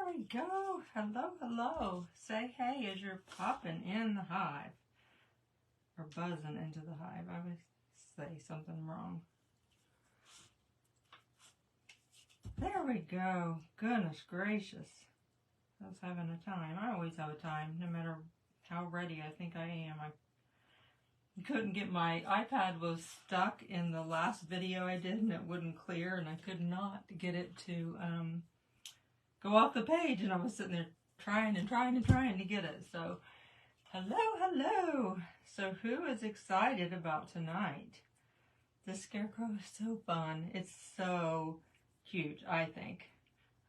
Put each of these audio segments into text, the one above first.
we go. Hello, hello. Say hey as you're popping in the hive. Or buzzing into the hive. I would say something wrong. There we go. Goodness gracious. I was having a time. I always have a time, no matter how ready I think I am. I couldn't get my iPad was stuck in the last video I did and it wouldn't clear, and I could not get it to go off the page, and I was sitting there trying to get it. So hello, hello. So who is excited about tonight? This scarecrow is so fun. It's so cute, I think.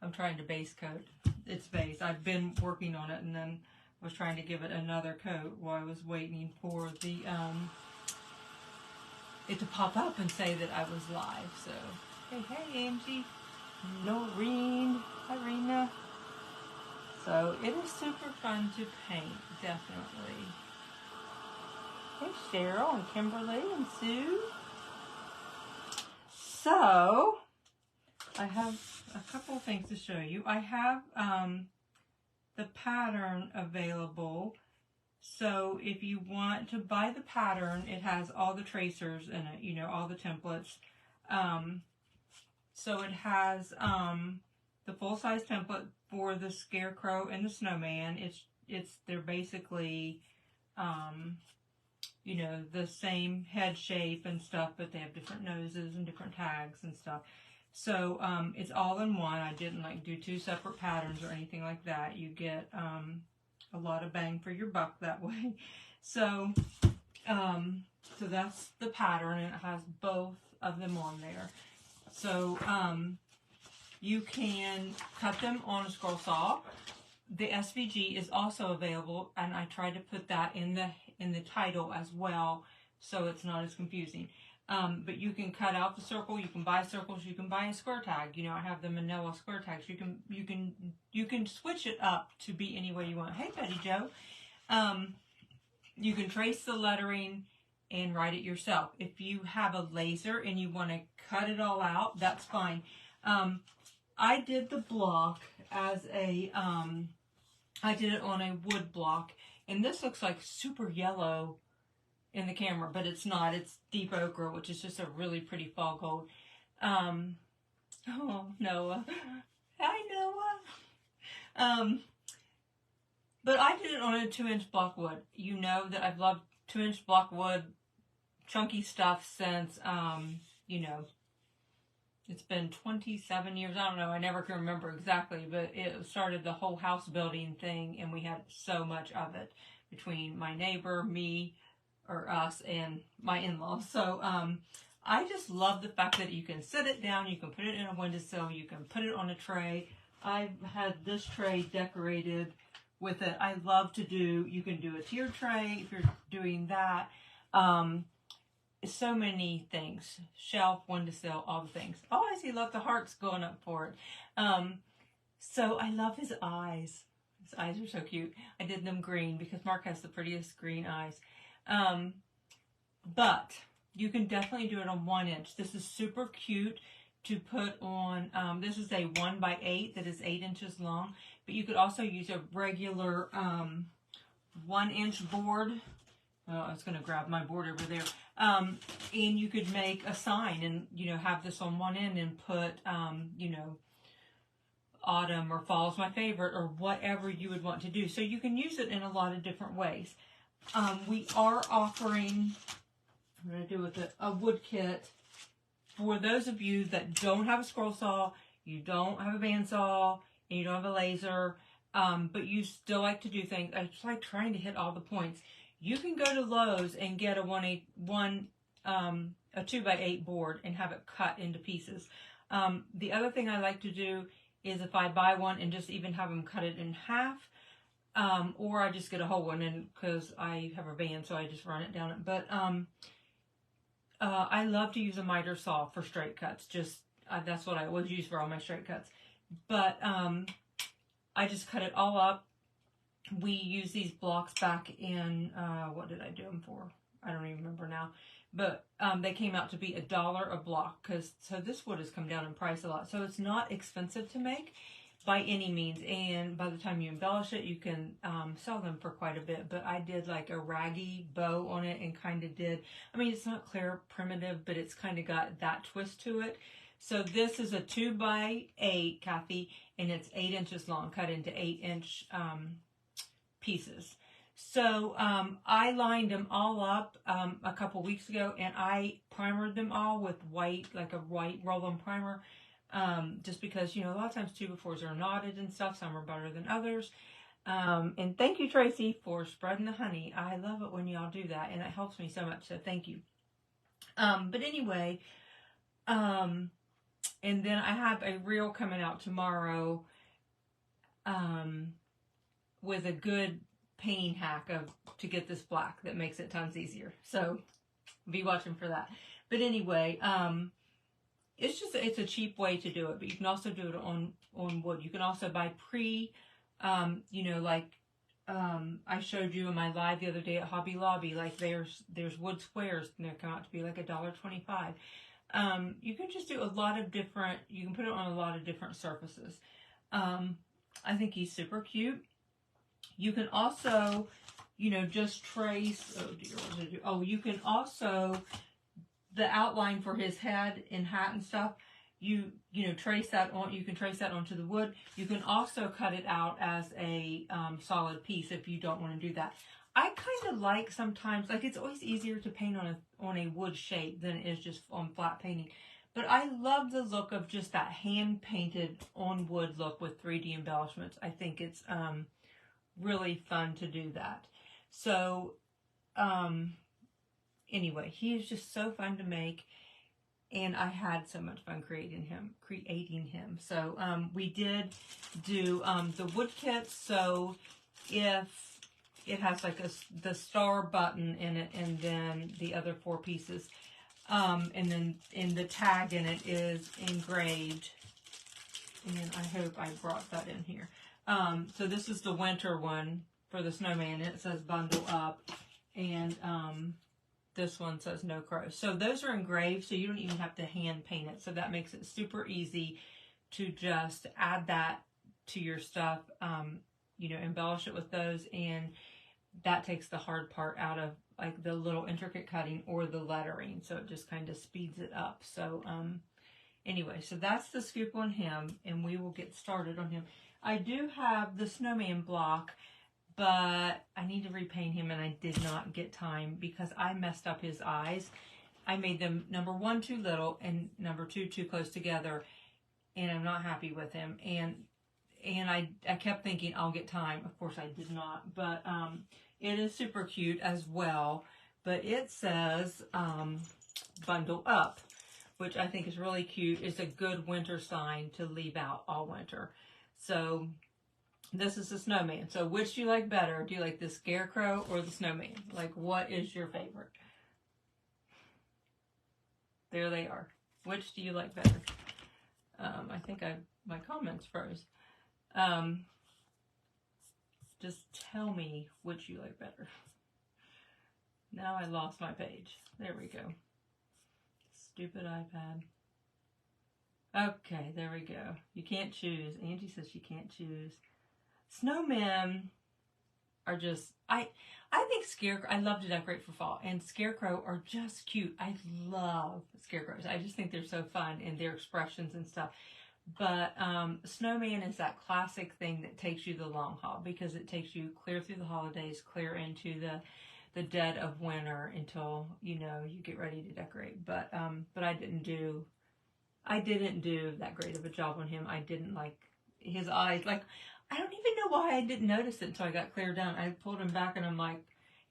I'm trying to base coat its base. I've been working on it and then was trying to give it another coat while I was waiting for the it to pop up and say that I was live. So hey Angie, Noreen, Irina. So it is super fun to paint, definitely. Hey Cheryl and Kimberly and Sue. So I have a couple of things to show you. I have the pattern available. So if you want to buy the pattern, it has all the tracers in it, you know, all the templates. So it has the full-size template for the scarecrow and the snowman. They're basically you know, the same head shape and stuff, but they have different noses and different tags and stuff. So it's all in one. I didn't like do two separate patterns or anything like that. You get a lot of bang for your buck that way. So so that's the pattern, and it has both of them on there. So you can cut them on a scroll saw. The SVG is also available, and I tried to put that in the title as well, so it's not as confusing. But you can cut out the circle. You can buy circles. You can buy a square tag. You know, I have the manila square tags. You can switch it up to be any way you want. Hey, Betty Joe. You can trace the lettering and write it yourself. If you have a laser and you want to cut it all out, that's fine. I did the block as a I did it on a wood block, and this looks like super yellow in the camera, but it's not. It's deep ochre, which is just a really pretty fall gold. Oh, Noah. Hi, Noah. But I did it on a 2-inch block wood. You know that I've loved 2-inch block wood, chunky stuff since, you know, it's been 27 years. I don't know. I never can remember exactly, but it started the whole house building thing, and we had so much of it between my neighbor, me, or us, and my in-laws. So I just love the fact that you can set it down, you can put it in a windowsill, you can put it on a tray. I've had this tray decorated with it. I love to do, you can do a tiered tray if you're doing that. So many things. Shelf, windowsill, all the things. Oh, I see, look, the heart's going up for it. So I love his eyes. His eyes are so cute. I did them green because Mark has the prettiest green eyes. But you can definitely do it on 1 inch. This is super cute to put on. This is a 1x8 that is 8 inches long, but you could also use a regular 1 inch board. Oh, I was going to grab my board over there. And you could make a sign and, you know, have this on one end and put, you know, autumn or fall is my favorite, or whatever you would want to do. So you can use it in a lot of different ways. We are offering, I'm going to do with it, a wood kit for those of you that don't have a scroll saw, you don't have a bandsaw, and you don't have a laser, but you still like to do things. I just like trying to hit all the points. You can go to Lowe's and get a 2x8 board and have it cut into pieces. The other thing I like to do is if I buy one and just even have them cut it in half, or I just get a whole one, and because I have a van, so I just run it down it. But I love to use a miter saw for straight cuts. Just that's what I always use for all my straight cuts. But I just cut it all up. We use these blocks back in, what did I do them for? I don't even remember now. But they came out to be $1 a block. So this wood has come down in price a lot. So it's not expensive to make. by any means. And by the time you embellish it, you can sell them for quite a bit. But I did like a raggy bow on it and kind of did, I mean, it's not clear primitive, but it's kind of got that twist to it. So this is a 2x8, Kathy, and it's 8 inches long, cut into 8-inch pieces. So I lined them all up a couple weeks ago, and I primered them all with white, like a white roll-on primer, just because, you know, a lot of times 2x4s are knotted and stuff. Some are better than others. And thank you, Tracy, for spreading the honey. I love it when y'all do that, and it helps me so much, so thank you. But anyway, and then I have a reel coming out tomorrow with a good painting hack to get this black that makes it tons easier. So be watching for that. But anyway, it's a cheap way to do it, but you can also do it on wood. You can also buy you know, like I showed you in my live the other day at Hobby Lobby, like there's wood squares, and they come out to be like $1.25. You can just do a lot of different, you can put it on a lot of different surfaces. I think he's super cute. You can also, you know, just trace, oh dear, what did I do? Oh, you can also, the outline for his head and hat and stuff, you know, trace that on, you can trace that onto the wood. You can also cut it out as a solid piece if you don't want to do that. I kind of like sometimes, like it's always easier to paint on a wood shape than it is just on flat painting. But I love the look of just that hand-painted on wood look with 3D embellishments. I think it's really fun to do that. So anyway, he is just so fun to make, and I had so much fun creating him. So we did do the wood kits. So if it has like the star button in it, and then the other 4 pieces, and then in the tag in it is engraved, and I hope I brought that in here. So this is the winter one for the snowman, and it says bundle up, and this one says no crows. So those are engraved, so you don't even have to hand paint it. So that makes it super easy to just add that to your stuff, you know, embellish it with those, and that takes the hard part out of like the little intricate cutting or the lettering. So it just kind of speeds it up. So anyway, so that's the scoop on him, and we will get started on him. I do have the snowman block, but I need to repaint him, and I did not get time because I messed up his eyes. I made them, number 1, too little, and number 2, too close together, and I'm not happy with him. And I kept thinking I'll get time. Of course I did not, but it is super cute as well. But it says bundle up, which I think is really cute. It's a good winter sign to leave out all winter. So this is the snowman. So which do you like better? Do you like the scarecrow or the snowman? Like, what is your favorite? There they are. Which do you like better? I think my comments froze. Just tell me which you like better. Now I lost my page. There we go. Stupid iPad. Okay, there we go. You can't choose. Angie says she can't choose. Snowmen are just, I think Scarecrow, I love to decorate for fall, and Scarecrow are just cute. I love scarecrows. I just think they're so fun, and their expressions and stuff. But Snowman is that classic thing that takes you the long haul, because it takes you clear through the holidays, clear into the dead of winter until, you know, you get ready to decorate. But I didn't do that great of a job on him. I didn't like his eyes. Like, I don't even know why I didn't notice it until I got clear down. I pulled him back, and I'm like,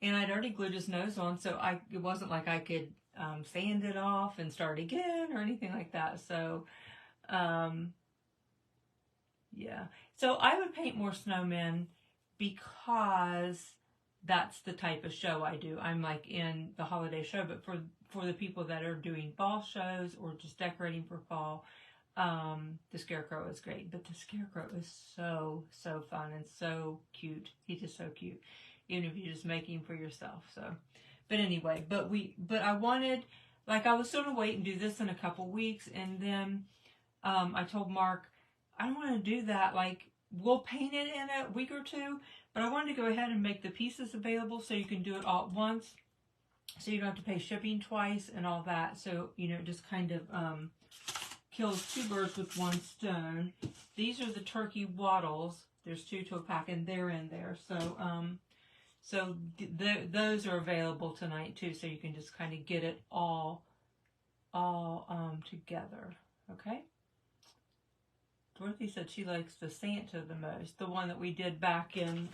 and I'd already glued his nose on, so it wasn't like I could sand it off and start again or anything like that. So, yeah. So I would paint more snowmen because that's the type of show I do. I'm like in the holiday show, but for the people that are doing fall shows or just decorating for fall, the Scarecrow is great. But the Scarecrow is so fun and so cute. He's just so cute, even if you're just making him for yourself. So, but anyway, but I wanted, like, I was sort of wait and do this in a couple weeks, and then I told Mark I don't want to do that. Like, we'll paint it in a week or two, but I wanted to go ahead and make the pieces available so you can do it all at once, so you don't have to pay shipping twice and all that. So, you know, it just kind of kills two birds with one stone. These are the turkey wattles. There's 2 to a pack, and they're in there. So, those are available tonight too. So you can just kind of get it all together. Okay. Dorothy said she likes the Santa the most, the one that we did back in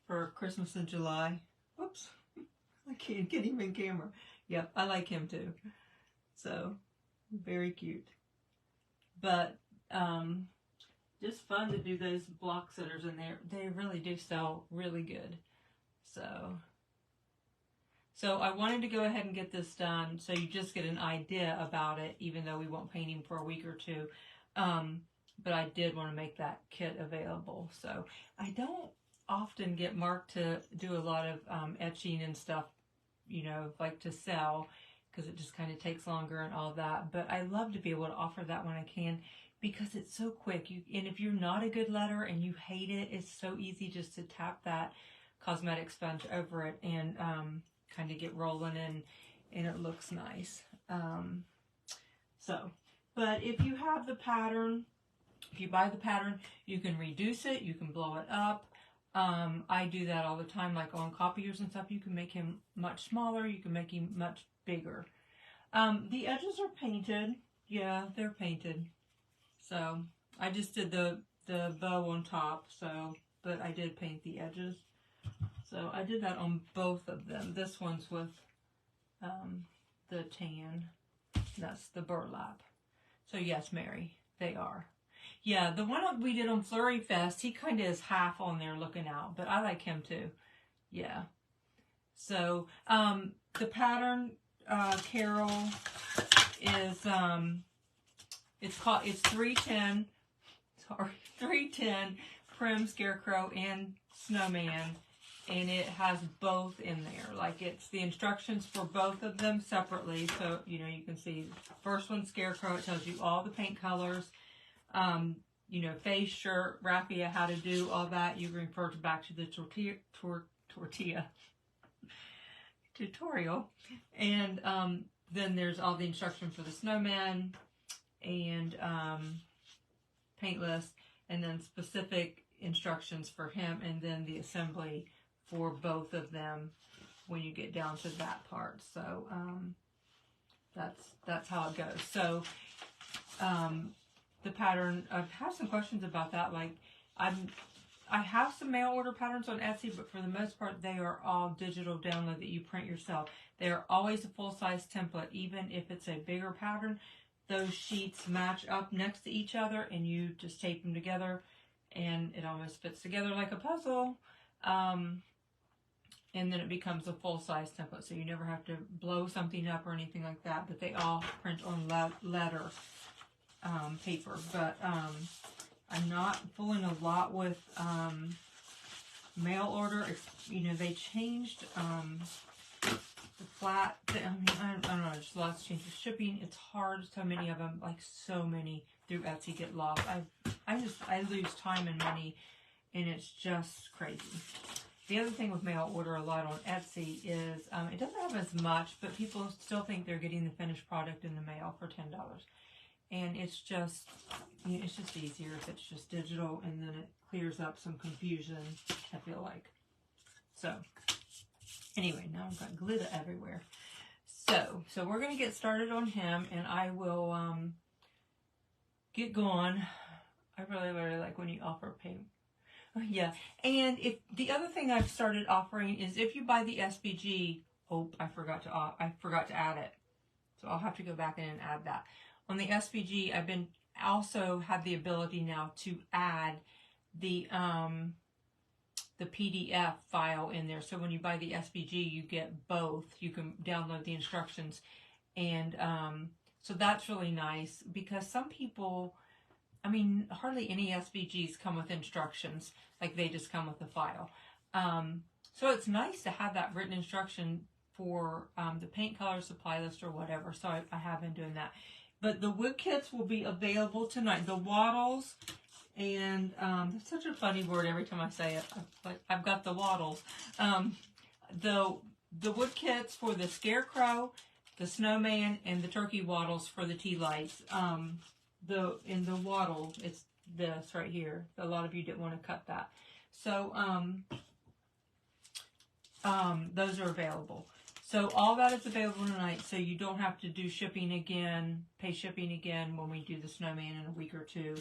for Christmas in July. Whoops, I can't get him in camera. Yep, I like him too. So, very cute. But just fun to do those block sitters in there. They really do sell really good. So I wanted to go ahead and get this done so you just get an idea about it, even though we won't paint him for a week or two. But I did want to make that kit available. So I don't often get Mark to do a lot of etching and stuff, you know, like to sell, because it just kind of takes longer and all that. But I love to be able to offer that when I can, because it's so quick. And if you're not a good letter and you hate it, it's so easy just to tap that cosmetic sponge over it and kind of get rolling and it looks nice. But if you have the pattern, if you buy the pattern, you can reduce it, you can blow it up. I do that all the time, like on copiers and stuff. You can make him much smaller, you can make him much bigger. The edges are painted. Yeah, they're painted. So I just did the bow on top, but I did paint the edges. So I did that on both of them. This one's with the tan. That's the burlap. So yes, Mary, they are. Yeah, the one we did on Flurry Fest, he kind of is half on there looking out, but I like him too. Yeah. So the pattern, Carol, is it's 310. Sorry, 310 Prim Scarecrow and Snowman. And it has both in there. Like, it's the instructions for both of them separately. So, you know, you can see first one, Scarecrow. It tells you all the paint colors. You know, face, shirt, raffia, how to do all that. You refer back to the tortilla tutorial. And then there's all the instructions for the snowman and paint list. And then specific instructions for him. And then the assembly for both of them when you get down to that part. So that's how it goes. So the pattern, I have some questions about that. Like, I have some mail order patterns on Etsy, but for the most part they are all digital download that you print yourself. They are always a full-size template. Even if it's a bigger pattern, those sheets match up next to each other and you just tape them together and it almost fits together like a puzzle. And then it becomes a full-size template, so you never have to blow something up or anything like that. But they all print on letter paper. But I'm not fooling a lot with mail order. You know, they changed the flat. I don't know. Just lots of changes. Shipping, it's hard. So many of them, like so many through Etsy, get lost. I lose time and money, and it's just crazy. The other thing with mail order a lot on Etsy is it doesn't have as much, but people still think they're getting the finished product in the mail for $10. And it's just, you know, it's just easier if it's just digital, and then it clears up some confusion, I feel like. So, anyway, now I've got glitter everywhere. So we're going to get started on him, and I will get going. I really like when you offer payment. Yeah, and if the other thing I've started offering is if you buy the SBG, I forgot to add it, so I'll have to go back in and add that. On the SBG, I've been also have the ability now to add the PDF file in there. So when you buy the SBG, you get both. You can download the instructions, and so that's really nice because some people. I mean, hardly any SVGs come with instructions, like they just come with the file. So it's nice to have that written instruction for the paint color supply list or whatever. So I have been doing that. But the wood kits will be available tonight. The wattles, and that's such a funny word every time I say it. I've got the wattles. The wood kits for the scarecrow, the snowman, and the turkey wattles for the tea lights. In the wattle, it's this right here. A lot of you didn't want to cut that. So those are available. So all that is available tonight, so you don't have to do shipping again, pay shipping again when we do the snowman in a week or two.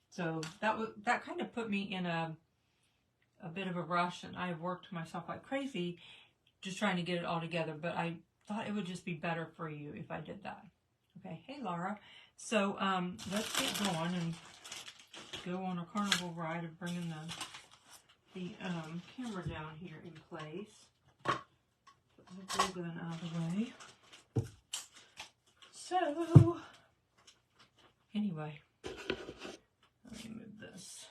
So that kind of put me in a bit of a rush, and I worked myself like crazy just trying to get it all together, but I thought it would just be better for you if I did that. Okay, hey Laura. So let's get going and go on a carnival ride of bringing the camera down here in place. Put the glue gun out of the way. So anyway, let me move this.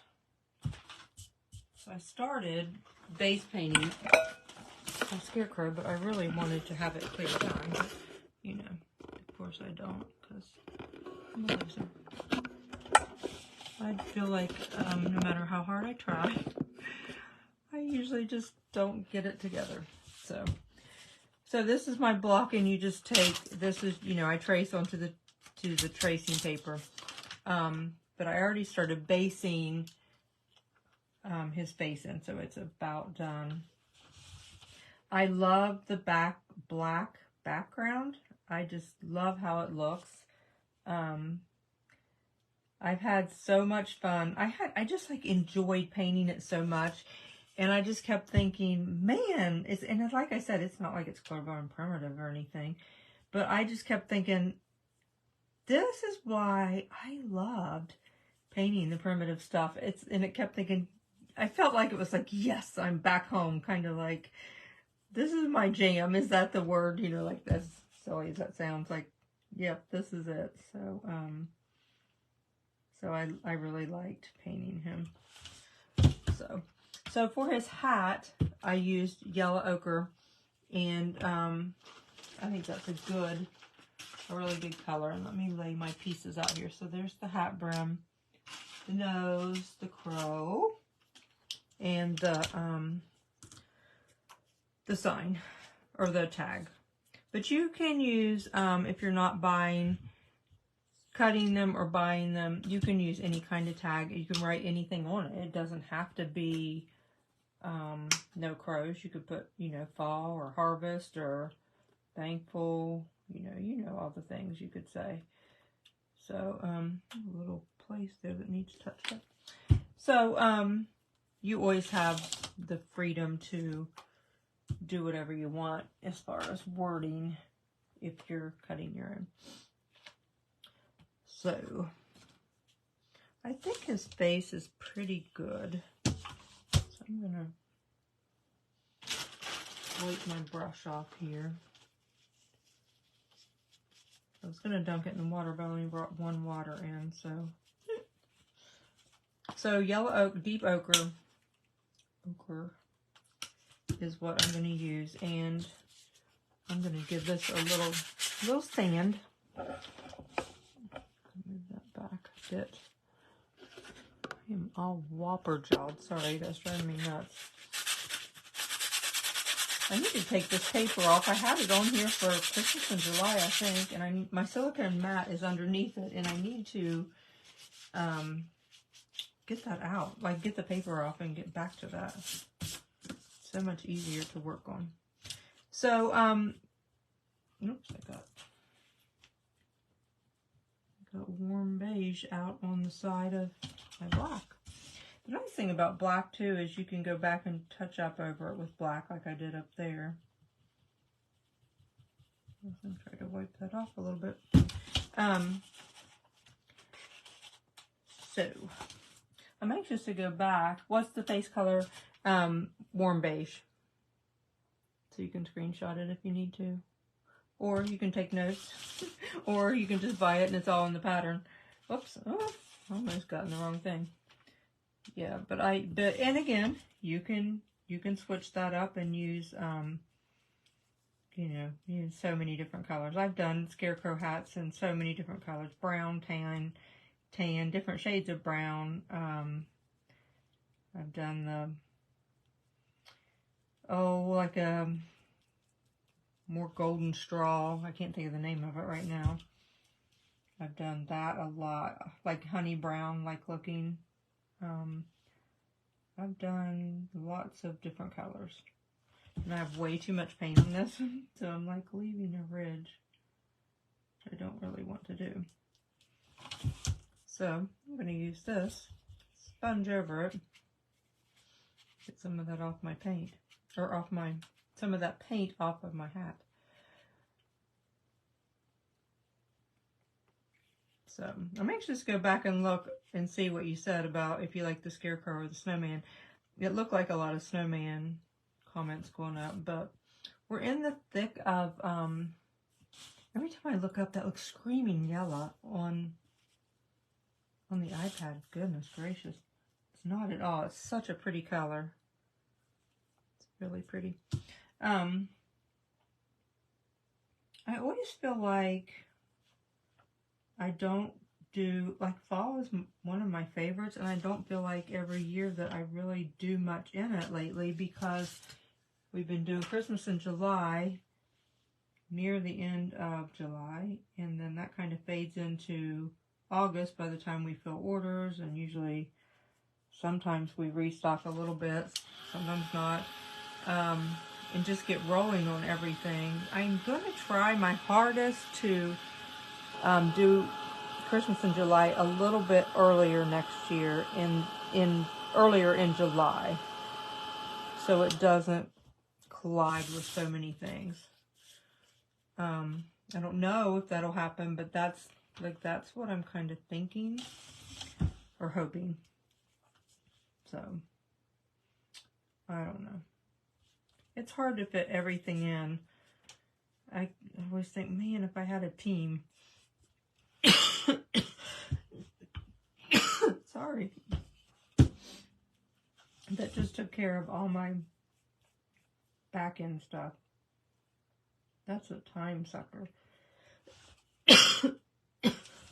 So I started base painting a scarecrow, but I really wanted to have it clear done. But, you know, of course I don't, because I'm a loser. I feel like no matter how hard I try, I usually just don't get it together. So this is my block, and you just take, this is, you know, I trace onto the tracing paper. But I already started basing his face in, so it's about done. I love the black background. I just love how it looks. I've had so much fun. I just like enjoyed painting it so much. And I just kept thinking, man, and like I said, it's not like it's Clever and Primitive or anything, but I just kept thinking, this is why I loved painting the primitive stuff. And it kept thinking, I felt like it was like, yes, I'm back home, kind of like, this is my jam. Is that the word? You know, like, as silly as that sounds, like, yep, this is it. So, so I really liked painting him. So for his hat, I used yellow ochre, and I think that's a really good color. And let me lay my pieces out here. So there's the hat brim, the nose, the crow, and the sign, or the tag. But you can use, if you're not cutting them or buying them, you can use any kind of tag. You can write anything on it. It doesn't have to be no crows. You could put, you know, fall or harvest or thankful, you know all the things you could say. So a little place there that needs touched up. So you always have the freedom to do whatever you want as far as wording if you're cutting your own. So I think his face is pretty good. So I'm gonna wipe my brush off here. I was gonna dunk it in the water, but I only brought one water in, so yellow oak, deep ochre is what I'm gonna use, and I'm gonna give this a little sand. Move that back a bit. I am all whopper jawed. Sorry, that's driving me nuts. I need to take this paper off. I had it on here for Christmas in July, I think, and my silicone mat is underneath it, and I need to get that out, like get the paper off and get back to that. So much easier to work on. So, oops, I got warm beige out on the side of my black. The nice thing about black too is you can go back and touch up over it with black like I did up there. I'm trying to wipe that off a little bit. So I'm anxious to go back. What's the face color? Warm beige. So you can screenshot it if you need to. Or you can take notes, or you can just buy it and it's all in the pattern. Whoops, oh, almost got in the wrong thing. Yeah, but and again, you can switch that up and use, you know, use so many different colors. I've done scarecrow hats in so many different colors. Brown, tan, different shades of brown. I've done the, like a more golden straw. I can't think of the name of it right now. I've done that a lot. Like honey brown, like looking. I've done lots of different colors. And I have way too much paint on this, so I'm like leaving a ridge, which I don't really want to do. So I'm going to use this sponge over it, get some of that off my paint, or off my, some of that paint off of my hat. So I'm anxious to go back and look and see what you said about if you like the scarecrow or the snowman. It looked like a lot of snowman comments going up, but we're in the thick of, every time I look up, that looks screaming yellow on the iPad. Goodness gracious. It's not at all. It's such a pretty color. It's really pretty. I always feel like I don't do, like fall is one of my favorites, and I don't feel like every year that I really do much in it lately, because we've been doing Christmas in July, near the end of July, and then that kind of fades into August by the time we fill orders, and usually sometimes we restock a little bit, sometimes not, and just get rolling on everything. I'm going to try my hardest to do Christmas in July a little bit earlier next year, earlier in July, so it doesn't collide with so many things. I don't know if that'll happen, but that's what I'm kind of thinking or hoping. So I don't know. It's hard to fit everything in. I always think, man, if I had a team. Sorry. That just took care of all my back end stuff. That's a time sucker.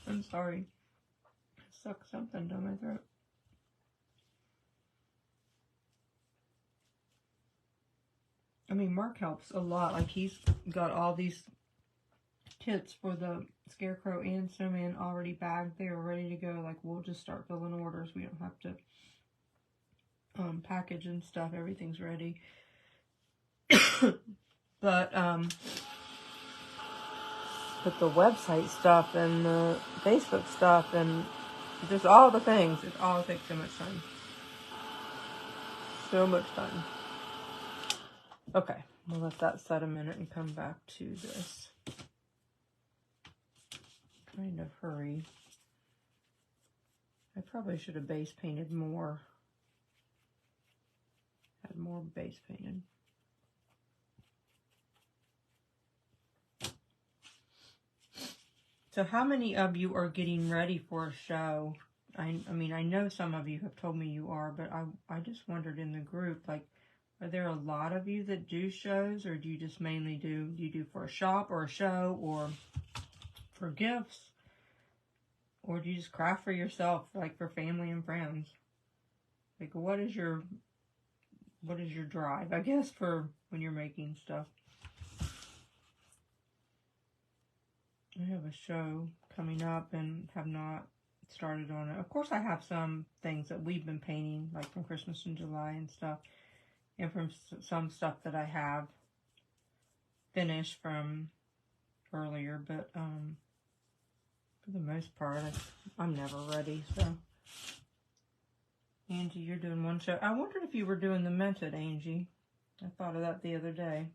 I'm sorry. I sucked something down my throat. I mean, Mark helps a lot. Like, he's got all these kits for the scarecrow and snowman already bagged. They are ready to go. Like, we'll just start filling orders. We don't have to package and stuff. Everything's ready. But the website stuff and the Facebook stuff and just all the things, it all takes so much time. So much time. Okay, we'll let that set a minute and come back to this. Kind of hurry. I probably should have base painted more. Had more base painted. So how many of you are getting ready for a show? I mean, I know some of you have told me you are, but I just wondered in the group, like, are there a lot of you that do shows, or do you just mainly do you do for a shop or a show or for gifts? Or do you just craft for yourself, like for family and friends? Like, what is your drive, I guess, for when you're making stuff? I have a show coming up and have not started on it. Of course, I have some things that we've been painting, like from Christmas in July and stuff, and from some stuff that I have finished from earlier, but for the most part, I'm never ready, so. Angie, you're doing one show. I wondered if you were doing the Mented, Angie. I thought of that the other day.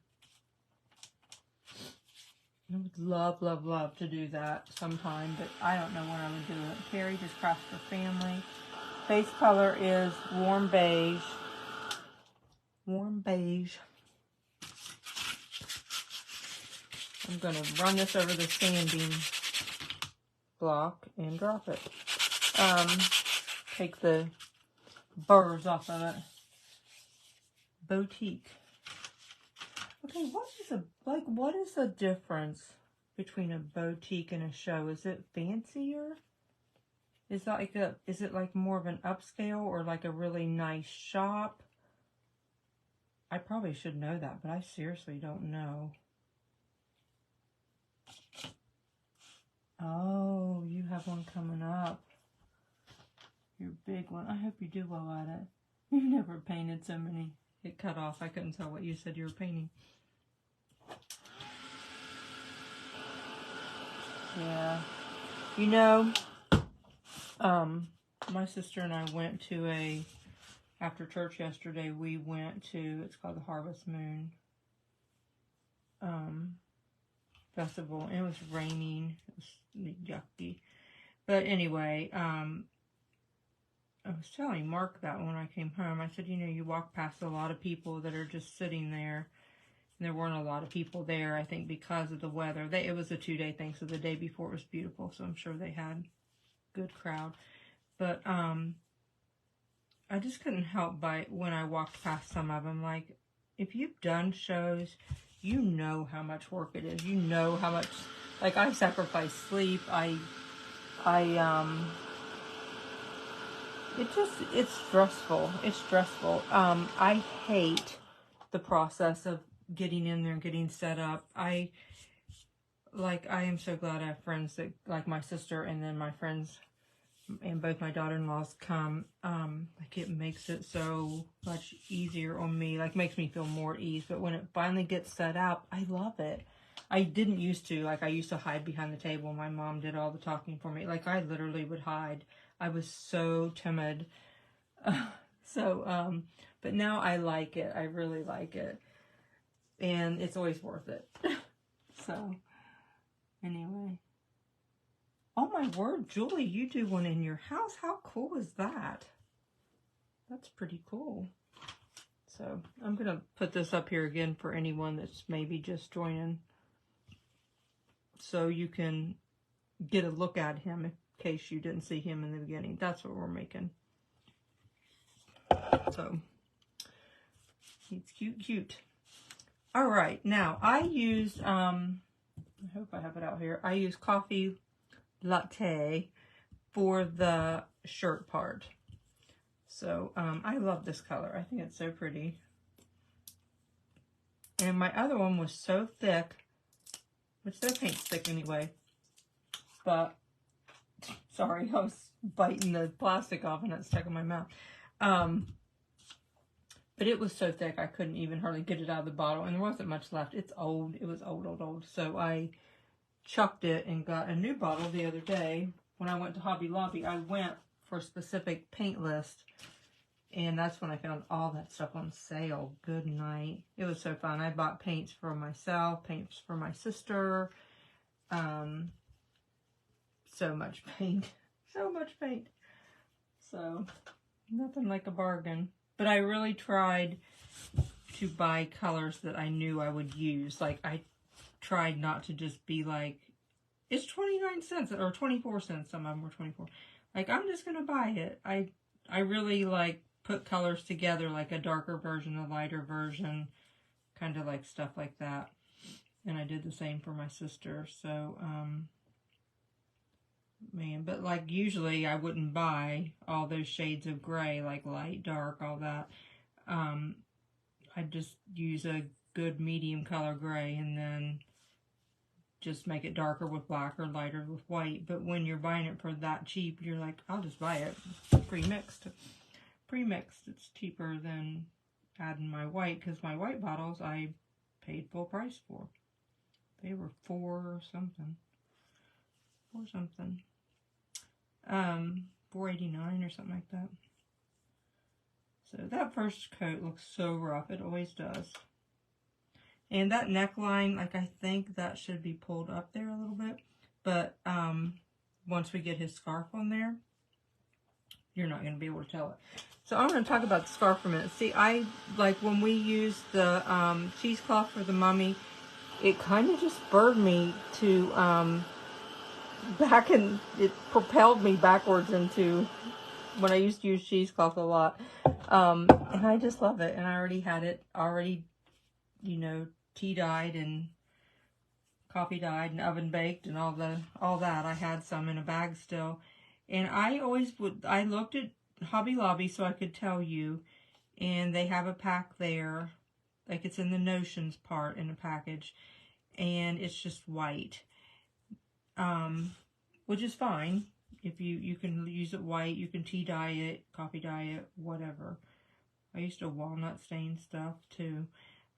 I would love, love, love to do that sometime, but I don't know when I would do it. Carrie just crafts for family. Base color is warm beige. Warm beige. I'm going to run this over the sanding block and drop it. Take the burrs off of it. Boutique. Okay, what is the difference between a boutique and a show? Is it fancier? Is it like more of an upscale or like a really nice shop? I probably should know that, but I seriously don't know. Oh, you have one coming up. Your big one. I hope you do well at it. You've never painted so many. It cut off. I couldn't tell what you said you were painting. Yeah. You know, my sister and I went to after church yesterday, we went to, it's called the Harvest Moon Festival. And it was raining. It was yucky. But anyway, I was telling Mark that when I came home. I said, you know, you walk past a lot of people that are just sitting there. And there weren't a lot of people there, I think, because of the weather. It was a 2-day thing, so the day before it was beautiful. So I'm sure they had a good crowd. But I just couldn't help but when I walked past some of them, like, if you've done shows, you know how much work it is. You know how much, like, I sacrifice sleep. It's stressful. It's stressful. I hate the process of getting in there and getting set up. I am so glad I have friends that, like my sister and then my friends and both my daughter-in-laws come. Like, it makes it so much easier on me. Like, makes me feel more at ease. But when it finally gets set up, I love it. I didn't used to. Like, I used to hide behind the table. My mom did all the talking for me. Like, I literally would hide. I was so timid. But now I like it. I really like it. And it's always worth it. So, anyway. Oh my word, Julie, you do one in your house. How cool is that? That's pretty cool. So, I'm going to put this up here again for anyone that's maybe just joining. So you can get a look at him in case you didn't see him in the beginning. That's what we're making. So, he's cute, cute. All right, now I used, I hope I have it out here. I used Coffee Latte for the shirt part. So, I love this color. I think it's so pretty. And my other one was so thick, which their paint's thick anyway. But, sorry, I was biting the plastic off and it stuck in my mouth. But it was so thick I couldn't even hardly get it out of the bottle. And there wasn't much left. It's old. It was old, old, old. So I chucked it and got a new bottle the other day. When I went to Hobby Lobby, I went for a specific paint list. And that's when I found all that stuff on sale. Good night. It was so fun. I bought paints for myself, paints for my sister. So much paint. So much paint. So, nothing like a bargain. But I really tried to buy colors that I knew I would use. Like, I tried not to just be like, it's 29 cents or 24 cents. Some of them were 24. Like, I'm just going to buy it. I really, like, put colors together, like a darker version, a lighter version, kind of like stuff like that. And I did the same for my sister. So, man, but like usually I wouldn't buy all those shades of gray, like light, dark, all that. I'd just use a good medium color gray and then just make it darker with black or lighter with white. But when you're buying it for that cheap, you're like, I'll just buy it pre-mixed. Pre-mixed, it's cheaper than adding my white, because my white bottles I paid full price for. They were $4 something. $4.89 or something like that. So that first coat looks so rough. It always does. And that neckline, like, I think that should be pulled up there a little bit. But once we get his scarf on there, you're not going to be able to tell it. So I'm going to talk about the scarf for a minute. See, I, like, when we used the cheesecloth for the mummy, it kind of just spurred me to back, and it propelled me backwards into when I used to use cheesecloth a lot. And I just love it. And I already had it you know, tea dyed and coffee dyed and oven baked and all that. I had some in a bag still. And I looked at Hobby Lobby so I could tell you, and they have a pack there, like it's in the notions part in a package, and it's just white, which is fine. If you can use it white, you can tea dye it, coffee dye it, whatever. I used to walnut stain stuff too,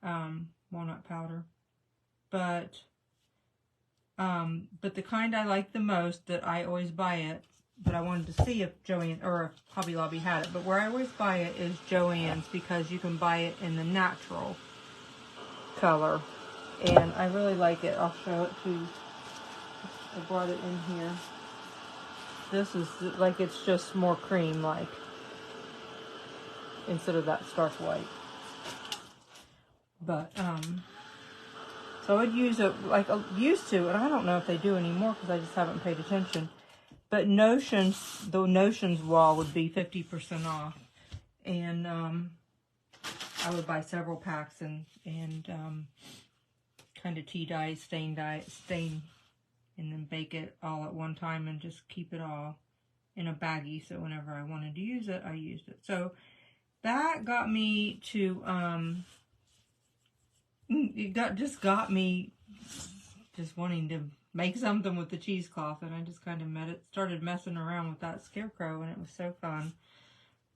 walnut powder, but the kind I like the most, that I always buy it, but I wanted to see if Joann or if Hobby Lobby had it, but where I always buy it is Joann's, because you can buy it in the natural color, and I really like it. I'll show it to you. I brought it in here. This is like, it's just more cream like, instead of that stark white. But so I'd use it like I used to, and I don't know if they do anymore because I just haven't paid attention. But Notions, the Notions wall would be 50% off, and I would buy several packs and kind of tea dye, stain, and then bake it all at one time and just keep it all in a baggie. So whenever I wanted to use it, I used it. So that got me to just got me just wanting to make something with the cheesecloth, and I just kind of started messing around with that scarecrow, and it was so fun.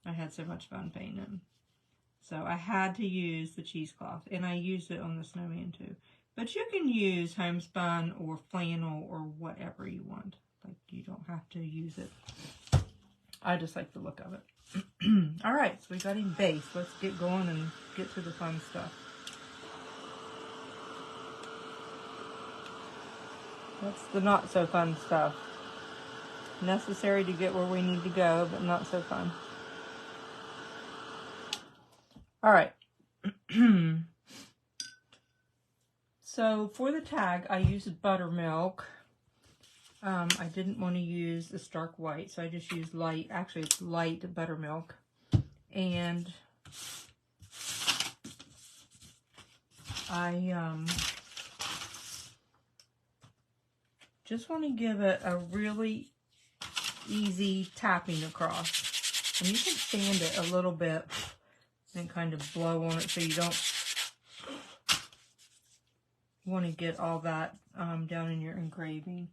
I had so much fun painting him. So I had to use the cheesecloth, and I used it on the snowman too. But you can use homespun or flannel or whatever you want. Like, you don't have to use it. I just like the look of it. All right, so we got him base. Let's get going and get to the fun stuff. That's the not so fun stuff. Necessary to get where we need to go, but not so fun. All right. So for the tag, I used buttermilk. I didn't want to use the stark white, so I just used light. Actually, it's light buttermilk. And I just want to give it a really easy tapping across. And you can sand it a little bit and kind of blow on it so you don't want to get all that down in your engraving.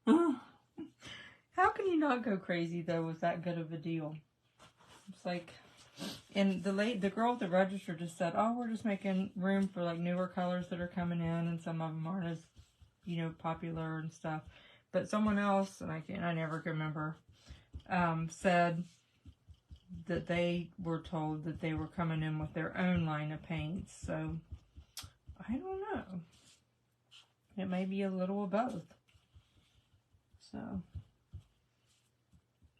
How can you not go crazy though with that good of a deal? It's like, and the girl at the register just said, oh, we're just making room for like newer colors that are coming in, and some of them aren't as, you know, popular and stuff. But someone else, and I never can remember, said that they were told that they were coming in with their own line of paints. So I don't know. It may be a little of both. So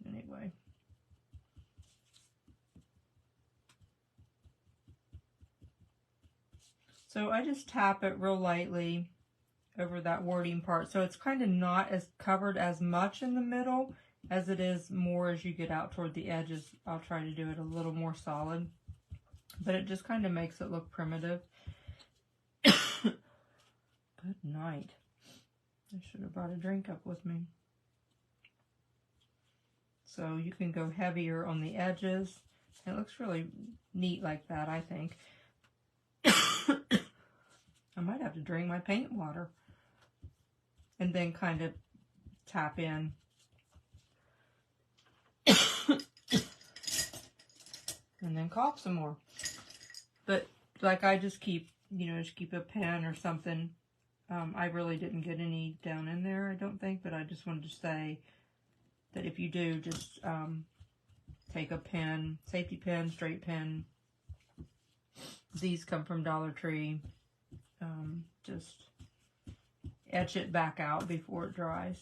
anyway. So I just tap it real lightly over that wording part. So it's kind of not as covered as much in the middle as it is more as you get out toward the edges. I'll try to do it a little more solid, but it just kind of makes it look primitive. Good night. I should have brought a drink up with me. So you can go heavier on the edges. It looks really neat like that, I think. I might have to drink my paint water. And then kind of tap in. And then cough some more. But like, I just keep, you know, just keep a pen or something. I really didn't get any down in there, I don't think, but I just wanted to say that if you do, just take a pen, safety pen, straight pen. These come from Dollar Tree. Just etch it back out before it dries.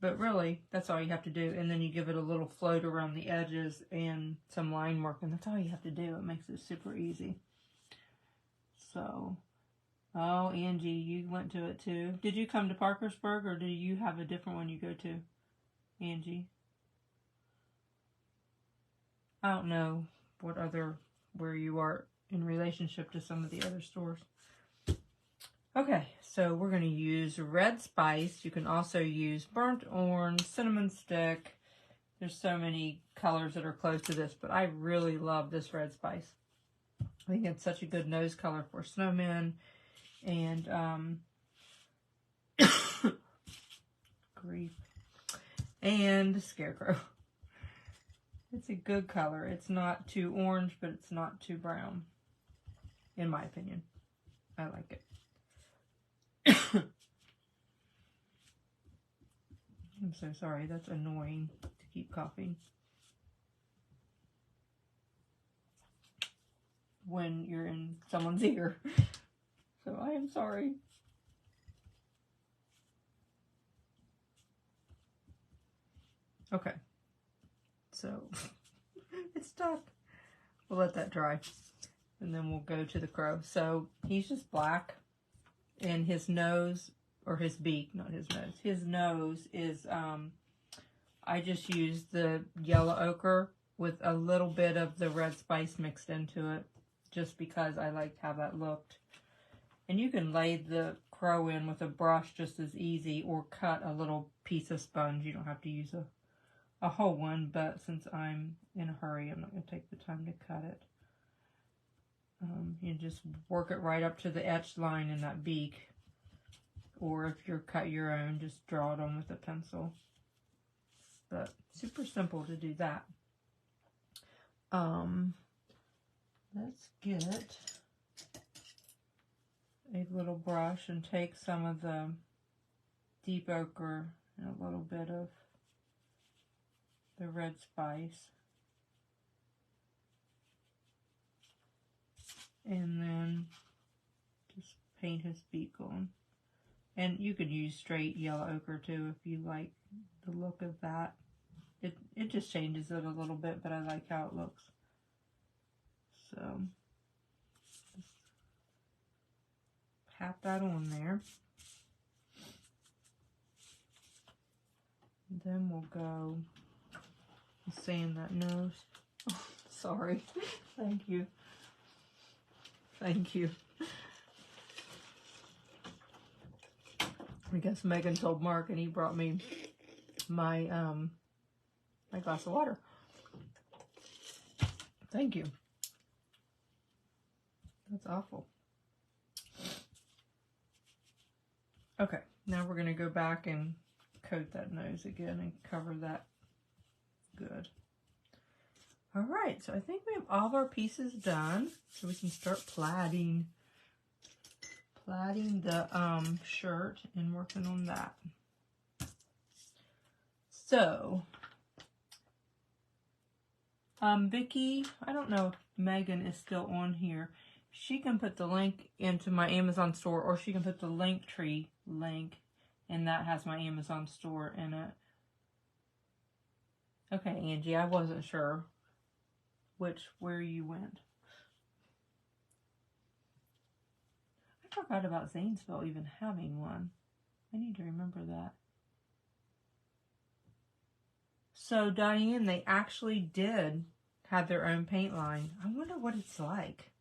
But really, that's all you have to do. And then you give it a little float around the edges and some line work, and that's all you have to do. It makes it super easy. So, oh, Angie, you went to it too. Did you come to Parkersburg, or do you have a different one you go to, Angie? I don't know what other where you are in relationship to some of the other stores. Okay, so we're going to use red spice. You can also use burnt orange, cinnamon stick. There's so many colors that are close to this, but I really love this red spice. I think it's such a good nose color for snowmen. And, grief. And Scarecrow. It's a good color. It's not too orange, but it's not too brown. In my opinion. I like it. I'm so sorry. That's annoying to keep coughing when you're in someone's ear. So I am sorry. Okay. So it's stuck. We'll let that dry. And then we'll go to the crow. So he's just black. And his nose, or his beak, not his nose. His nose is, I just used the yellow ochre with a little bit of the red spice mixed into it. Just because I liked how that looked. And you can lay the crow in with a brush just as easy, or cut a little piece of sponge. You don't have to use a whole one, but since I'm in a hurry, I'm not going to take the time to cut it. You just work it right up to the etched line in that beak. Or if you're cut your own, just draw it on with a pencil. But super simple to do that. Let's get a little brush and take some of the deep ochre and a little bit of the red spice. And then just paint his beak on. And you could use straight yellow ochre too if you like the look of that. It just changes it a little bit, but I like how it looks. So just pat that on there. And then we'll go and sand that nose. Oh, sorry. Thank you. Thank you. I guess Megan told Mark and he brought me my my glass of water. Thank you. That's awful. Okay, now we're going to go back and coat that nose again and cover that good. All right, so I think we have all of our pieces done, so we can start plaiting the shirt and working on that. So, Vicki, I don't know if Megan is still on here. She can put the link into my Amazon store, or she can put the Linktree link, and that has my Amazon store in it. Okay, Angie, I wasn't sure where you went. I forgot about Zanesville even having one. I need to remember that. So, Diane, they actually did have their own paint line. I wonder what it's like.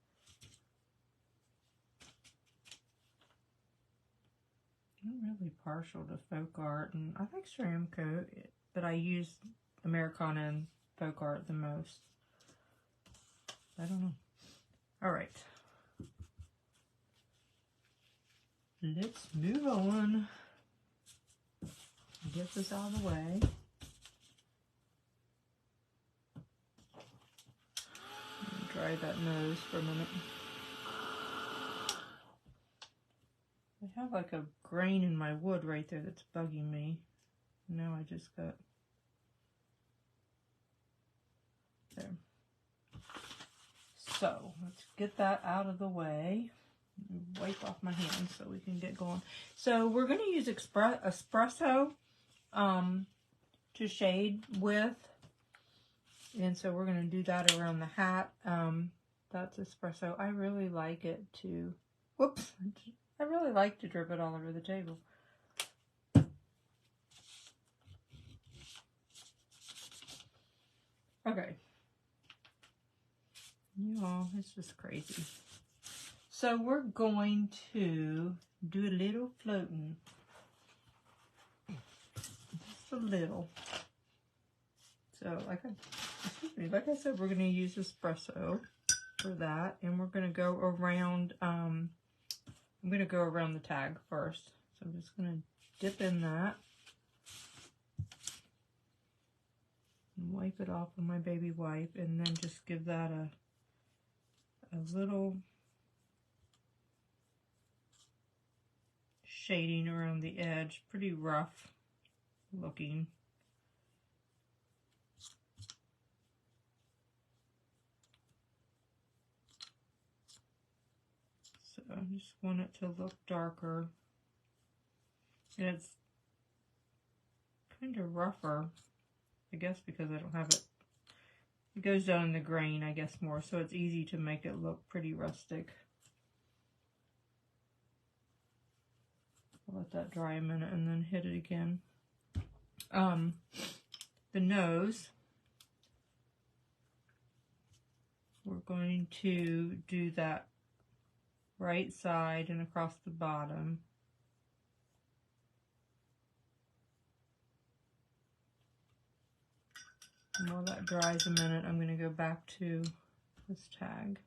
I'm really partial to folk art, and I like Ceramco, but I use Americana and folk art the most. I don't know. All right. Let's move on. Get this out of the way. Dry that nose for a minute. I have like a grain in my wood right there that's bugging me. Now I just got there. So let's get that out of the way. Wipe off my hands so we can get going. So we're going to use espresso to shade with. And so we're going to do that around the hat. That's espresso. I really like it to, whoops, I really like to drip it all over the table. Okay. Y'all, it's just crazy. So we're going to do a little floating. Just a little. So like I said, we're going to use espresso for that, and we're going to go around, I'm going to go around the tag first. So I'm just going to dip in that and wipe it off with my baby wipe, and then just give that a little shading around the edge, pretty rough looking. So I just want it to look darker. And it's kind of rougher, I guess, because I don't have it. It goes down in the grain, I guess, more, so it's easy to make it look pretty rustic. I'll let that dry a minute and then hit it again. The nose, we're going to do that right side and across the bottom. And while that dries a minute, I'm going to go back to this tag.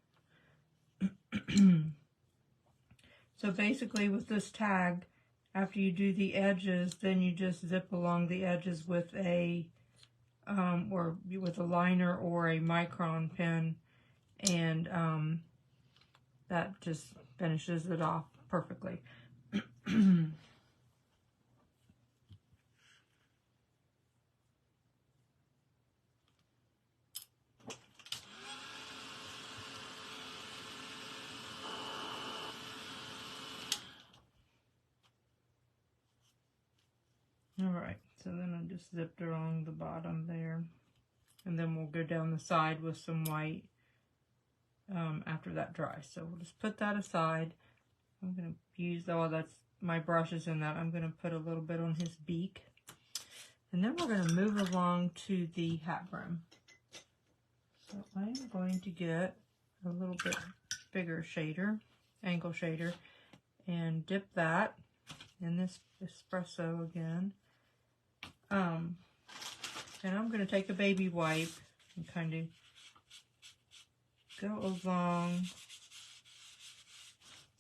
So basically with this tag, after you do the edges, then you just zip along the edges with a or with a liner or a micron pen, and that just finishes it off perfectly. Alright, so then I just zipped along the bottom there, and then we'll go down the side with some white after that dries. So we'll just put that aside. I'm going to use, oh, that's my brushes in that. I'm going to put a little bit on his beak. And then we're going to move along to the hat brim. So I'm going to get a little bit bigger shader, angle shader, and dip that in this espresso again. And I'm going to take a baby wipe and kind of go along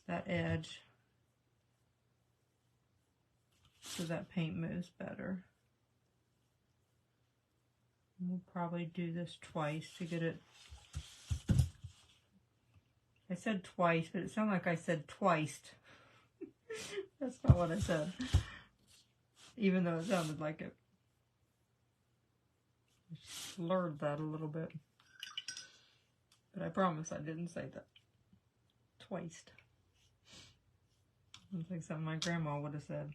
that edge so that paint moves better. And we'll probably do this twice to get it. I said twice, but it sounded like I said twiced. That's not what I said. Even though it sounded like it. I slurred that a little bit. But I promise I didn't say that. Twiced. Sounds like something my grandma would have said.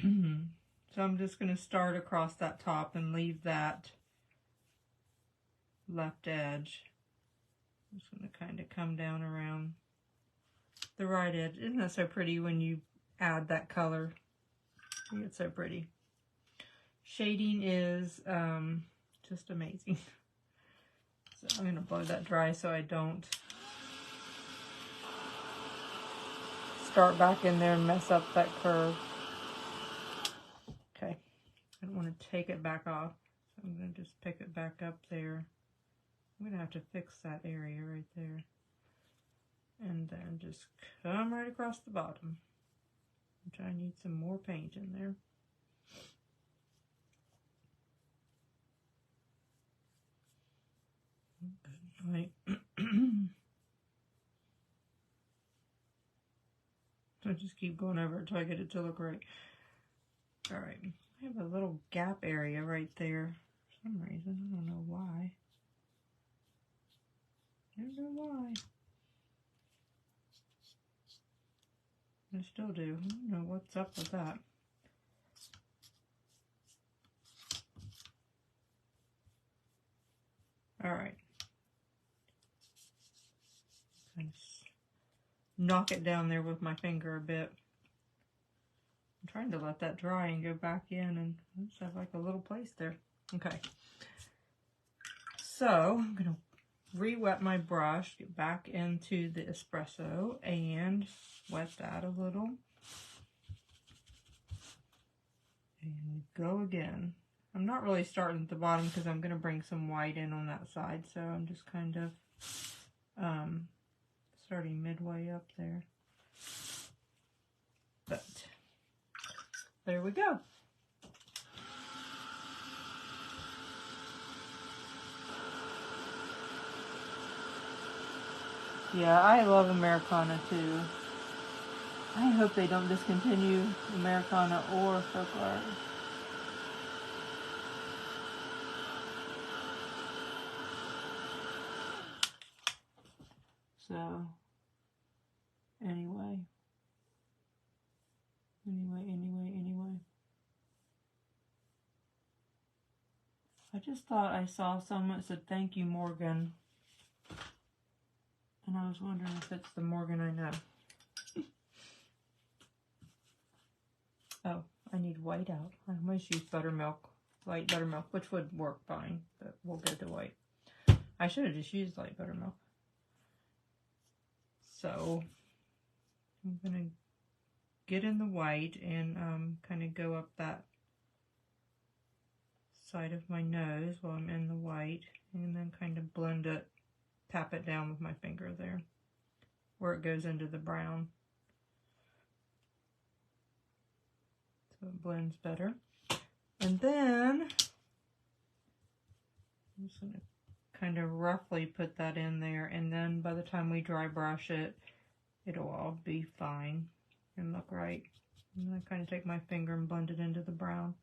So I'm just going to start across that top and leave that left edge. I'm just going to kind of come down around the right edge. Isn't that so pretty when you add that color? It's so pretty. Shading is just amazing. So I'm going to blow that dry so I don't start back in there and mess up that curve. Okay, I don't want to take it back off, so I'm going to just pick it back up there. I'm going to have to fix that area right there. And then just come right across the bottom, which I need some more paint in there. Right. So just keep going over it until I get it to look right. Alright, I have a little gap area right there for some reason. I don't know why. I don't know why. I still do. I don't know what's up with that. Alright. Knock it down there with my finger a bit. I'm trying to let that dry and go back in, and I just have like a little place there. Okay. So I'm going to re-wet my brush, get back into the espresso, and wet that a little. And go again. I'm not really starting at the bottom because I'm going to bring some white in on that side, so I'm just kind of starting midway up there. But there we go. Yeah, I love Americana too. I hope they don't discontinue Americana or folk art. So, anyway. I just thought I saw someone that said, "Thank you, Morgan." And I was wondering if it's the Morgan I know. Oh, I need white out. I almost use buttermilk, light buttermilk, which would work fine, but we'll go to white. I should have just used light buttermilk. So, I'm going to get in the white and kind of go up that side of my nose while I'm in the white, and then kind of blend it, tap it down with my finger there, where it goes into the brown. So it blends better. And then I'm just going to kind of roughly put that in there, and then by the time we dry brush it, it'll all be fine and look right. And I kind of take my finger and blend it into the brown.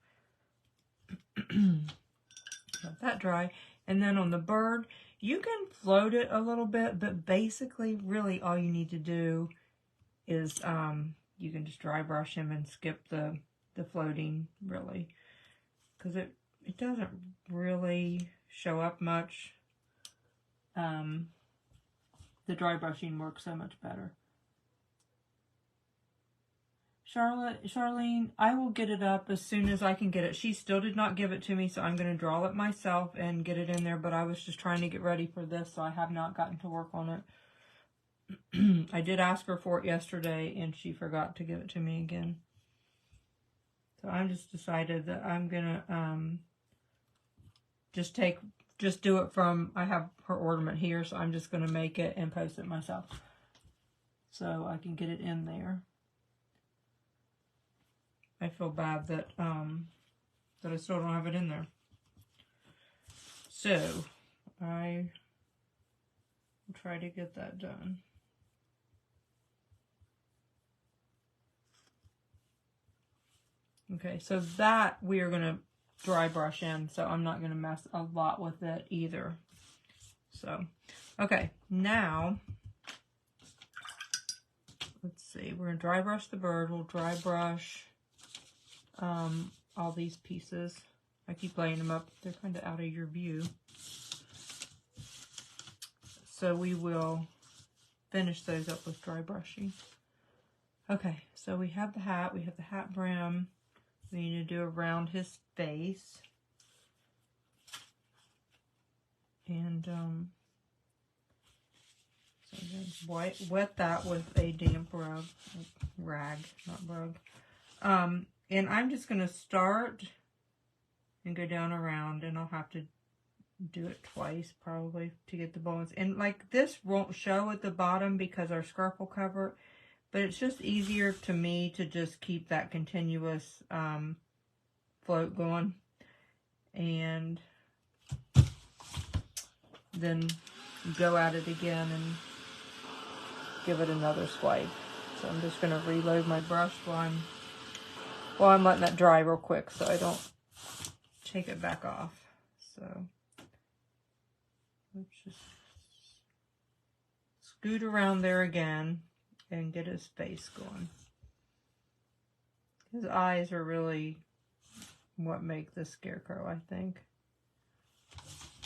Let that dry. And then on the bird, you can float it a little bit, but basically really all you need to do is you can just dry brush him and skip the floating, really, because it doesn't really show up much. The dry brushing works so much better. Charlene, I will get it up as soon as I can get it. She still did not give it to me, so I'm going to draw it myself and get it in there, but I was just trying to get ready for this, so I have not gotten to work on it. I did ask her for it yesterday, and she forgot to give it to me again. So I just decided that I'm going to just do it from, I have her ornament here, so I'm just going to make it and post it myself, so I can get it in there. I feel bad that that I still don't have it in there. So I will try to get that done. Okay, so that we are going to dry brush in, so I'm not going to mess a lot with it either. So, okay, now let's see. We're going to dry brush the bird. We'll dry brush all these pieces. I keep laying them up. They're kind of out of your view. So we will finish those up with dry brushing. Okay, so we have the hat. We have the hat brim. We need to do around his face. And so then wet that with a damp rag, not rug. And I'm just going to start and go down around, and I'll have to do it twice probably to get the bones. And like this won't show at the bottom because our scarf will cover it, but it's just easier to me to just keep that continuous float going. And then go at it again and give it another swipe. So I'm just going to reload my brush while I'm letting that dry real quick so I don't take it back off. So let's just scoot around there again and get his face going. His eyes are really what make this scarecrow, I think.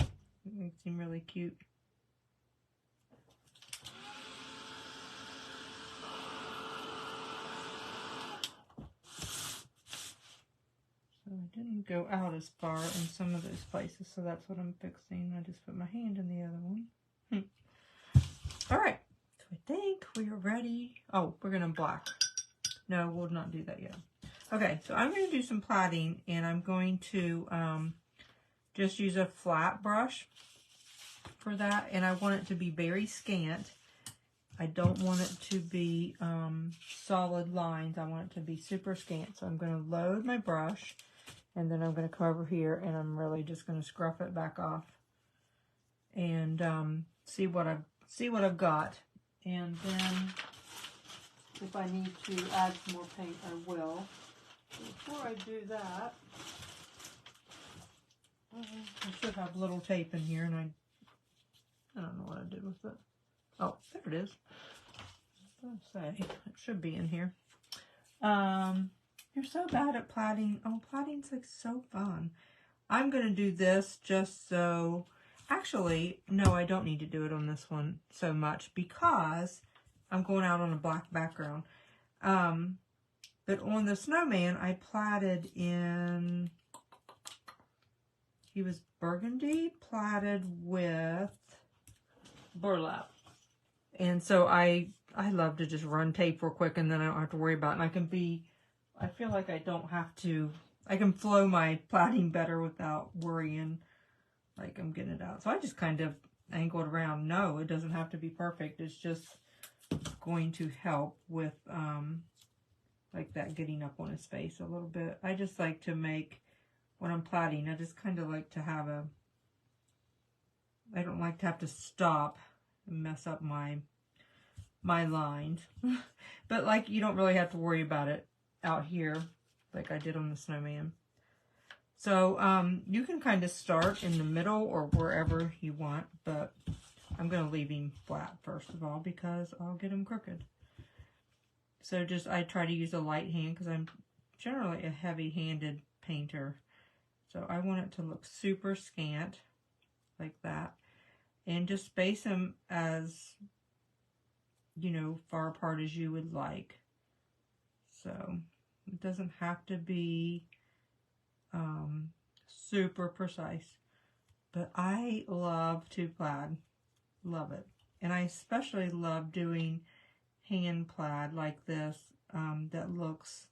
It makes him really cute. So I didn't go out as far in some of those places, so that's what I'm fixing. I just put my hand in the other one. All right, so I think we are ready. Oh, we're gonna black. No, we'll not do that yet. Okay, so I'm gonna do some plaiting, and I'm going to just use a flat brush for that, and I want it to be very scant. I don't want it to be solid lines. I want it to be super scant. So I'm going to load my brush, and then I'm going to come over here, and I'm really just going to scruff it back off and see what I've got. And then if I need to add some more paint, I will. Before I do that, I should have little tape in here, and I don't know what I did with it. Oh, there it is. Let's say it should be in here. You're so bad at plaiting. Oh, plaiting's like so fun. I'm gonna do this just so. Actually, no, I don't need to do it on this one so much because I'm going out on a black background. But on the snowman, I plaited in. He was burgundy, plaited with burlap. And so I love to just run tape real quick, and then I don't have to worry about it. And I feel like I don't have to, I can flow my plaiting better without worrying like I'm getting it out. So I just kind of angled around. No, it doesn't have to be perfect. It's just going to help with like that getting up on his face a little bit. I just like to make, when I'm plaiting, I just kind of like to have I don't like to have to stop and mess up my lines. But like, you don't really have to worry about it out here like I did on the snowman. So you can kind of start in the middle or wherever you want, but I'm going to leave him flat first of all because I'll get him crooked. So just, I try to use a light hand because I'm generally a heavy-handed painter. So I want it to look super scant like that. And just space them as, you know, far apart as you would like. So it doesn't have to be super precise. But I love to plaid. Love it. And I especially love doing hand plaid like this that looks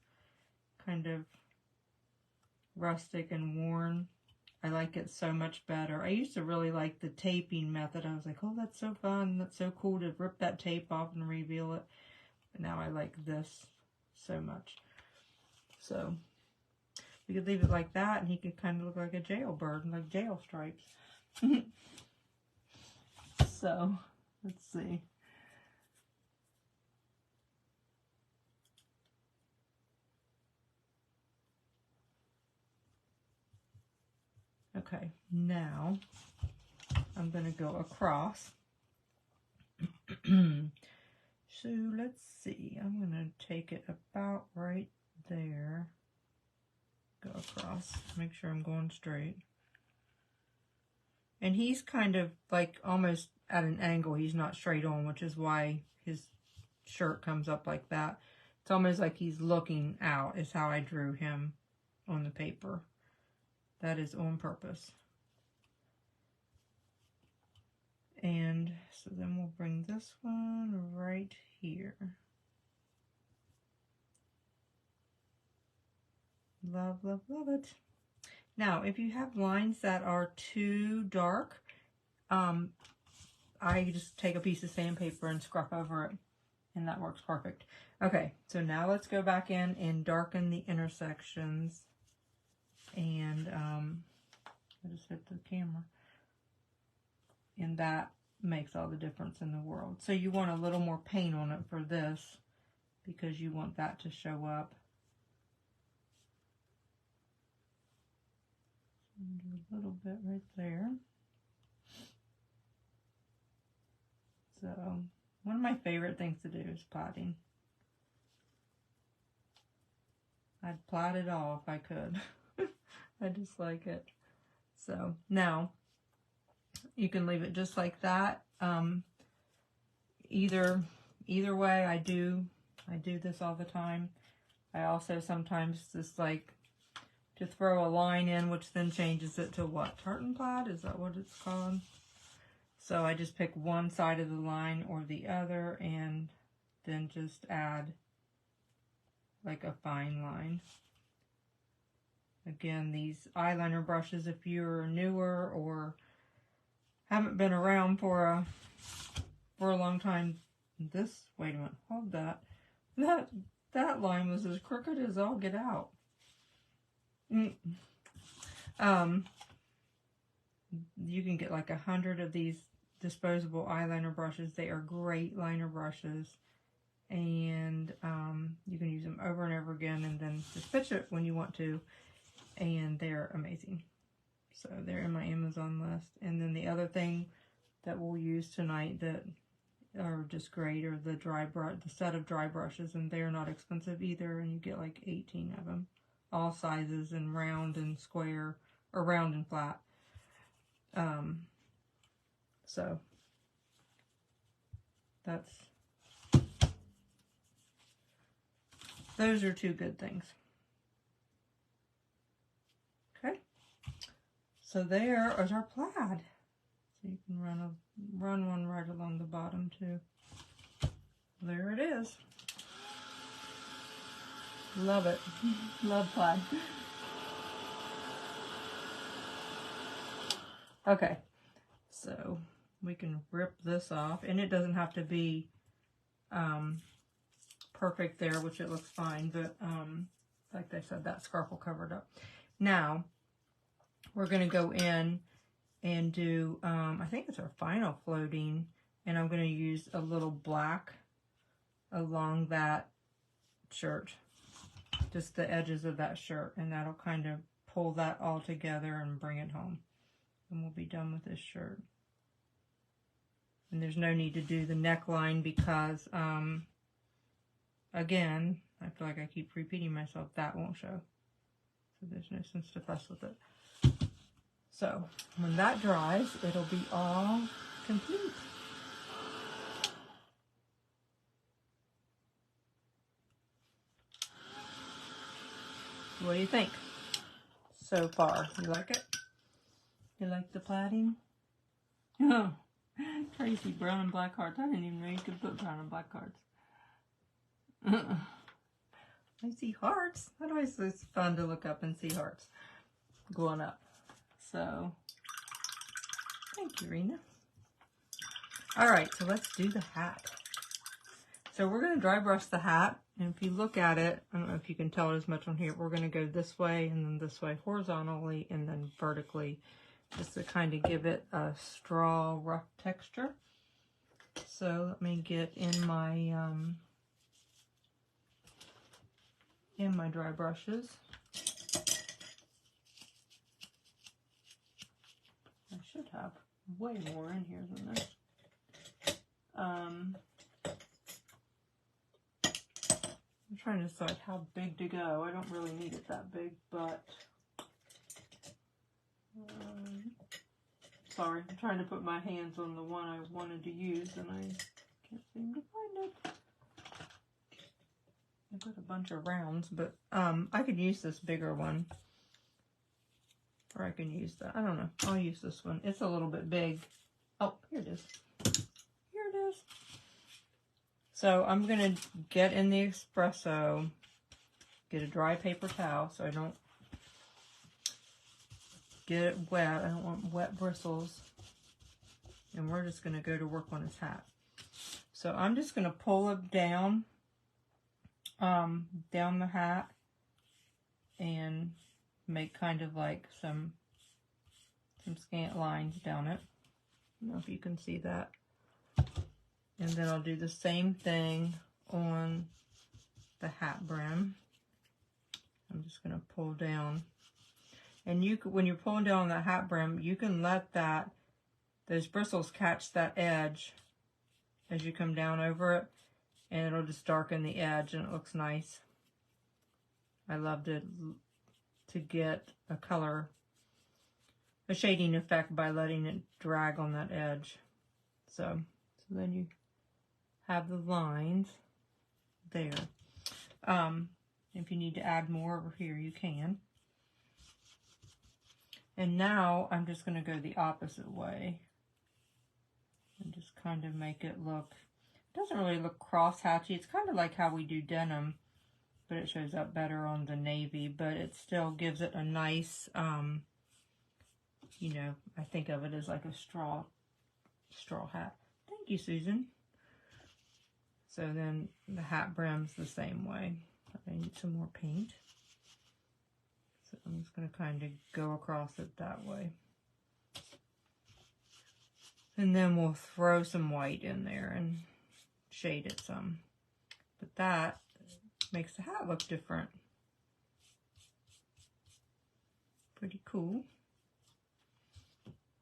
kind of rustic and worn. I like it so much better. I used to really like the taping method. I was like, oh, that's so fun. That's so cool to rip that tape off and reveal it. But now I like this so much. So we could leave it like that, and he could kind of look like a jailbird, like jail stripes. So let's see. Okay, now I'm going to go across. So let's see, I'm going to take it about right there. Go across, make sure I'm going straight. And he's kind of like almost at an angle. He's not straight on, which is why his shirt comes up like that. It's almost like he's looking out is how I drew him on the paper. That is on purpose. And so then we'll bring this one right here. Love, love, love it. Now, if you have lines that are too dark, I just take a piece of sandpaper and scrub over it, and that works perfect. Okay, so now let's go back in and darken the intersections. And I just hit the camera. And that makes all the difference in the world. So you want a little more paint on it for this because you want that to show up. Do a little bit right there. So one of my favorite things to do is plaiting. I'd plait it all if I could. I just like it. So now you can leave it just like that. Either way, I do this all the time. I also sometimes just like to throw a line in, which then changes it to what? Tartan plaid? Is that what it's called? So I just pick one side of the line or the other and then just add like a fine line. Again, these eyeliner brushes, if you're newer or haven't been around for a long time, wait a minute, hold that. That line was as crooked as all get out. You can get like 100 of these disposable eyeliner brushes. They are great liner brushes, and you can use them over and over again, and then just pitch it when you want to, and they're amazing. So they're in my Amazon list. And then the other thing that we'll use tonight that are just great are the set of dry brushes, and they're not expensive either, and you get like 18 of them, all sizes, and round and square, or round and flat. So those are two good things. Okay, so there is our plaid. So you can run one right along the bottom too. There it is. Love it. Love plaid. Okay, so we can rip this off, and it doesn't have to be perfect there, which it looks fine, but like I said, that scarf will cover it up. Now we're going to go in and do, I think it's our final floating, and I'm going to use a little black along that shirt, just the edges of that shirt, and that'll kind of pull that all together and bring it home. And we'll be done with this shirt. And there's no need to do the neckline because, again, I feel like I keep repeating myself, that won't show. So there's no sense to fuss with it. So when that dries, it'll be all complete. What do you think so far? You like it? You like the plaiding? Oh, Tracy, brown and black hearts. I didn't even know you could put brown and black hearts. I see hearts. Otherwise, it's fun to look up and see hearts going up. So, thank you, Rena. All right, so let's do the hat. So we're going to dry brush the hat. And if you look at it, I don't know if you can tell it as much on here, we're going to go this way and then this way horizontally and then vertically, just to kind of give it a straw rough texture. So let me get in my dry brushes. I should have way more in here than this. I'm trying to decide how big to go. I don't really need it that big, but sorry, I'm trying to put my hands on the one I wanted to use and I can't seem to find it. I've got a bunch of rounds, but I could use this bigger one. Or I can use that. I don't know. I'll use this one. It's a little bit big. Oh, here it is. Here it is. So I'm going to get in the espresso, get a dry paper towel so I don't get it wet. I don't want wet bristles. And we're just going to go to work on his hat. So I'm just going to pull it down the hat and make kind of like some scant lines down it. I don't know if you can see that. And then I'll do the same thing on the hat brim. I'm just going to pull down. And when you're pulling down the hat brim, you can let those bristles catch that edge as you come down over it, and it'll just darken the edge and it looks nice. I love to get a shading effect by letting it drag on that edge. So then you have the lines there. If you need to add more over here, you can. And now I'm just going to go the opposite way. and just kind of make it look, it doesn't really look cross-hatchy. It's kind of like how we do denim, but it shows up better on the navy, but it still gives it a nice, you know, I think of it as like a straw hat. Thank you, Susan. So then the hat brim's the same way. I need some more paint. So I'm just going to kind of go across it that way. And then we'll throw some white in there and shade it some. But that makes the hat look different. Pretty cool.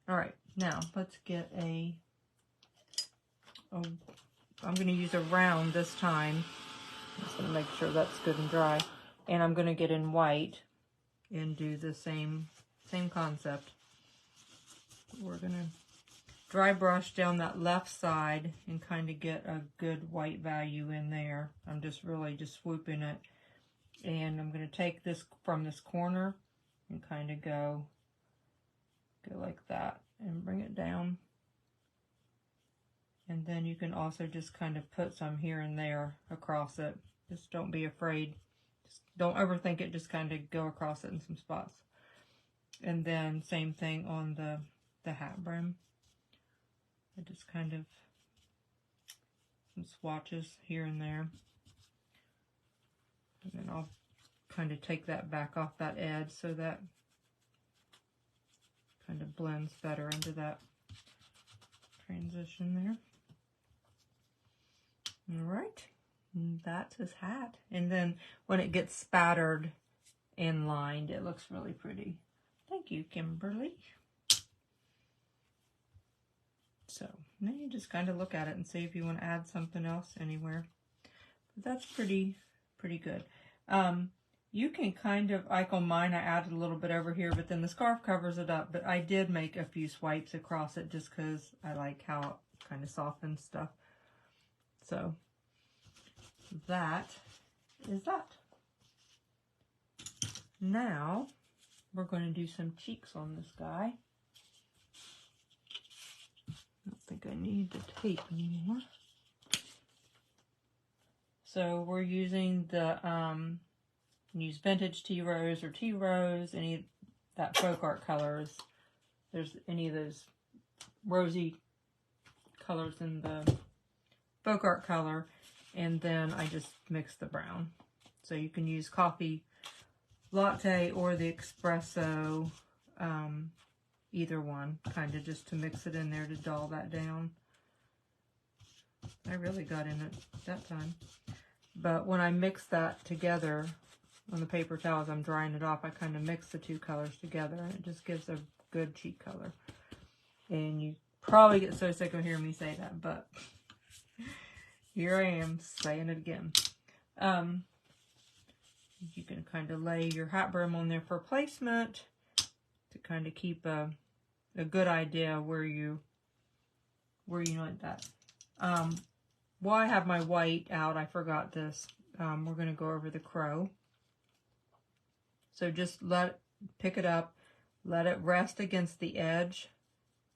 All right, now let's get I'm going to use a round this time. I'm just going to make sure that's good and dry. And I'm going to get in white and do the same concept. We're going to dry brush down that left side and kind of get a good white value in there. I'm just really just swooping it. And I'm going to take this from this corner and kind of go like that and bring it down. And then you can also just kind of put some here and there across it. Just don't be afraid. Just don't overthink it. Just kind of go across it in some spots. And then same thing on the hat brim. I just kind of some swatches here and there. And then I'll kind of take that back off that edge so that kind of blends better into that transition there. All right, and that's his hat. And then when it gets spattered and lined, it looks really pretty. Thank you, Kimberly. So now you just kind of look at it and see if you want to add something else anywhere. But that's pretty good. You can kind of, like on mine, I added a little bit over here, but then the scarf covers it up. But I did make a few swipes across it just because I like how it kind of softens stuff. So that is that. Now we're going to do some cheeks on this guy. I don't think I need the tape anymore. So we're using the use vintage tea rose or tea rose, any that folk art colors. There's any of those rosy colors in the folk art color, and then I just mix the brown. So you can use coffee latte or the espresso, either one, kind of just to mix it in there to dull that down. I really got in it that time. But when I mix that together on the paper towels, I'm drying it off, I kind of mix the two colors together, and it just gives a good cheek color. And you probably get so sick of hearing me say that, but here I am saying it again. You can kind of lay your hat brim on there for placement to kind of keep a good idea where you want that. While I have my white out, I forgot this. We're going to go over the crow. So just pick it up, let it rest against the edge,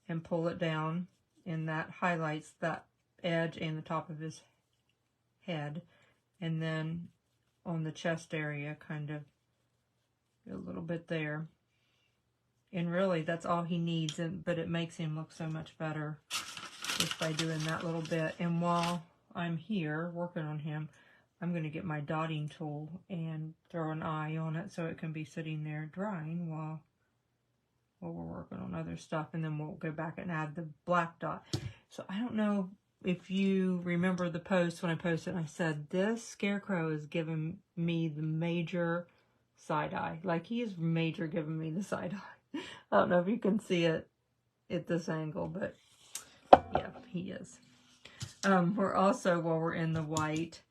and pull it down, and that highlights that edge and the top of his head. And then on the chest area, kind of a little bit there. And really, that's all he needs, but it makes him look so much better just by doing that little bit. And while I'm here working on him, I'm going to get my dotting tool and throw an eye on it so it can be sitting there drying while we're working on other stuff. And then we'll go back and add the black dot. So I don't know if you remember the post when I posted, I said, this Scarecrow is giving me the major side eye. Like, he is major giving me the side eye. I don't know if you can see it at this angle, but yeah, he is. We're also, while we're in the white,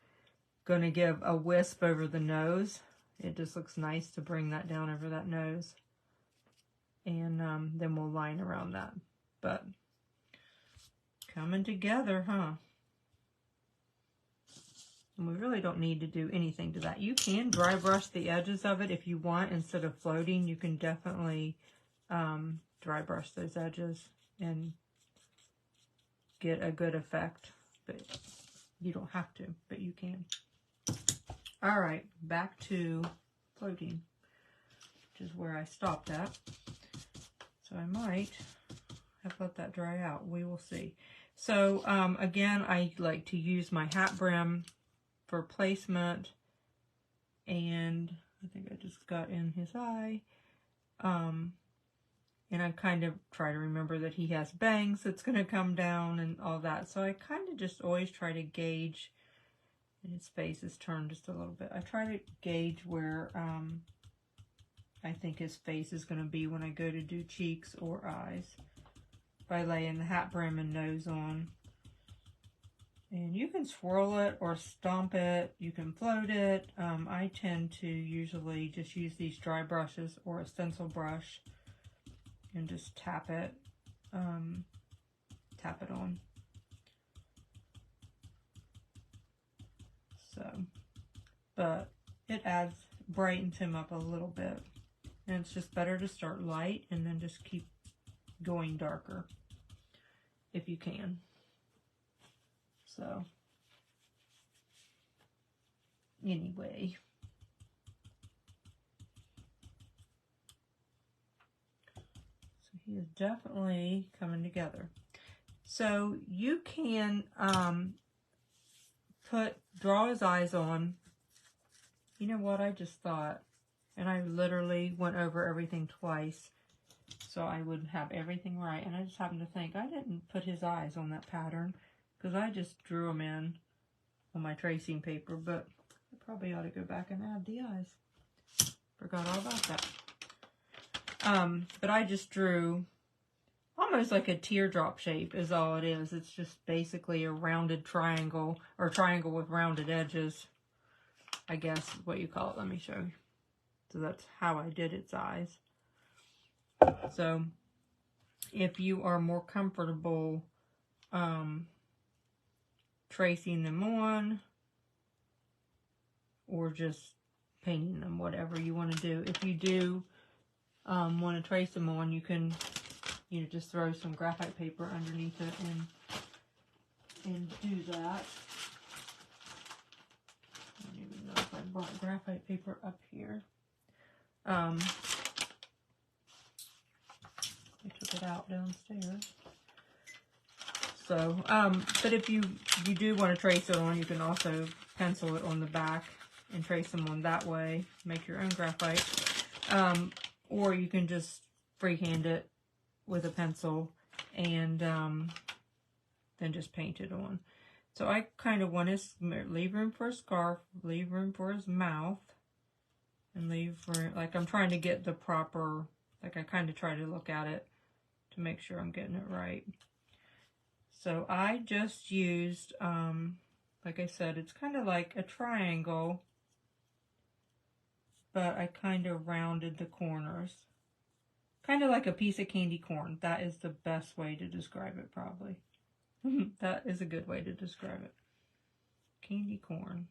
going to give a wisp over the nose. It just looks nice to bring that down over that nose. And then we'll line around that. But coming together, huh? And we really don't need to do anything to that. You can dry brush the edges of it if you want. Instead of floating, you can definitely dry brush those edges and get a good effect. But you don't have to, but you can. All right, back to floating, which is where I stopped at. So I might have let that dry out. We will see. So again, I like to use my hat brim for placement, and I think I just got in his eye. And I kind of try to remember that he has bangs that's going to come down and all that. So I kind of just always try to gauge, and his face is turned just a little bit. I try to gauge where I think his face is going to be when I go to do cheeks or eyes by laying the hat brim and nose on. And you can swirl it or stomp it. You can float it. I tend to usually just use these dry brushes or a stencil brush and just tap it on. So, but it brightens him up a little bit. And it's just better to start light and then just keep going darker if you can. So, anyway. So he is definitely coming together. So you can draw his eyes on. You know what I just thought? And I literally went over everything twice so I would have everything right. And I just happened to think I didn't put his eyes on that pattern because I just drew them in on my tracing paper. But I probably ought to go back and add the eyes. Forgot all about that. But I just drew almost like a teardrop shape is all it is. It's just basically a rounded triangle, or triangle with rounded edges, I guess is what you call it. Let me show you. So that's how I did its eyes. So if you are more comfortable tracing them on or just painting them, whatever you want to do. If you do want to trace them on, you can, you know, just throw some graphite paper underneath it and do that. I don't even know if I brought graphite paper up here. I took it out downstairs. So, but if you do want to trace it on, you can also pencil it on the back and trace them on that way. Make your own graphite. Or you can just freehand it with a pencil and then just paint it on. So I kind of want to leave room for a scarf, leave room for his mouth, and leave room, like I'm trying to get the proper, like I kind of try to look at it to make sure I'm getting it right. So I just used, like I said, it's kind of like a triangle, but I kind of rounded the corners. Kind of like a piece of candy corn. That is the best way to describe it, probably. That is a good way to describe it. Candy corn,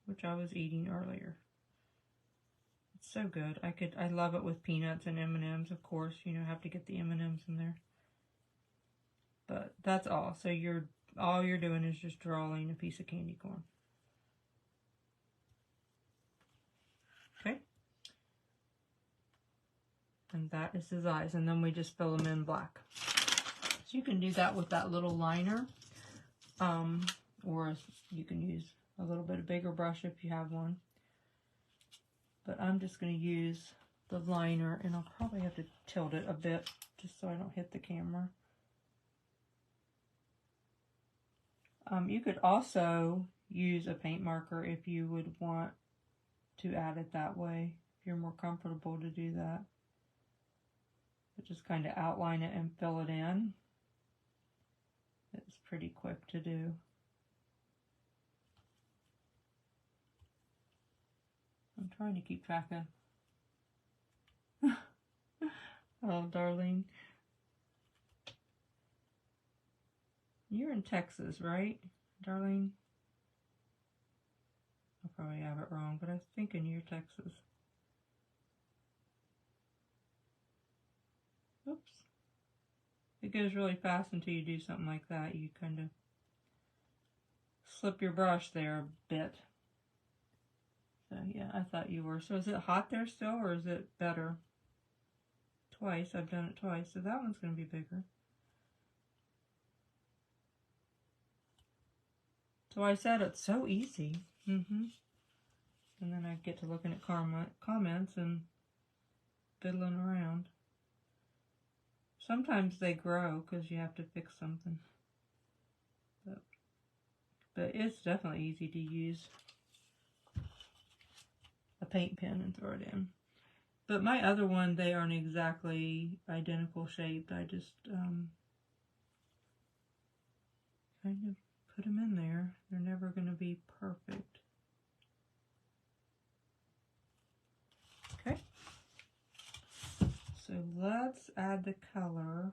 which I was eating earlier. It's so good. I love it with peanuts and M&Ms, of course. You know, have to get the M&Ms in there. But that's all. So all you're doing is just drawing a piece of candy corn. Okay? And that is his eyes. And then we just fill them in black. So you can do that with that little liner. Or you can use a little bit of bigger brush if you have one. But I'm just going to use the liner, and I'll probably have to tilt it a bit just so I don't hit the camera. You could also use a paint marker if you would want to add it that way, if you're more comfortable to do that. But just kind of outline it and fill it in. It's pretty quick to do. I'm trying to keep track of. Oh, Darlene. You're in Texas, right, Darlene? I'll probably have it wrong, but I was thinking you're Texas. Oops. It goes really fast until you do something like that. You kind of slip your brush there a bit. So yeah, I thought you were. So is it hot there still, or is it better? Twice. I've done it twice, so that one's going to be bigger. So I said it's so easy. And then I get to looking at comments and fiddling around. Sometimes they grow because you have to fix something. But it's definitely easy to use a paint pen and throw it in. But my other one, they aren't exactly identical shaped. I just kind of put them in there. They're never going to be perfect. Okay. So let's add the color.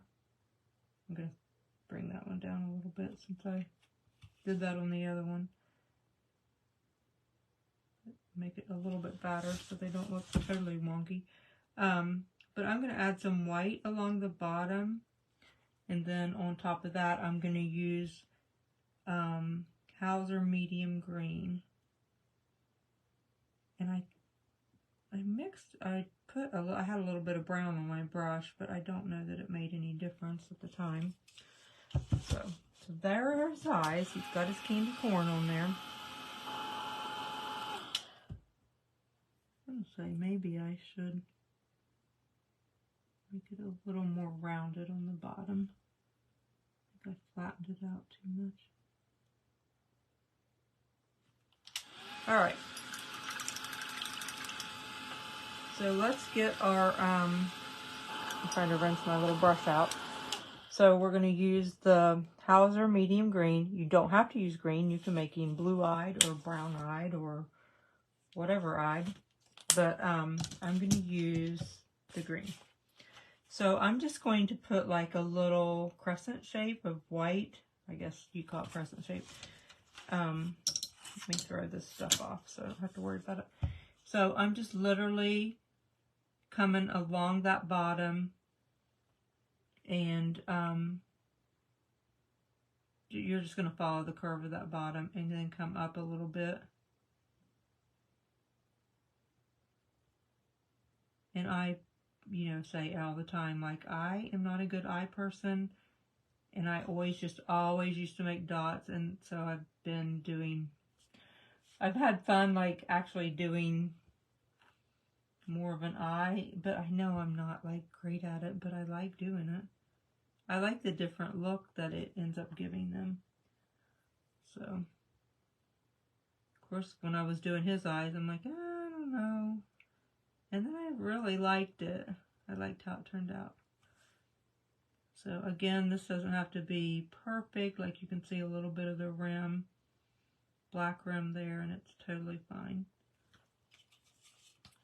I'm going to bring that one down a little bit since I did that on the other one. Make it a little bit fatter so they don't look totally wonky. But I'm going to add some white along the bottom, and then on top of that I'm going to use Hauser medium green. And I had a little bit of brown on my brush, but I don't know that it made any difference at the time. So there are his eyes. He's got his candy corn on there. I'm gonna say maybe I should make it a little more rounded on the bottom. I think I flattened it out too much. Alright. So let's get our, I'm trying to rinse my little brush out. So we're going to use the Hauser medium green. You don't have to use green. You can make him blue-eyed or brown-eyed or whatever eyed. But I'm going to use the green. So I'm just going to put like a little crescent shape of white. I guess you call it crescent shape. Let me throw this stuff off so I don't have to worry about it. So I'm just literally coming along that bottom, and you're just going to follow the curve of that bottom and then come up a little bit. And I, say all the time, like, I am not a good eye person, and I always used to make dots, and so I've had fun, like, actually doing more of an eye, but I know I'm not, like, great at it, but I like doing it. I like the different look that it ends up giving them. So, of course, when I was doing his eyes, I'm like, I don't know. And then I really liked it. I liked how it turned out. So again, this doesn't have to be perfect. Like, you can see a little bit of the rim, black rim there, and it's totally fine.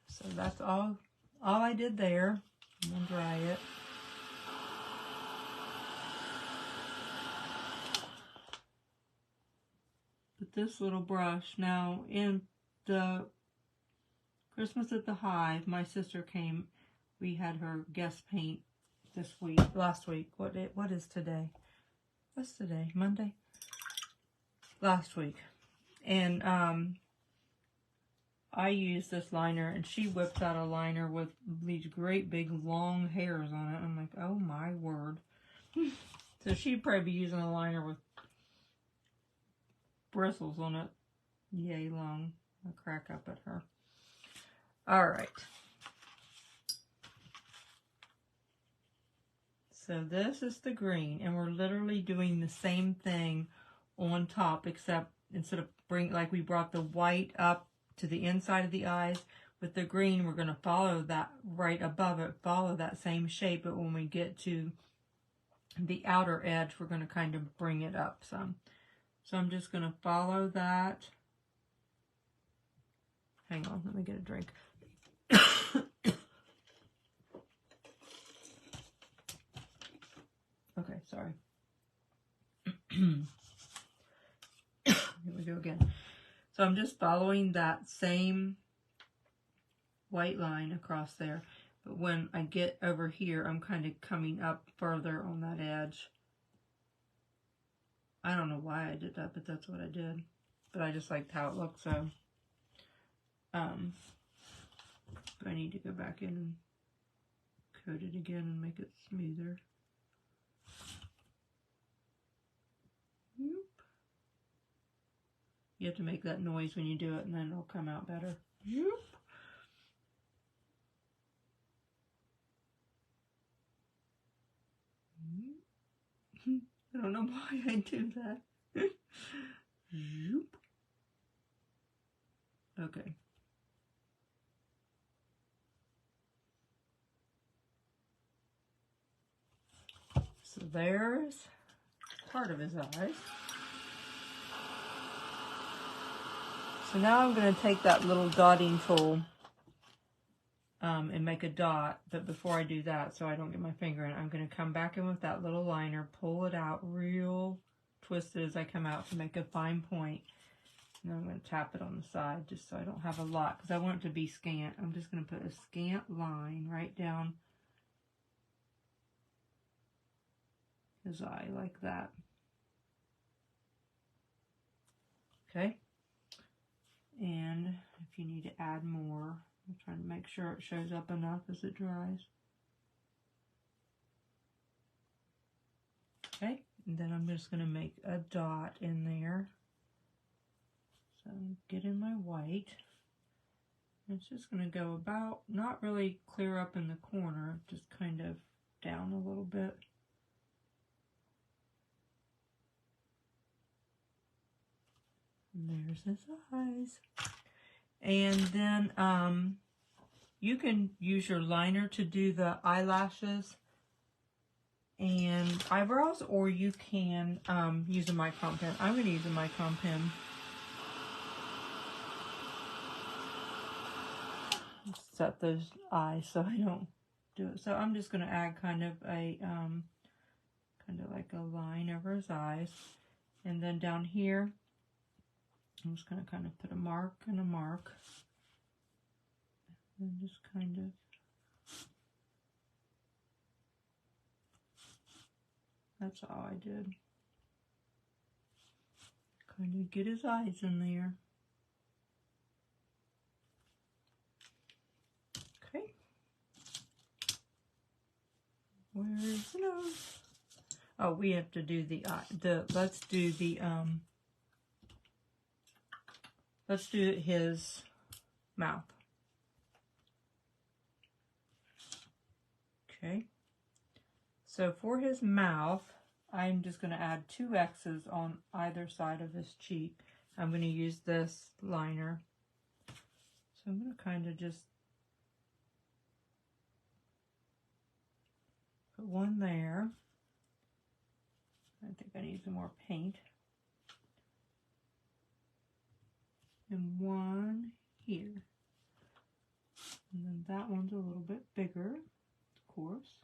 So that's all I did there. I'm gonna dry it. But this little brush, now in the Christmas at the Hive, my sister came. We had her guest paint last week. What is today? What's today? Monday? Last week. And I used this liner, and she whipped out a liner with these great big long hairs on it. I'm like, oh my word. So she'd probably be using a liner with bristles on it. Yay long. I'll crack up at her. Alright. So this is the green, and we're literally doing the same thing on top, except instead of we brought the white up to the inside of the eyes, with the green we're going to follow that right above it, follow that same shape, but when we get to the outer edge, we're going to kind of bring it up some. So I'm just going to follow that. Hang on, let me get a drink. Okay, sorry. Here we go again. So I'm just following that same white line across there. But when I get over here, I'm kind of coming up further on that edge. I don't know why I did that, but that's what I did. But I just liked how it looked, so. But I need to go back in and coat it again and make it smoother. Whoop. You have to make that noise when you do it, and then it'll come out better. Whoop. I don't know why I do that. Whoop. Okay. So there's part of his eyes. So now I'm going to take that little dotting tool and make a dot, but before I do that, so I don't get my finger in, I'm going to come back in with that little liner, pull it out real twisted as I come out to make a fine point. And then I'm going to tap it on the side just so I don't have a lot, because I want it to be scant. I'm just going to put a scant line right down his eye like that. Okay. And if you need to add more, I'm trying to make sure it shows up enough as it dries. Okay, and then I'm just going to make a dot in there. So get in my white. It's just going to go about, not really clear up in the corner, just kind of down a little bit. And there's his eyes. And then you can use your liner to do the eyelashes and eyebrows, or you can use a micron pen. I'm going to use a micron pen. Set those eyes so I don't do it. So I'm just going to add kind of a kind of like a line over his eyes, and then down here I'm just going to kind of put a mark and a mark, and just kind of, that's all I did. Kind of get his eyes in there. Okay. Where's the nose? Oh, we have to do the eye. Let's do his mouth. Okay. So for his mouth, I'm just going to add 2 X's on either side of his cheek. I'm going to use this liner. So I'm going to kind of just put one there. I think I need some more paint. And one here. And then that one's a little bit bigger, of course.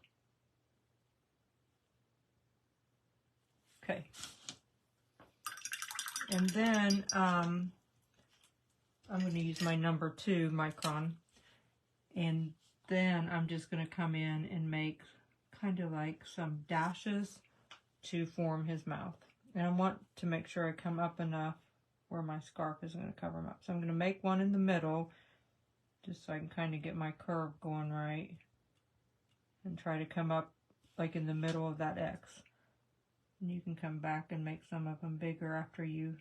Okay. And then I'm going to use my number 2 micron. And then I'm just going to come in and make kind of like some dashes to form his mouth. And I want to make sure I come up enough where my scarf is going to cover him up. So I'm going to make one in the middle just so I can kind of get my curve going right and try to come up like in the middle of that X. And you can come back and make some of them bigger after you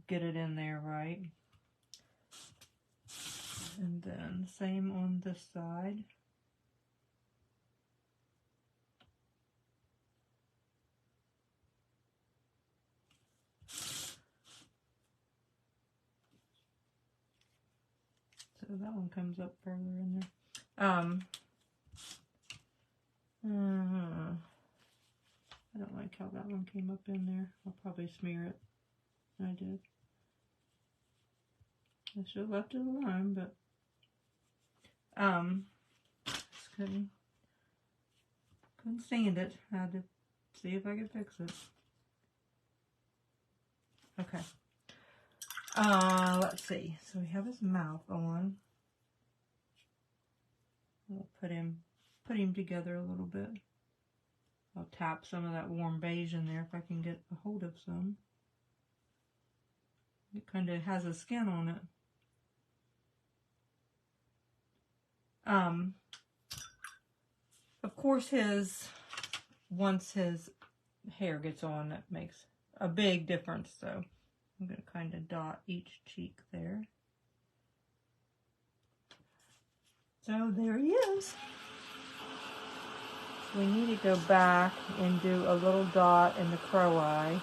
get it in there right. And then same on this side. So that one comes up further in there. I don't like how that one came up in there. I'll probably smear it. I did. I should have left it alone, but just couldn't stand it. I had to see if I could fix it. Okay. Let's see. So we have his mouth on. We'll put him together a little bit. I'll tap some of that warm beige in there if I can get a hold of some. It kind of has a skin on it. Of course, once his hair gets on, that makes a big difference. So I'm going to kind of dot each cheek there. So there he is. So we need to go back and do a little dot in the crow eye.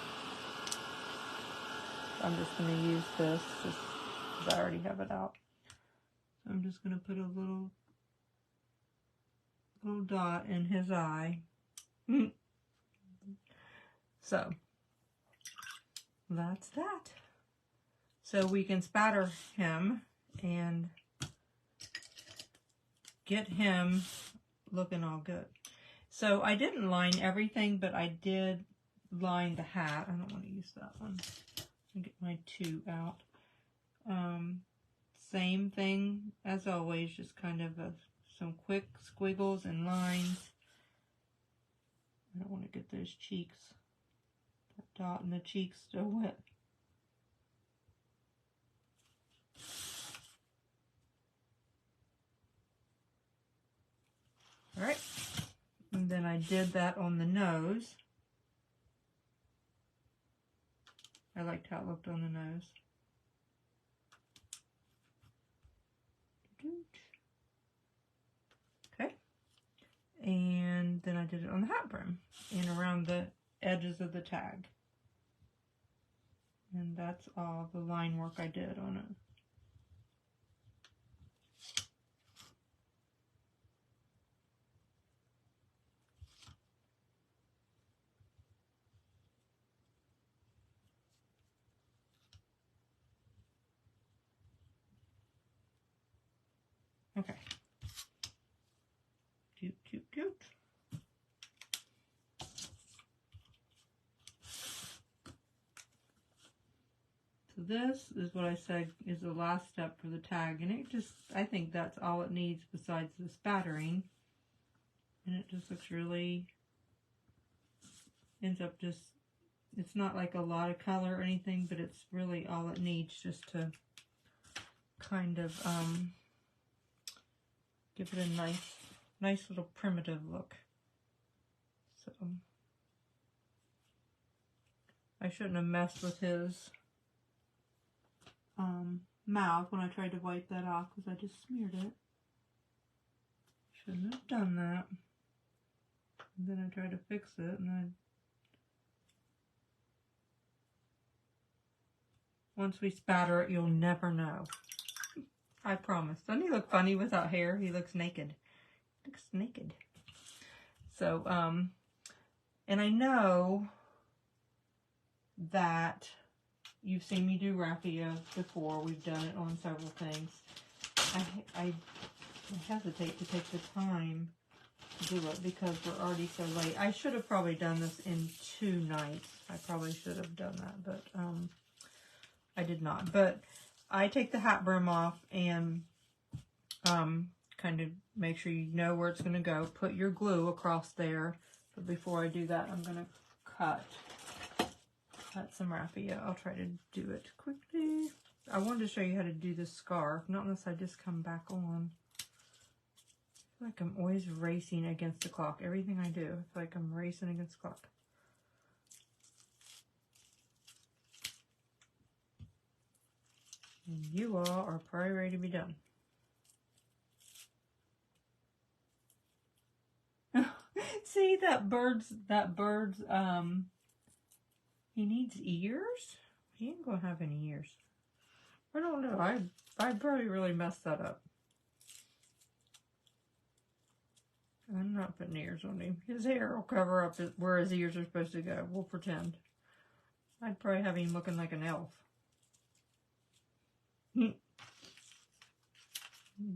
I'm just going to use this just because I already have it out. So I'm just going to put a little dot in his eye. So that's that. So we can spatter him and get him looking all good. So I didn't line everything, but I did line the hat. I don't want to use that one. I'll get my 2 out. Same thing as always, just kind of some quick squiggles and lines. I don't want to get those cheeks, that dot in the cheeks still wet. All right, and then I did that on the nose. I liked how it looked on the nose. Okay, and then I did it on the hat brim and around the edges of the tag. And that's all the line work I did on it. Okay. Cute, cute, cute. So this is what I said is the last step for the tag, and I think that's all it needs besides the spattering. And it just looks really, ends up just, it's not like a lot of color or anything, but it's really all it needs just to kind of give it a nice little primitive look. So I shouldn't have messed with his mouth when I tried to wipe that off because I just smeared it. Shouldn't have done that. And then I tried to fix it, and once we spatter it, you'll never know. I promise. Doesn't he look funny without hair? He looks naked. He looks naked. So, and I know that you've seen me do raffia before. We've done it on several things. I hesitate to take the time to do it because we're already so late. I should have probably done this in 2 nights. I probably should have done that, but I did not. But I take the hat brim off and kind of make sure you know where it's going to go. Put your glue across there. But before I do that, I'm going to cut some raffia. I'll try to do it quickly. I wanted to show you how to do this scarf, not unless I just come back on. I feel like I'm always racing against the clock. Everything I do, I feel like I'm racing against the clock. And you all are probably ready to be done. See that bird's, he needs ears? He ain't gonna have any ears. I don't know, I probably really messed that up. I'm not putting ears on him. His hair will cover up where his ears are supposed to go. We'll pretend. I'd probably have him looking like an elf.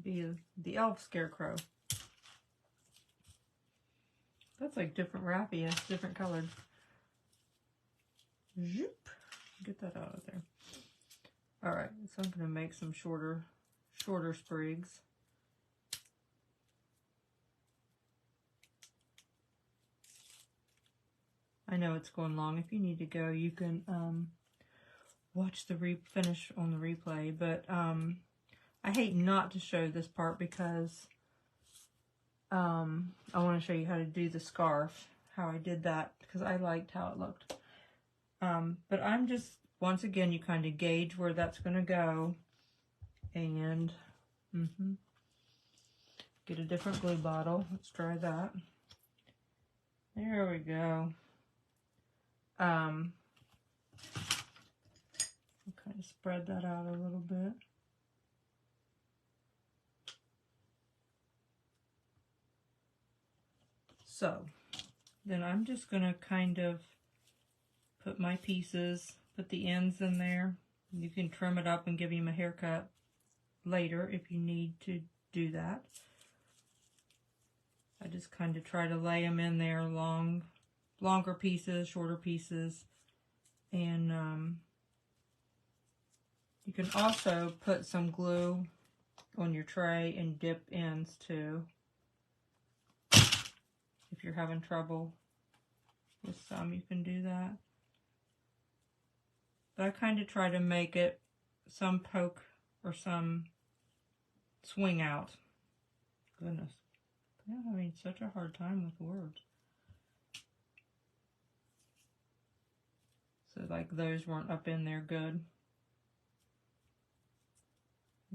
Be the elf scarecrow. That's like different raffia, different colored. Zoop. Get that out of there. Alright, so I'm going to make some shorter sprigs. I know it's going long. If you need to go, you can watch the finish on the replay. But I hate not to show this part because I want to show you how to do the scarf, how I did that, because I liked how it looked. But I'm just, once again, you kind of gauge where that's going to go, and get a different glue bottle. Let's try that. There we go. I'll kind of spread that out a little bit. So then I'm just going to kind of put my pieces, put the ends in there. You can trim it up and give him a haircut later if you need to do that. I just kind of try to lay them in there, longer pieces, shorter pieces. And you can also put some glue on your tray and dip ends too, if you're having trouble with some, you can do that. But I kind of try to make it some poke or some swing out. Goodness, I'm having such a hard time with words. So like those weren't up in there good.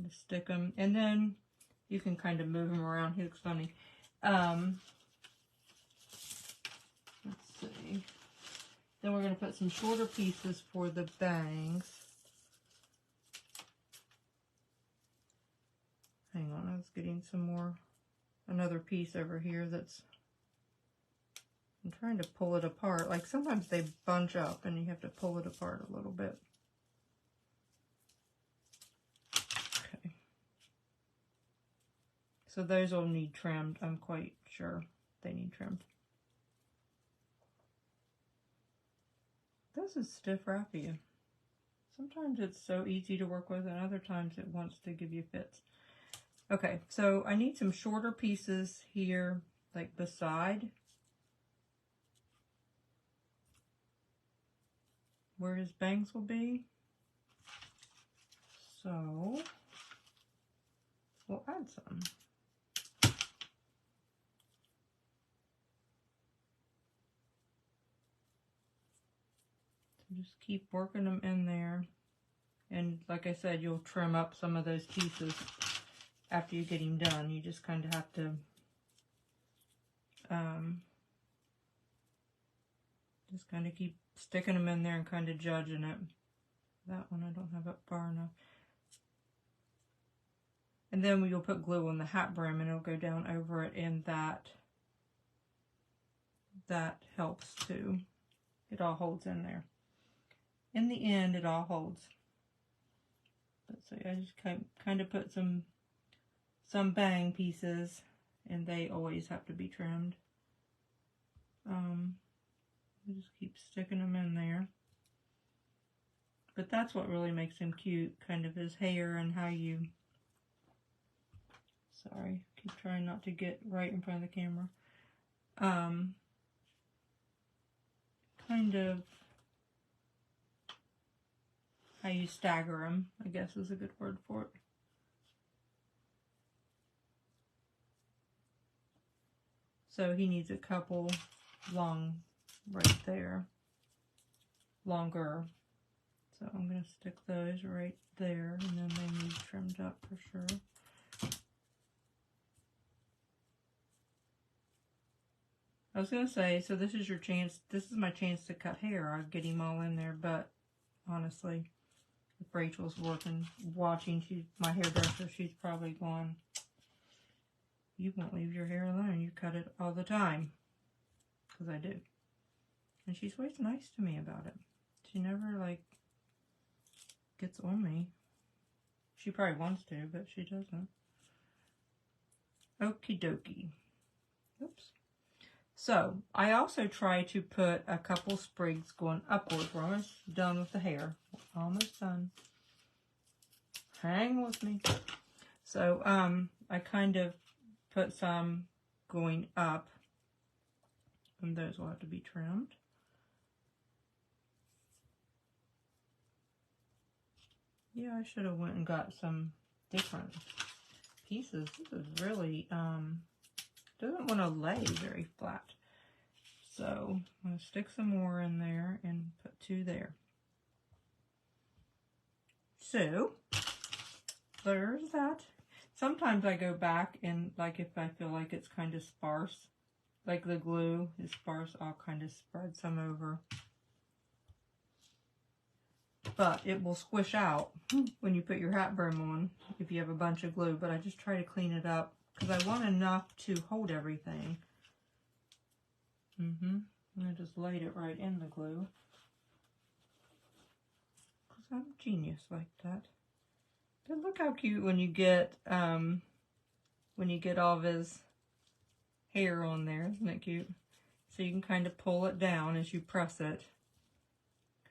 Just stick them, and then you can kind of move them around. He looks funny. Let's see. Then we're going to put some shorter pieces for the bangs. Hang on, I was getting another piece over here that's, I'm trying to pull it apart. Like sometimes they bunch up and you have to pull it apart a little bit. Okay. So those will need trimmed. I'm quite sure they need trimmed. This is stiff raffia. Sometimes it's so easy to work with, and other times it wants to give you fits. Okay, so I need some shorter pieces here, like beside where his bangs will be. So we'll add some. Just keep working them in there, and like I said, you'll trim up some of those pieces after you get him done. You just kind of have to just kind of keep sticking them in there and kind of judging it. That one I don't have it far enough. And then you'll put glue on the hat brim and it'll go down over it, and that helps too. It all holds in there. In the end, it all holds. Let's see, I just kind of put some bang pieces, and they always have to be trimmed. I just keep sticking them in there. But that's what really makes him cute, kind of his hair and how you... Sorry, keep trying not to get right in front of the camera. Kind of how you stagger them, I guess is a good word for it. So he needs a couple long right there, longer. So I'm going to stick those right there, and then they need trimmed up for sure. I was going to say, so this is your chance, this is my chance to cut hair. I'll get him all in there, but honestly, if Rachel's watching, she's my hairdresser, she's probably going, you won't leave your hair alone, you cut it all the time. Because I do. And she's always nice to me about it. She never, like, gets on me. She probably wants to, but she doesn't. Okie dokie. Oops. So, I also try to put a couple sprigs going upward. We're almost done with the hair. Almost done. Hang with me. So, I kind of put some going up, and those will have to be trimmed. Yeah, I should have went and got some different pieces. This is really, doesn't want to lay very flat. So I'm going to stick some more in there and put 2 there. So there's that. Sometimes I go back and, like, if I feel like it's kind of sparse, like the glue is sparse, I'll kind of spread some over. But it will squish out when you put your hat brim on if you have a bunch of glue. But I just try to clean it up because I want enough to hold everything. And I just laid it right in the glue. Because I'm a genius like that. But look how cute when you get all of his hair on there. Isn't it cute? So you can kind of pull it down as you press it.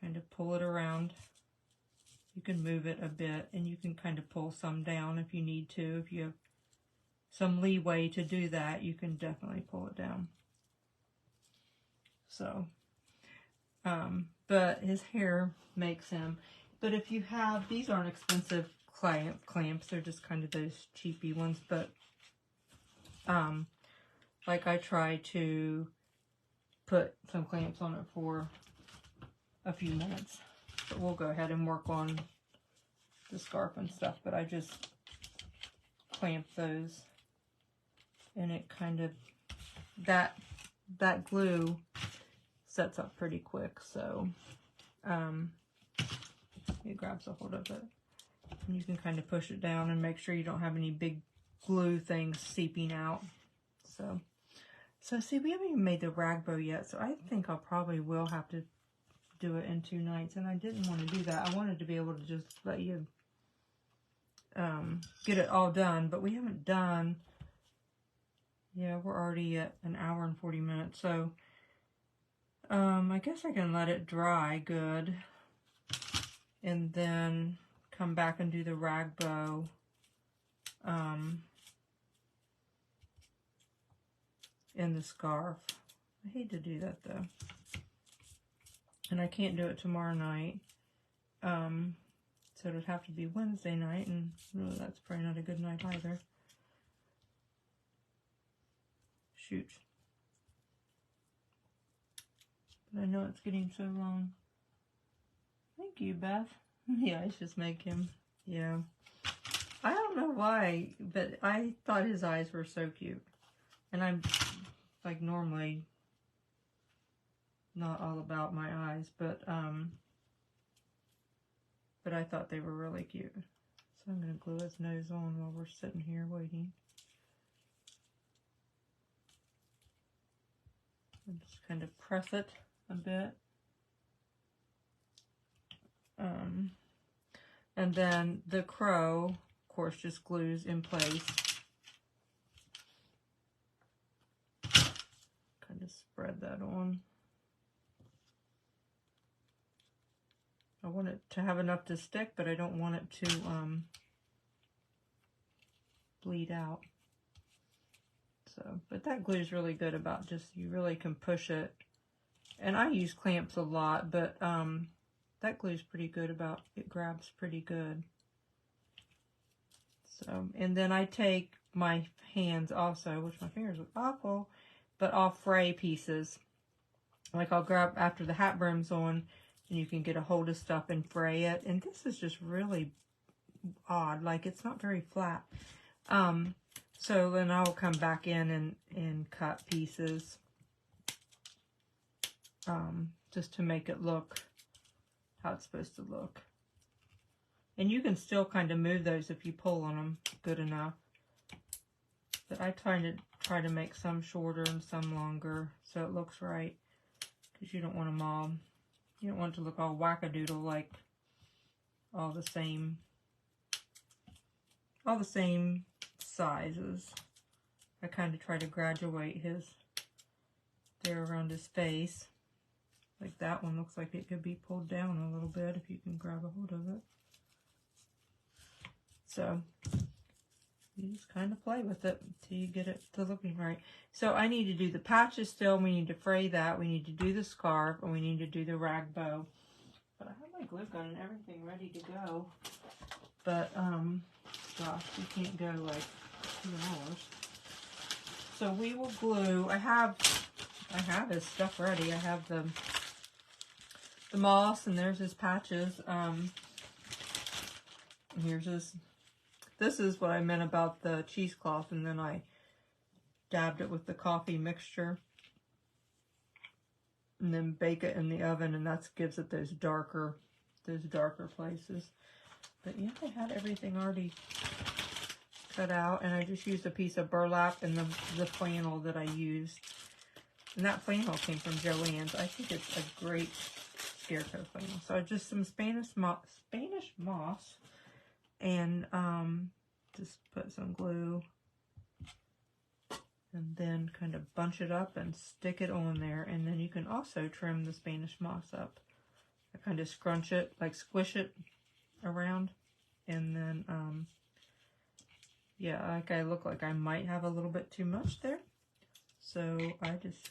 Kind of pull it around. You can move it a bit, and you can kind of pull some down if you need to. If you have some leeway to do that, you can definitely pull it down. So, but his hair makes him. But if you have, these aren't expensive clamps. They're just kind of those cheapy ones. But, like I try to put some clamps on it for a few minutes. But we'll go ahead and work on the scarf and stuff. But I just clamp those, and it kind of, that glue sets up pretty quick. So it grabs a hold of it, and you can kind of push it down and make sure you don't have any big glue things seeping out. So see, we haven't even made the rag bow yet, so I think I'll probably will have to do it in 2 nights, and I didn't want to do that. I wanted to be able to just let you get it all done, but we haven't done, yeah, we're already at 1 hour and 40 minutes, so I guess I can let it dry good, and then come back and do the rag bow, and the scarf. I hate to do that though. And I can't do it tomorrow night. So it'd have to be Wednesday night, and really that's probably not a good night either. Shoot. But I know it's getting so long. Thank you, Beth. Yeah, I just make him. Yeah. I don't know why, but I thought his eyes were so cute. And I'm, like, normally not all about my eyes, but I thought they were really cute. So I'm going to glue his nose on while we're sitting here waiting. And just kind of press it a bit. And then the crow, of course, just glues in place. Kind of spread that on. I want it to have enough to stick, but I don't want it to bleed out. So, but that glue is really good about just, you really can push it. And I use clamps a lot, but that glue is pretty good about, it grabs pretty good. So, and then I take my hands also, which my fingers look awful, but I'll fray pieces. Like I'll grab after the hat brim's on, and you can get a hold of stuff and fray it. And this is just really odd, like it's not very flat. So then I'll come back in and cut pieces, just to make it look how it's supposed to look. And you can still kind of move those if you pull on them good enough. But I try to make some shorter and some longer so it looks right, because you don't want them all, you don't want it to look all wackadoodle like all the same sizes. I kind of try to graduate his there around his face. Like that one looks like it could be pulled down a little bit if you can grab a hold of it. So you just kind of play with it until you get it to looking right. So I need to do the patches still. We need to fray that. We need to do the scarf, and we need to do the rag bow. But I have my glue gun and everything ready to go. But, gosh, we can't go like 2 hours. So we will glue. I have his stuff ready. I have the moss, and there's his patches. Here's his. This is what I meant about the cheesecloth, and then I dabbed it with the coffee mixture, and then bake it in the oven, and that gives it those darker places. But yeah, I had everything already cut out, and I just used a piece of burlap and the flannel that I used. And that flannel came from Joann's. I think it's a great scarecrow flannel. So just some Spanish moss, and just put some glue, and then kind of bunch it up and stick it on there. And then you can also trim the Spanish moss up. I kind of scrunch it, like squish it around, and then yeah, like I look like I might have a little bit too much there, so I just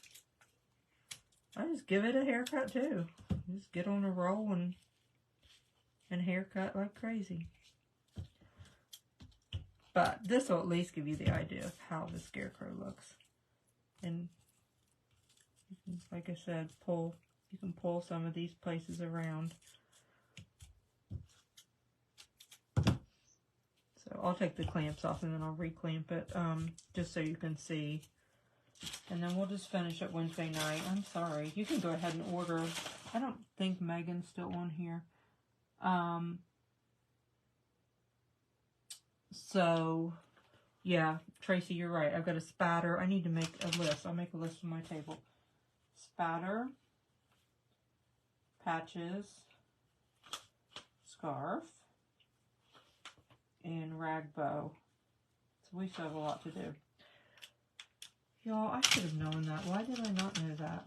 give it a haircut too. Just get on a roll and haircut like crazy. But this will at least give you the idea of how the scarecrow looks. And you can, like I said, you can pull some of these places around. So I'll take the clamps off and then I'll reclamp it, just so you can see. And then we'll just finish it Wednesday night. I'm sorry. You can go ahead and order. I don't think Megan's still on here. So, yeah, Tracy, you're right. I've got a spatter. I need to make a list. I'll make a list on my table. Spatter, patches, scarf, and rag bow. So we still have a lot to do. Y'all, I should have known that. Why did I not know that?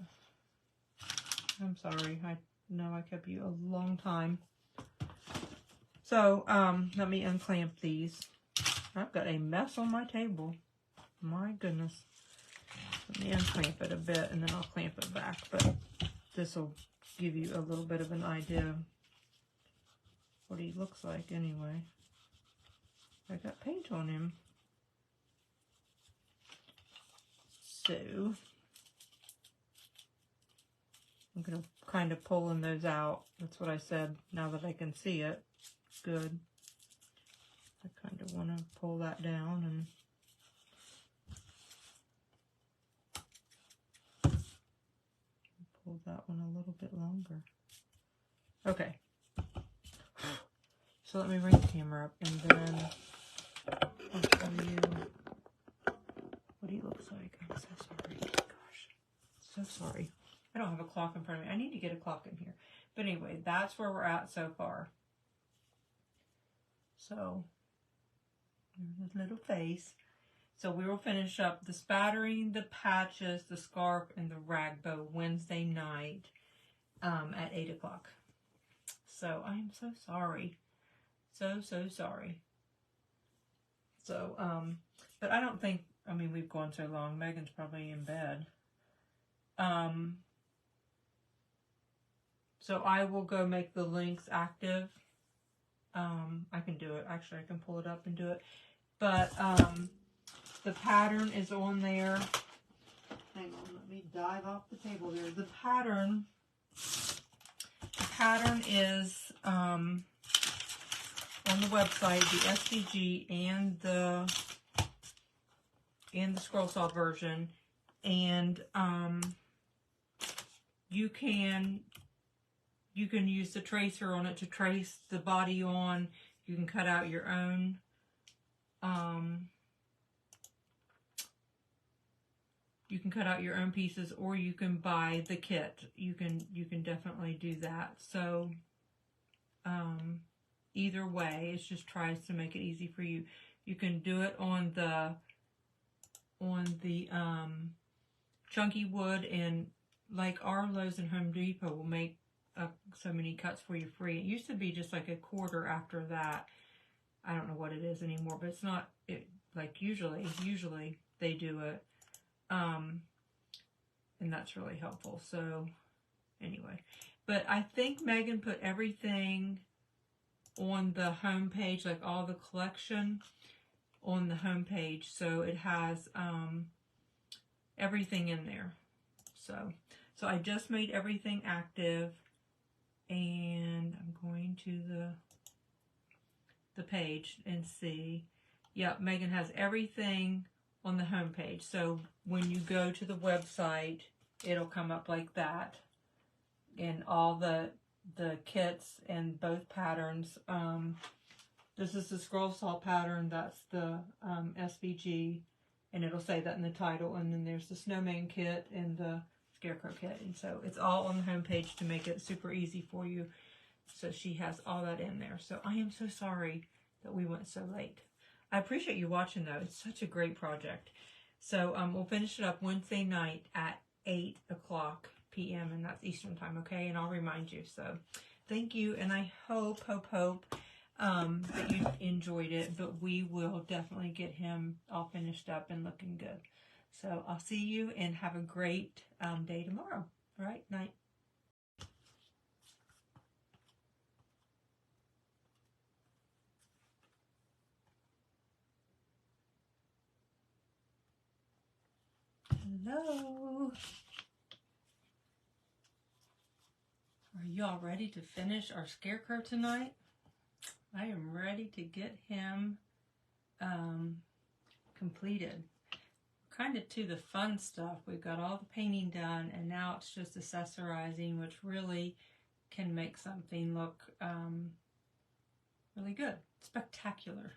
I'm sorry. I know I kept you a long time. So, let me unclamp these. I've got a mess on my table. My goodness. Let me unclamp it a bit, and then I'll clamp it back. But this will give you a little bit of an idea of what he looks like anyway. I got paint on him. So, I'm going to kind of pulling those out. That's what I said. Now that I can see it, good. I kind of want to pull that down and pull that one a little bit longer. Okay. So let me bring the camera up, and then I'll show you what he looks like. I'm so sorry. Gosh. So sorry. I don't have a clock in front of me. I need to get a clock in here. But anyway, that's where we're at so far. So, there's his little face. So we will finish up the spattering, the patches, the scarf, and the rag bow Wednesday night at 8 o'clock. So I'm so sorry. So sorry. So, but I don't think, I mean, we've gone so long. Megan's probably in bed. So I will go make the links active. I can do it. Actually, I can pull it up and do it. But the pattern is on there. Hang on, let me dive off the table there. The pattern is on the website, the SVG and the scroll saw version, and you can use the tracer on it to trace the body on. You can cut out your own pieces, or you can buy the kit. You can definitely do that. So either way, it just tries to make it easy for you. You can do it on the chunky wood, and like our Lowe's and Home Depot will make so many cuts for you free. It used to be just like a quarter after that. I don't know what it is anymore, but it's not like usually they do it. And that's really helpful. So anyway, But I think Megan put everything on the home page, like all the collection on the home page. So it has everything in there. So I just made everything active, and I'm going to the page and see. Yep, Megan has everything on the home page. So when you go to the website, it'll come up like that. And all the kits and both patterns. This is the Scroll Saw pattern. That's the SVG, and it'll say that in the title. And then there's the Snowman kit and the Scarecrow kit. And so it's all on the home page to make it super easy for you. So she has all that in there. So I am so sorry that we went so late. I appreciate you watching, though. It's such a great project. So we'll finish it up Wednesday night at 8 o'clock p.m. and that's Eastern time, okay? And I'll remind you. So thank you, and I hope that you enjoyed it, but we will definitely get him all finished up and looking good. So I'll see you, and have a great day tomorrow. All right, night. Hello. Are you all ready to finish our Scarecrow tonight? I am ready to get him completed. Kind of to the fun stuff. We've got all the painting done, and now it's just accessorizing, which really can make something look really good, spectacular.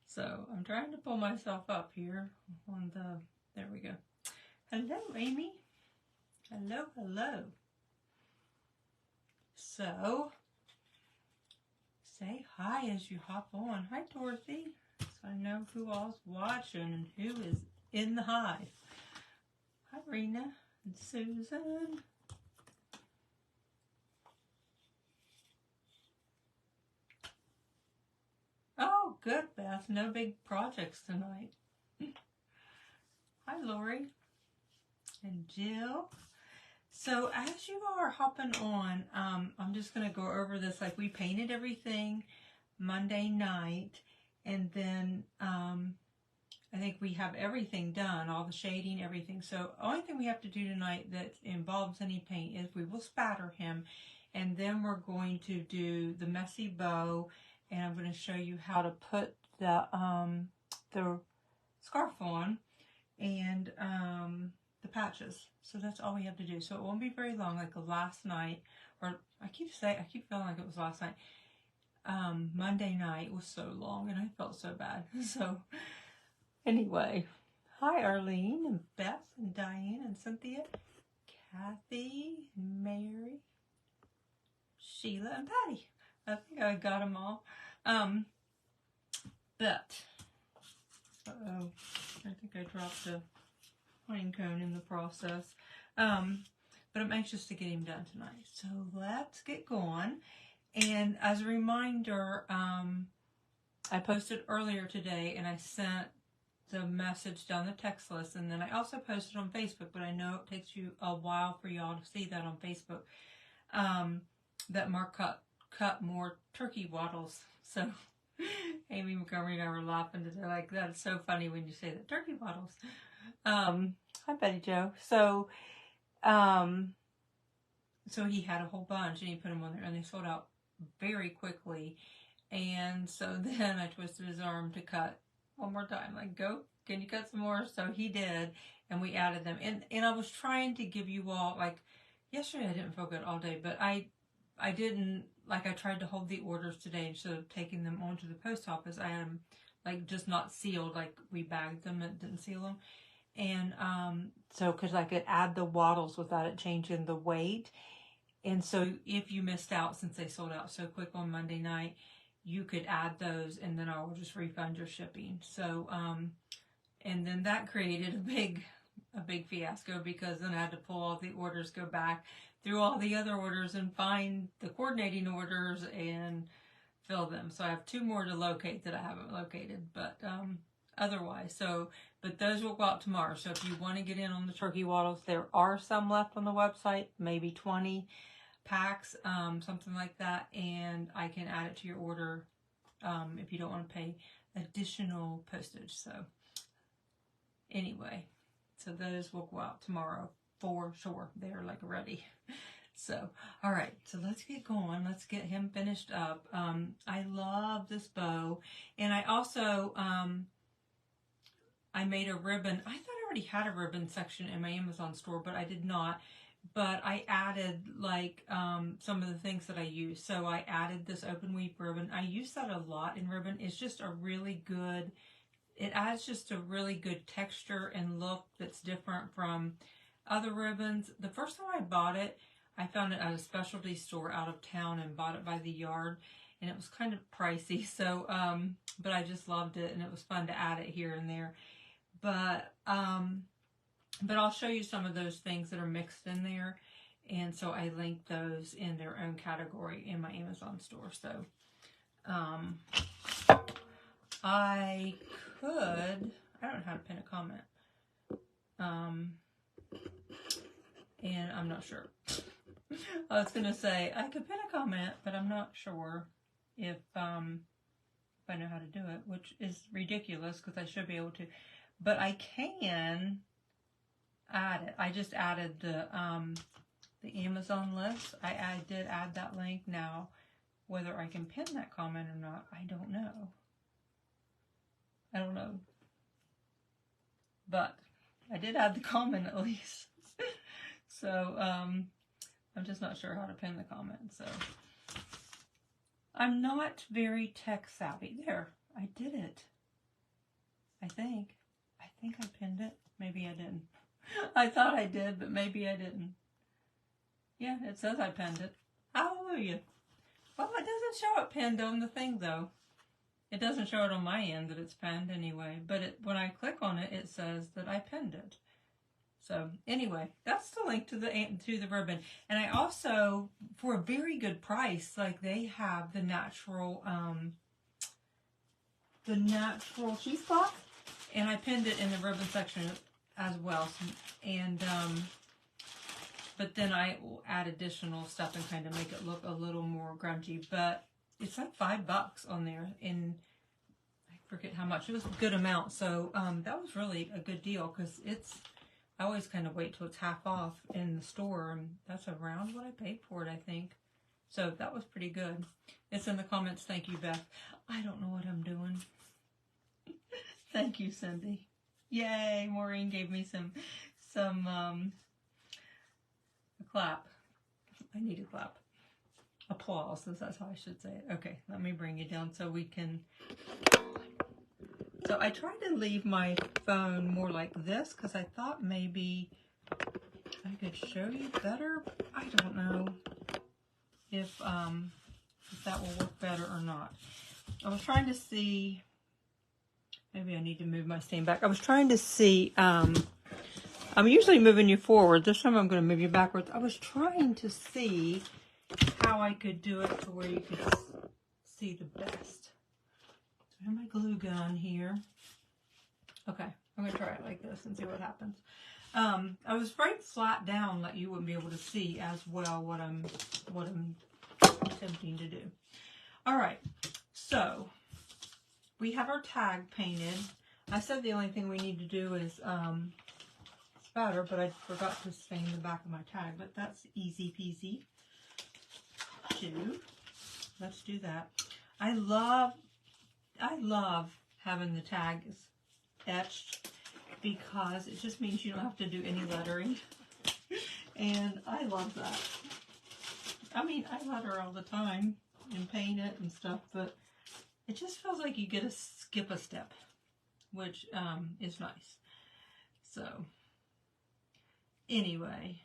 So I'm trying to pull myself up here on the, there we go. Hello, Amy. Hello, hello. So, say hi as you hop on. Hi, Dorothy. So I know who all's watching and who is in the hive. Hi, Rena and Susan. Oh, good, Beth. No big projects tonight. Hi, Lori and Jill. So as you are hopping on, I'm just going to go over this. Like, we painted everything Monday night, and then I think we have everything done, all the shading, everything. So only thing we have to do tonight that involves any paint is we will spatter him, and then we're going to do the messy bow, and I'm going to show you how to put the scarf on and the patches. So that's all we have to do. So it won't be very long, like last night, or I keep feeling like it was last night. Monday night was so long, and I felt so bad. So anyway, hi Arlene and Beth and Diane and Cynthia, Kathy and Mary, Sheila and Patty. I think I got them all. But uh-oh, I think I dropped a pine cone in the process. But I'm anxious to get him done tonight. So let's get going. And as a reminder, I posted earlier today, and I sent the message down the text list, and then I also posted on Facebook, but I know it takes you a while for y'all to see that on Facebook, that Mark cut more turkey wattles. So Amy Montgomery and I were laughing today, like, that's so funny when you say that, turkey wattles. Hi, Betty Jo. So he had a whole bunch, and he put them on there, and they sold out very quickly. And so then I twisted his arm to cut one more time, like, go, can you cut some more? So he did, and we added them. And I was trying to give you all, like, yesterday I didn't feel good all day, but I didn't, like, I tried to hold the orders today instead of taking them on to the post office. I had them, like, just not sealed, like, we bagged them and didn't seal them. And so, because I could add the wattles without it changing the weight. And so if you missed out, since they sold out so quick on Monday night, you could add those, and then I will just refund your shipping. So, and then that created a big fiasco, because then I had to pull all the orders, go back through all the other orders and find the coordinating orders and fill them. So I have 2 more to locate that I haven't located, but otherwise. So, but those will go out tomorrow. So if you want to get in on the turkey wattles, there are some left on the website, maybe 20. packs, something like that, and I can add it to your order if you don't want to pay additional postage. So anyway, so those will go out tomorrow for sure. They're like ready. So, all right, so let's get going. Let's get him finished up. I love this bow. And I also, I made a ribbon. I thought I already had a ribbon section in my Amazon store, but I did not. But I added like some of the things that I use. So I added this open weave ribbon. I use that a lot in ribbon. It's just a really good, it adds just a really good texture and look that's different from other ribbons. The first time I bought it, I found it at a specialty store out of town and bought it by the yard, and it was kind of pricey. So, but I just loved it, and it was fun to add it here and there. But I'll show you some of those things that are mixed in there, and so I linked those in their own category in my Amazon store. So, I don't know how to pin a comment, and I'm not sure. I was going to say, I could pin a comment, but I'm not sure if I know how to do it, which is ridiculous because I should be able to. But I can add it. I just added the Amazon list. I did add that link. Now, whether I can pin that comment or not, I don't know. I don't know. But I did add the comment at least. So, I'm just not sure how to pin the comment, so. I'm not very tech savvy. There, I did it. I think I pinned it. Maybe I didn't. I thought I did, but maybe I didn't. Yeah, it says I pinned it. Hallelujah. Well, it doesn't show it pinned on the thing, though. It doesn't show it on my end that it's pinned anyway, but when I click on it, it says that I pinned it. So anyway, that's the link to the ribbon. And I also, for a very good price, like they have the natural cheesecloth, and I pinned it in the ribbon section as well. And but then I will add additional stuff and kind of make it look a little more grungy. But it's like $5 on there, and I forget how much. It was a good amount, so that was really a good deal because I always kind of wait till it's half off in the store, and that's around what I paid for it, I think. So that was pretty good. It's in the comments. Thank you, Beth. I don't know what I'm doing. Thank you, Cindy. Yay, Maureen gave me some a clap. I need a clap. Applause, that's how I should say it. Okay, let me bring you down so we can. So I tried to leave my phone more like this because I thought maybe I could show you better. I don't know if that will work better or not. I was trying to see, maybe I need to move my stand back. I was trying to see, I'm usually moving you forward. This time I'm going to move you backwards. I was trying to see how I could do it to where you could see the best. So I have my glue gun here. Okay, I'm going to try it like this and see what happens. I was afraid flat down that you wouldn't be able to see as well what I'm attempting to do. All right, so we have our tag painted. I said the only thing we need to do is spatter, but I forgot to stain the back of my tag, but that's easy peasy. Let's do that. I love having the tags etched because it just means you don't have to do any lettering. And I love that. I mean, I letter all the time and paint it and stuff, but it just feels like you get to skip a step, which is nice. So, anyway,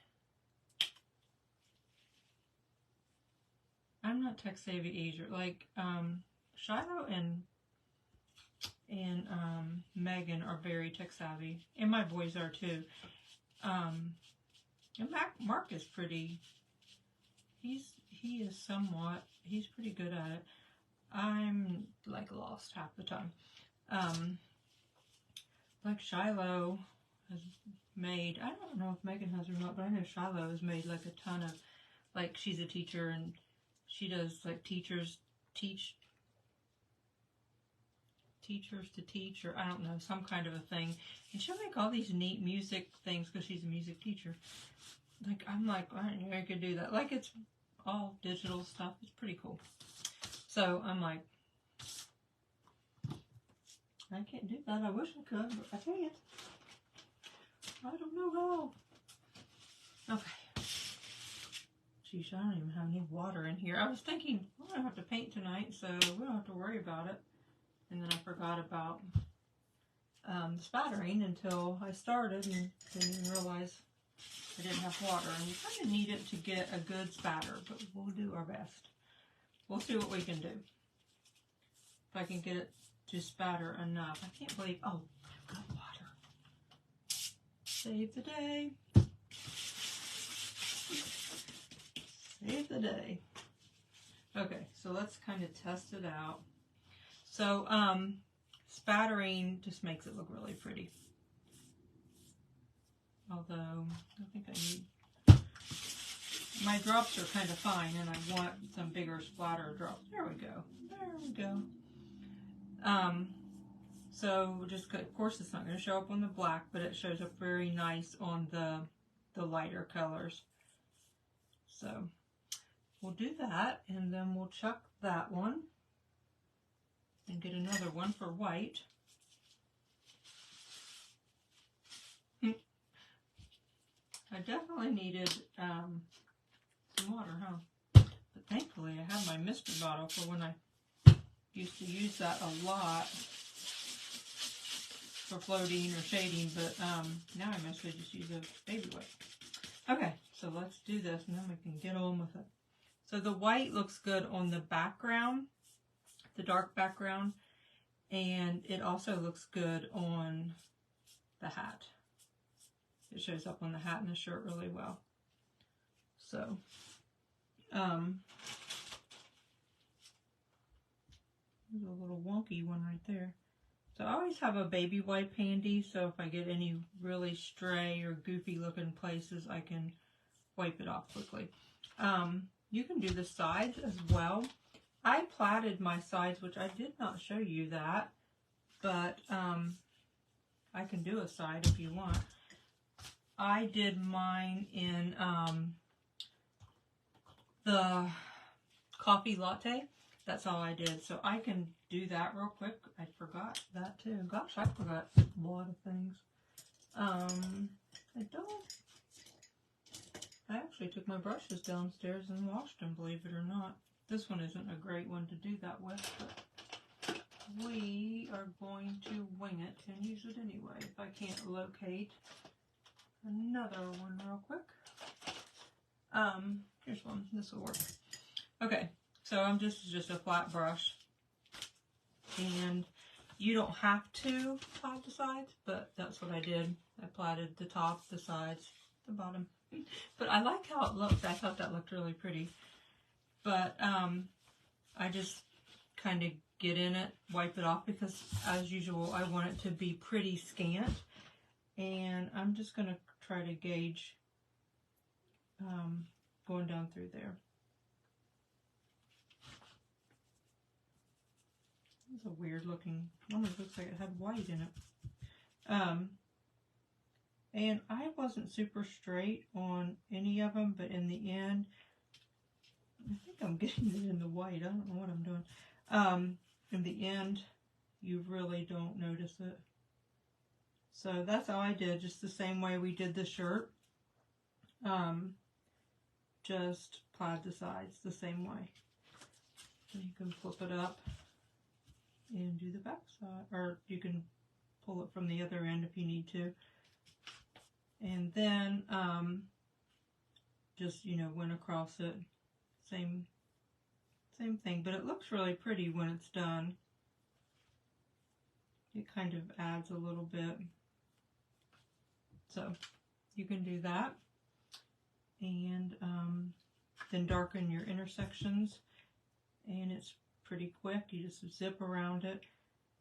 I'm not tech savvy either. Like, Shiloh and Megan are very tech savvy, and my boys are too. And Mark is pretty. He's pretty good at it. I'm like lost half the time. Like Shiloh has made, I don't know if Megan has or not, but I know Shiloh has made like a ton of like she's a teacher and she does like teachers to teach, or I don't know, some kind of a thing. And she'll make all these neat music things because she's a music teacher. Like, I'm like, I didn't know I could do that. Like, it's all digital stuff. It's pretty cool. So I'm like, I can't do that. I wish I could, but I can't. I don't know how. Okay. Geez, I don't even have any water in here. I was thinking, well, I don't have to paint tonight, so we don't have to worry about it. And then I forgot about spattering until I started and didn't even realize I didn't have water. And you kind of need it to get a good spatter, but we'll do our best. We'll see what we can do. If I can get it to spatter enough. I can't believe, oh, I've got water. Save the day. Save the day. Okay, so let's kind of test it out. So, spattering just makes it look really pretty. Although, I think I need, my drops are kind of fine and I want some bigger splatter drops. There we go. There we go. So just, of course it's not going to show up on the black, but it shows up very nice on the lighter colors. So, we'll do that and then we'll chuck that one. And get another one for white. I definitely needed some water, huh? But thankfully I have my mystery bottle for when I used to use that a lot for floating or shading, but now I mostly just use a baby wipe. Okay, so let's do this and then we can get on with it. So the white looks good on the background, the dark background, and it also looks good on the hat. It shows up on the hat and the shirt really well. So, there's a little wonky one right there. So I always have a baby wipe handy, so if I get any really stray or goofy looking places, I can wipe it off quickly. You can do the sides as well. I plaited my sides, which I did not show you that, but I can do a side if you want. I did mine in the coffee latte. That's all I did. So I can do that real quick. I forgot that too. Gosh, I forgot a lot of things. I actually took my brushes downstairs and washed them, believe it or not. This one isn't a great one to do that with, but we are going to wing it and use it anyway if I can't locate another one real quick. Here's one. This will work. Okay, so this is just a flat brush. And you don't have to plait the sides, but that's what I did. I plaited the top, the sides, the bottom. But I like how it looked. I thought that looked really pretty. But I just kind of get in it, wipe it off, because as usual, I want it to be pretty scant. And I'm just going to try to gauge going down through there. It's a weird looking, almost looks like it had white in it. And I wasn't super straight on any of them, but in the end, I think I'm getting it in the white. I don't know what I'm doing. In the end, you really don't notice it. So that's how I did, just the same way we did the shirt. Just plaid the sides the same way. And you can flip it up and do the back side, or you can pull it from the other end if you need to. And then just, went across it. Same thing, but it looks really pretty when it's done. It kind of adds a little bit. So you can do that. And then darken your intersections. And it's pretty quick. You just zip around it.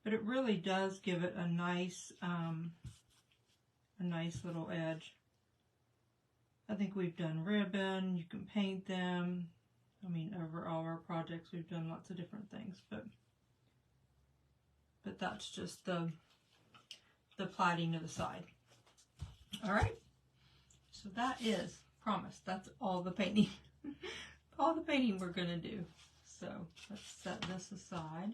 But it really does give it a nice little edge. I think we've done ribbon. You can paint them. I mean, over all our projects, we've done lots of different things, but that's just the plaiting of the side. All right. So that is, promise, that's all the painting, all the painting we're going to do. So let's set this aside.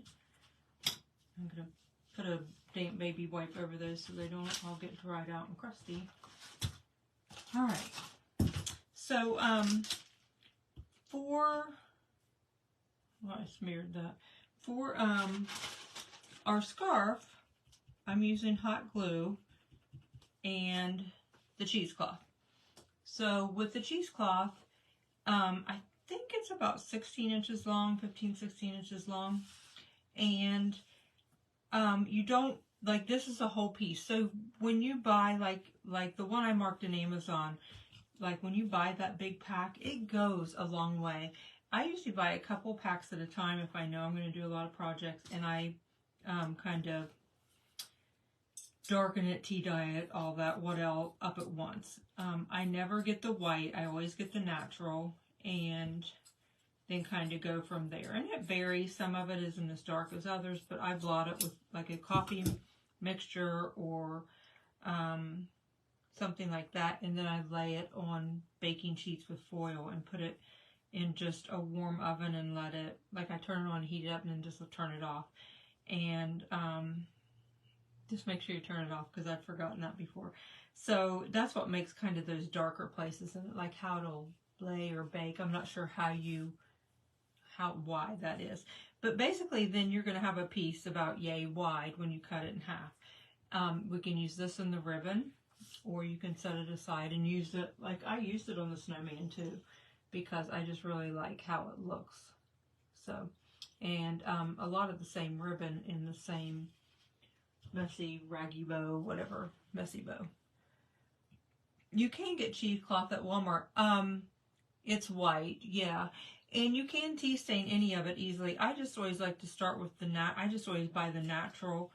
I'm going to put a damp baby wipe over those so they don't all get dried out and crusty. All right. So I smeared that. For our scarf, I'm using hot glue and the cheesecloth. So with the cheesecloth, I think it's about 16 inches long, 15, 16 inches long. And you don't, like, this is a whole piece. So when you buy, like the one I marked in Amazon, like when you buy that big pack, it goes a long way. I usually buy a couple packs at a time if I know I'm going to do a lot of projects, and I kind of darken it, tea dye it, all that, what else, up at once. I never get the white. I always get the natural, and then kind of go from there. And it varies. Some of it isn't as dark as others, but I blot it with like a coffee mixture or something like that, and then I lay it on baking sheets with foil and put it in just a warm oven and let it, like I turn it on, heat it up, and then just turn it off. And just make sure you turn it off because I've forgotten that before. So that's what makes kind of those darker places, and like how it'll lay or bake. I'm not sure why that is. But basically then you're going to have a piece about yay wide when you cut it in half. We can use this in the ribbon, or you can set it aside and use it, like I used it on the snowman too, because I just really like how it looks. So, and a lot of the same ribbon in the same messy, raggy bow, whatever, messy bow. You can get cheesecloth at Walmart. It's white, yeah. And you can tea stain any of it easily. I just always like to start with I just always buy the natural,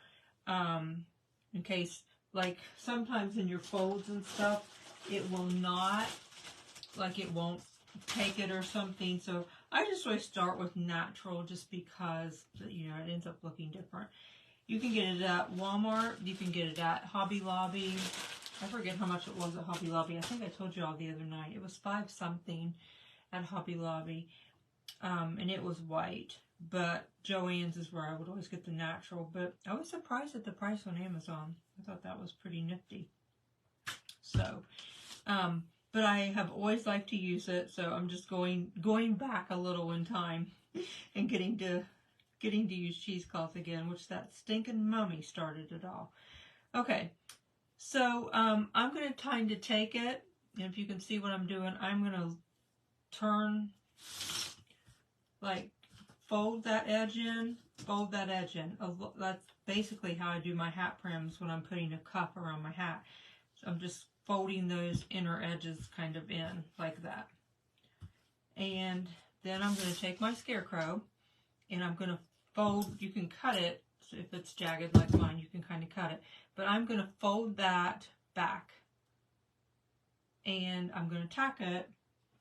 in case, like sometimes in your folds and stuff, it will not, like it won't take it or something. So I just always start with natural just because, you know, it ends up looking different. You can get it at Walmart. You can get it at Hobby Lobby. I forget how much it was at Hobby Lobby. I think I told you all the other night. It was $5 something at Hobby Lobby. And it was white. But Joann's is where I would always get the natural. But I was surprised at the price on Amazon. I thought that was pretty nifty. So, but I have always liked to use it. So I'm just going back a little in time and getting to use cheesecloth again, which that stinking mummy started it all. Okay, so I'm going to kind of take it, and if you can see what I'm doing, I'm going to turn, like, fold that edge in. That's basically how I do my hat prims when I'm putting a cuff around my hat. So I'm just folding those inner edges kind of in, like that. And then I'm going to take my scarecrow, and I'm going to fold. You can cut it, so if it's jagged like mine, you can kind of cut it. But I'm going to fold that back, and I'm going to tack it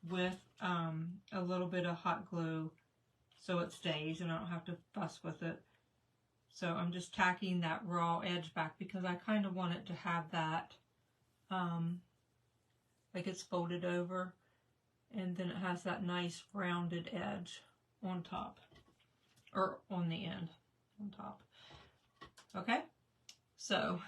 with a little bit of hot glue so it stays and I don't have to fuss with it. So I'm just tacking that raw edge back because I kind of want it to have that, like it's folded over, and then it has that nice rounded edge on top, or on the end, on top. Okay, so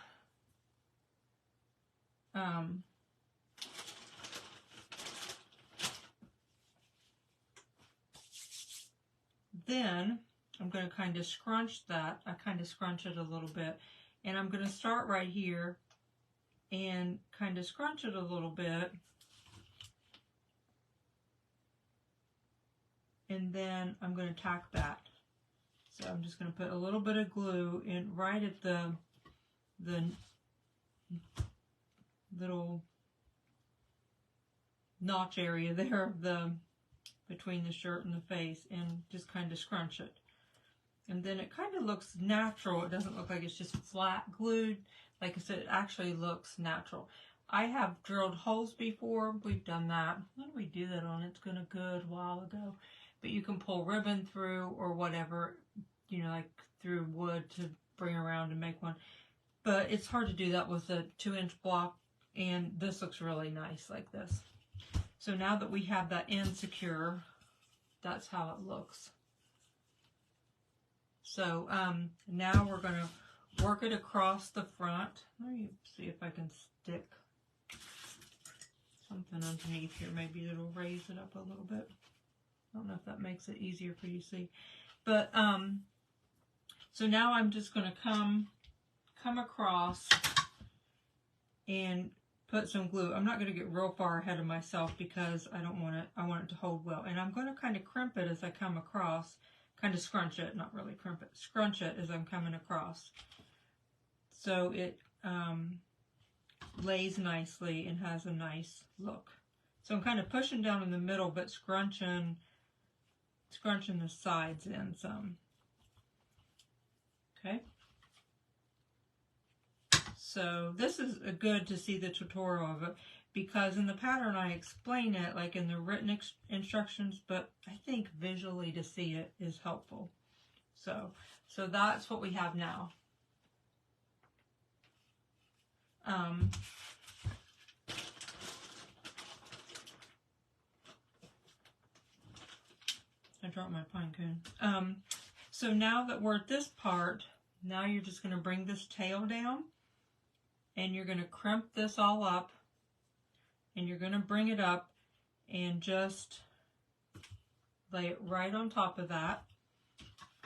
then I'm going to kind of scrunch that. I kind of scrunch it a little bit, and I'm going to start right here and kind of scrunch it a little bit, and then I'm going to tack that. So I'm just going to put a little bit of glue in right at the little notch area there of between the shirt and the face, and just kind of scrunch it. And then it kind of looks natural. It doesn't look like it's just flat glued. Like I said, it actually looks natural. I have drilled holes before. We've done that. When did we do that on? It's been a good while ago. But you can pull ribbon through or whatever, you know, like through wood to bring around and make one. But it's hard to do that with a 2-inch block, and this looks really nice like this. So now that we have that end secure, that's how it looks. So now we're going to work it across the front. Let me see if I can stick something underneath here. Maybe it'll raise it up a little bit. I don't know if that makes it easier for you to see. But so now I'm just going to come across and put some glue. I'm not going to get real far ahead of myself because I don't want it. I want it to hold well. And I'm going to kind of crimp it as I come across. Kind of scrunch it, not really crimp it. Scrunch it as I'm coming across. So it lays nicely and has a nice look. So I'm kind of pushing down in the middle, but scrunching the sides in some. Okay. So this is good to see the tutorial of it, because in the pattern I explain it like in the written instructions, but I think visually to see it is helpful. So that's what we have now. I dropped my pine cone. So now that we're at this part, now you're just going to bring this tail down, and you're going to crimp this all up, and you're going to bring it up and just lay it right on top of that,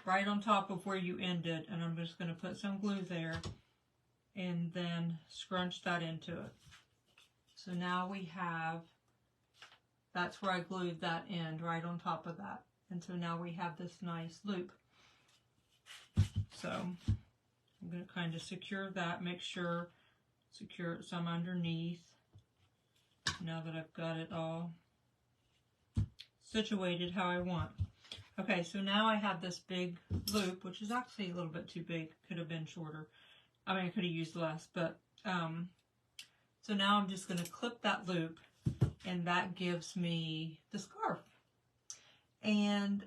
right on top of where you ended. And I'm just going to put some glue there and then scrunch that into it. So now we have, that's where I glued that end, right on top of that. And so now we have this nice loop. So I'm going to kind of secure that, make sure, secure it some underneath. Now that I've got it all situated how I want. Okay, so now I have this big loop, which is actually a little bit too big. Could have been shorter. I mean, I could have used less, but so now I'm just going to clip that loop, and that gives me the scarf. And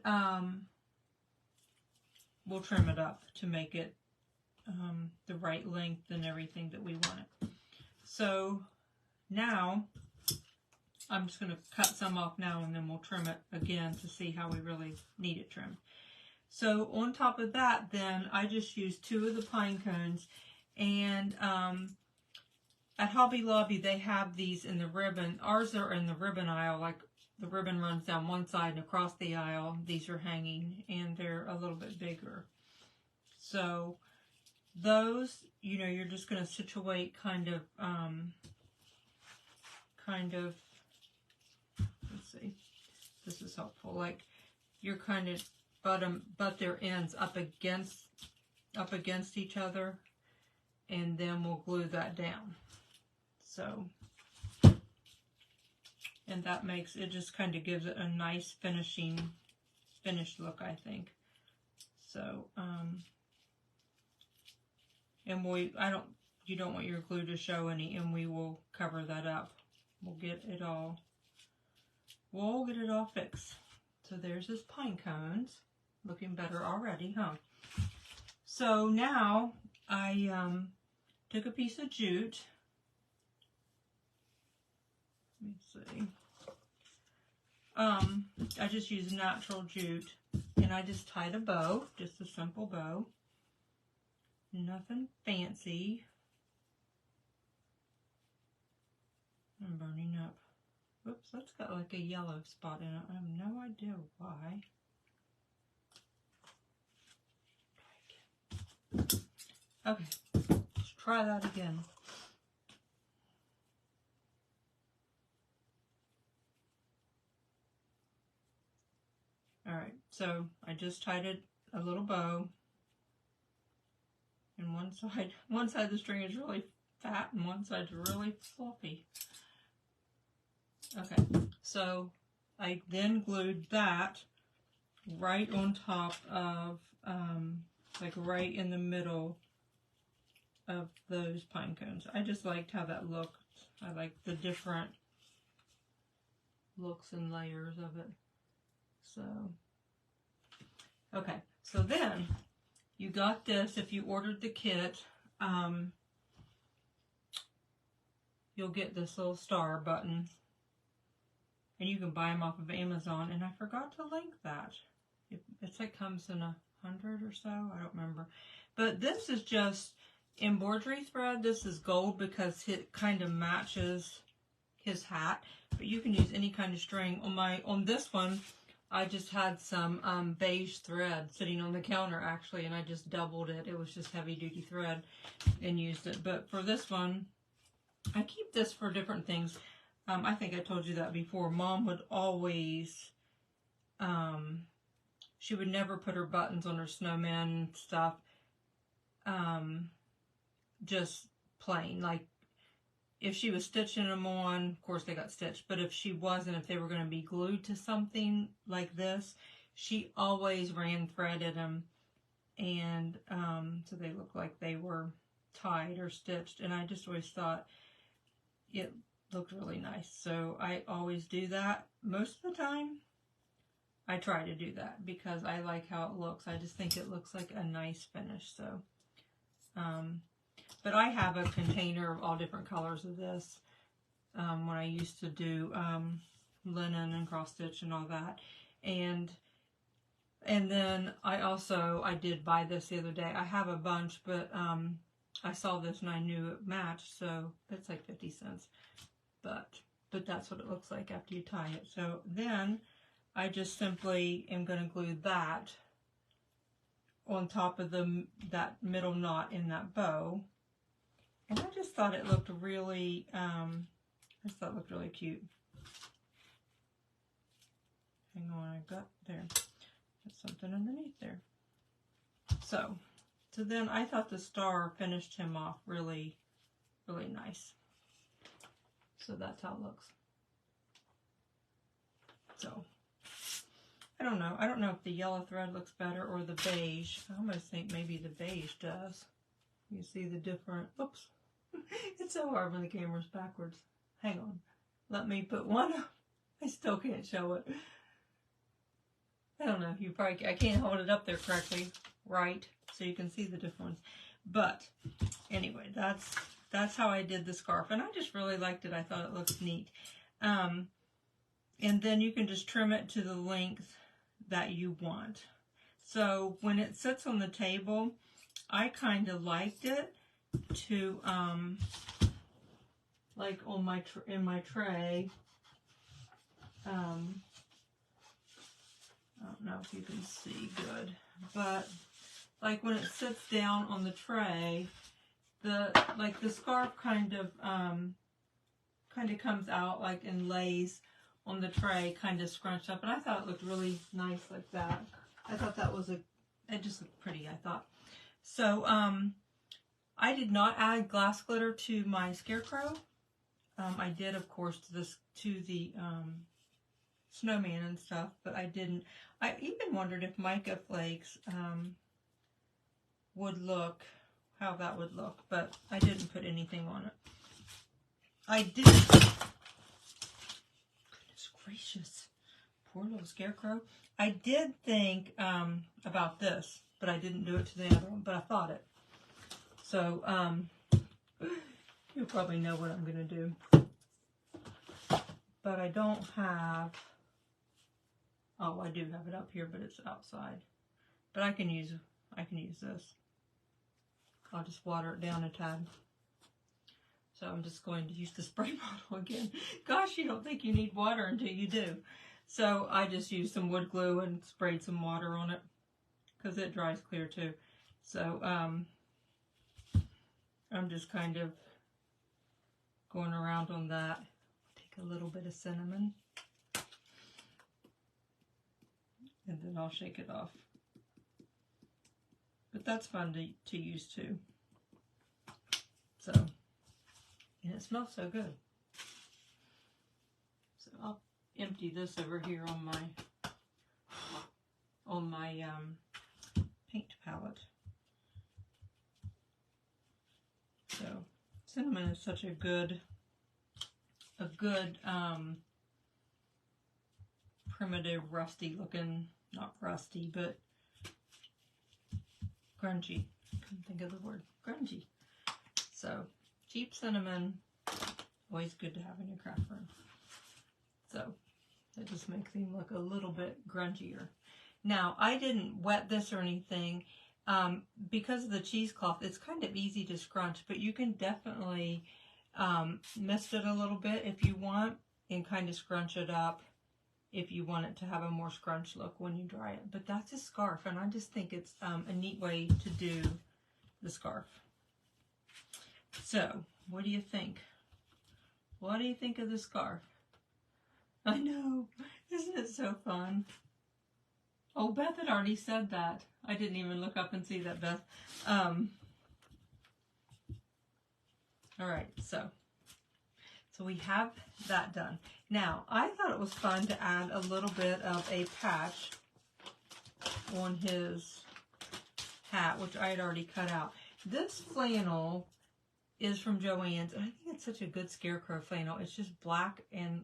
we'll trim it up to make it the right length and everything that we want it. So now I'm just going to cut some off now, and then we'll trim it again to see how we really need it trimmed. So on top of that, then I just used 2 of the pine cones, and at Hobby Lobby they have these in the ribbon. Ours are in the ribbon aisle, like the ribbon runs down one side and across the aisle. These are hanging, and they're a little bit bigger. So those, you know, you're just going to situate kind of, let's see, this is helpful. Like you're kind of butt their ends up against each other, and then we'll glue that down. So, and that makes it, just kind of gives it a nice finished look, I think. So, and you don't want your glue to show any, and we will cover that up. We'll get it all fixed. So there's his pine cones, looking better already, huh? So now I took a piece of jute. Let me see. I just used natural jute, and I just tied a bow, just a simple bow. Nothing fancy. I'm burning up. Whoops, that's got like a yellow spot in it. I have no idea why. Okay, let's try that again. Alright, so I just tied it a little bow. And one side of the string is really fat and one side's really fluffy. Okay, so I then glued that right on top of, like right in the middle of those pine cones. I just liked how that looked I like the different looks and layers of it. So, okay. So then, you got this. If you ordered the kit, you'll get this little star button. And you can buy them off of Amazon. And I forgot to link that. It's like comes in 100 or so. I don't remember. But this is just embroidery thread. This is gold because it kind of matches his hat. But you can use any kind of string. On this one, I just had some beige thread sitting on the counter actually, and I just doubled it. It was just heavy duty thread and used it. But for this one, I keep this for different things. I think I told you that before. Mom would always, she would never put her buttons on her snowman stuff, just plain. Like, if she was stitching them on, of course they got stitched, but if she wasn't, if they were going to be glued to something like this, she always ran threaded them, and so they looked like they were tied or stitched, and I just always thought it looked really nice. So I always do that. Most of the time, I try to do that because I like how it looks. I just think it looks like a nice finish. So, but I have a container of all different colors of this when I used to do linen and cross stitch and all that. And then I did buy this the other day. I have a bunch, but I saw this and I knew it matched, so it's like 50 cents. But that's what it looks like after you tie it. So then I just simply am going to glue that on top of that middle knot in that bow. And I just thought it looked really, really cute. Hang on, I got there. There's something underneath there. So then I thought the star finished him off really, really nice. So that's how it looks. So, I don't know. I don't know if the yellow thread looks better or the beige. I almost think maybe the beige does. You see the different, oops. It's so hard when the camera's backwards. Hang on. Let me put one up. I still can't show it. I don't know if you probably, I can't hold it up there correctly, right? So you can see the different ones. But anyway, that's how I did the scarf. And I just really liked it. I thought it looked neat. And then you can just trim it to the length that you want. So when it sits on the table, I kind of liked it to, like on in my tray, I don't know if you can see good, but like when it sits down on the tray, the scarf kind of comes out like and lays on the tray, kind of scrunched up, and I thought it looked really nice like that. I thought that was it just looked pretty, I thought. So I did not add glass glitter to my scarecrow. I did, of course, to the snowman and stuff, but I didn't. I even wondered if mica flakes would look, how that would look, but I didn't put anything on it. I did. Goodness gracious, poor little scarecrow. I did think about this, but I didn't do it to the other one, but I thought it. So, you probably know what I'm going to do. But I don't have, oh, I do have it up here, but it's outside. But I can use this. I'll just water it down a tad. So I'm just going to use the spray bottle again. Gosh, you don't think you need water until you do. So I just used some wood glue and sprayed some water on it because it dries clear too. So I'm just kind of going around on that. Take a little bit of cinnamon. And then I'll shake it off. But that's fun to use too. So, and it smells so good. So I'll empty this over here on my paint palette. So cinnamon is such a good a good primitive rusty looking, not rusty, but grungy. I couldn't think of the word. Grungy. So, cheap cinnamon, always good to have in your craft room. So, it just makes him look a little bit grungier. Now, I didn't wet this or anything. Because of the cheesecloth, it's kind of easy to scrunch, but you can definitely mist it a little bit if you want and kind of scrunch it up if you want it to have a more scrunch look when you dry it. But that's a scarf, and I just think it's a neat way to do the scarf. So, what do you think? What do you think of the scarf? I know, isn't it so fun? Oh, Beth had already said that. I didn't even look up and see that, Beth. All right, so we have that done. Now, I thought it was fun to add a little bit of a patch on his hat, which I had already cut out. This flannel is from Joann's, and I think it's such a good scarecrow flannel. It's just black and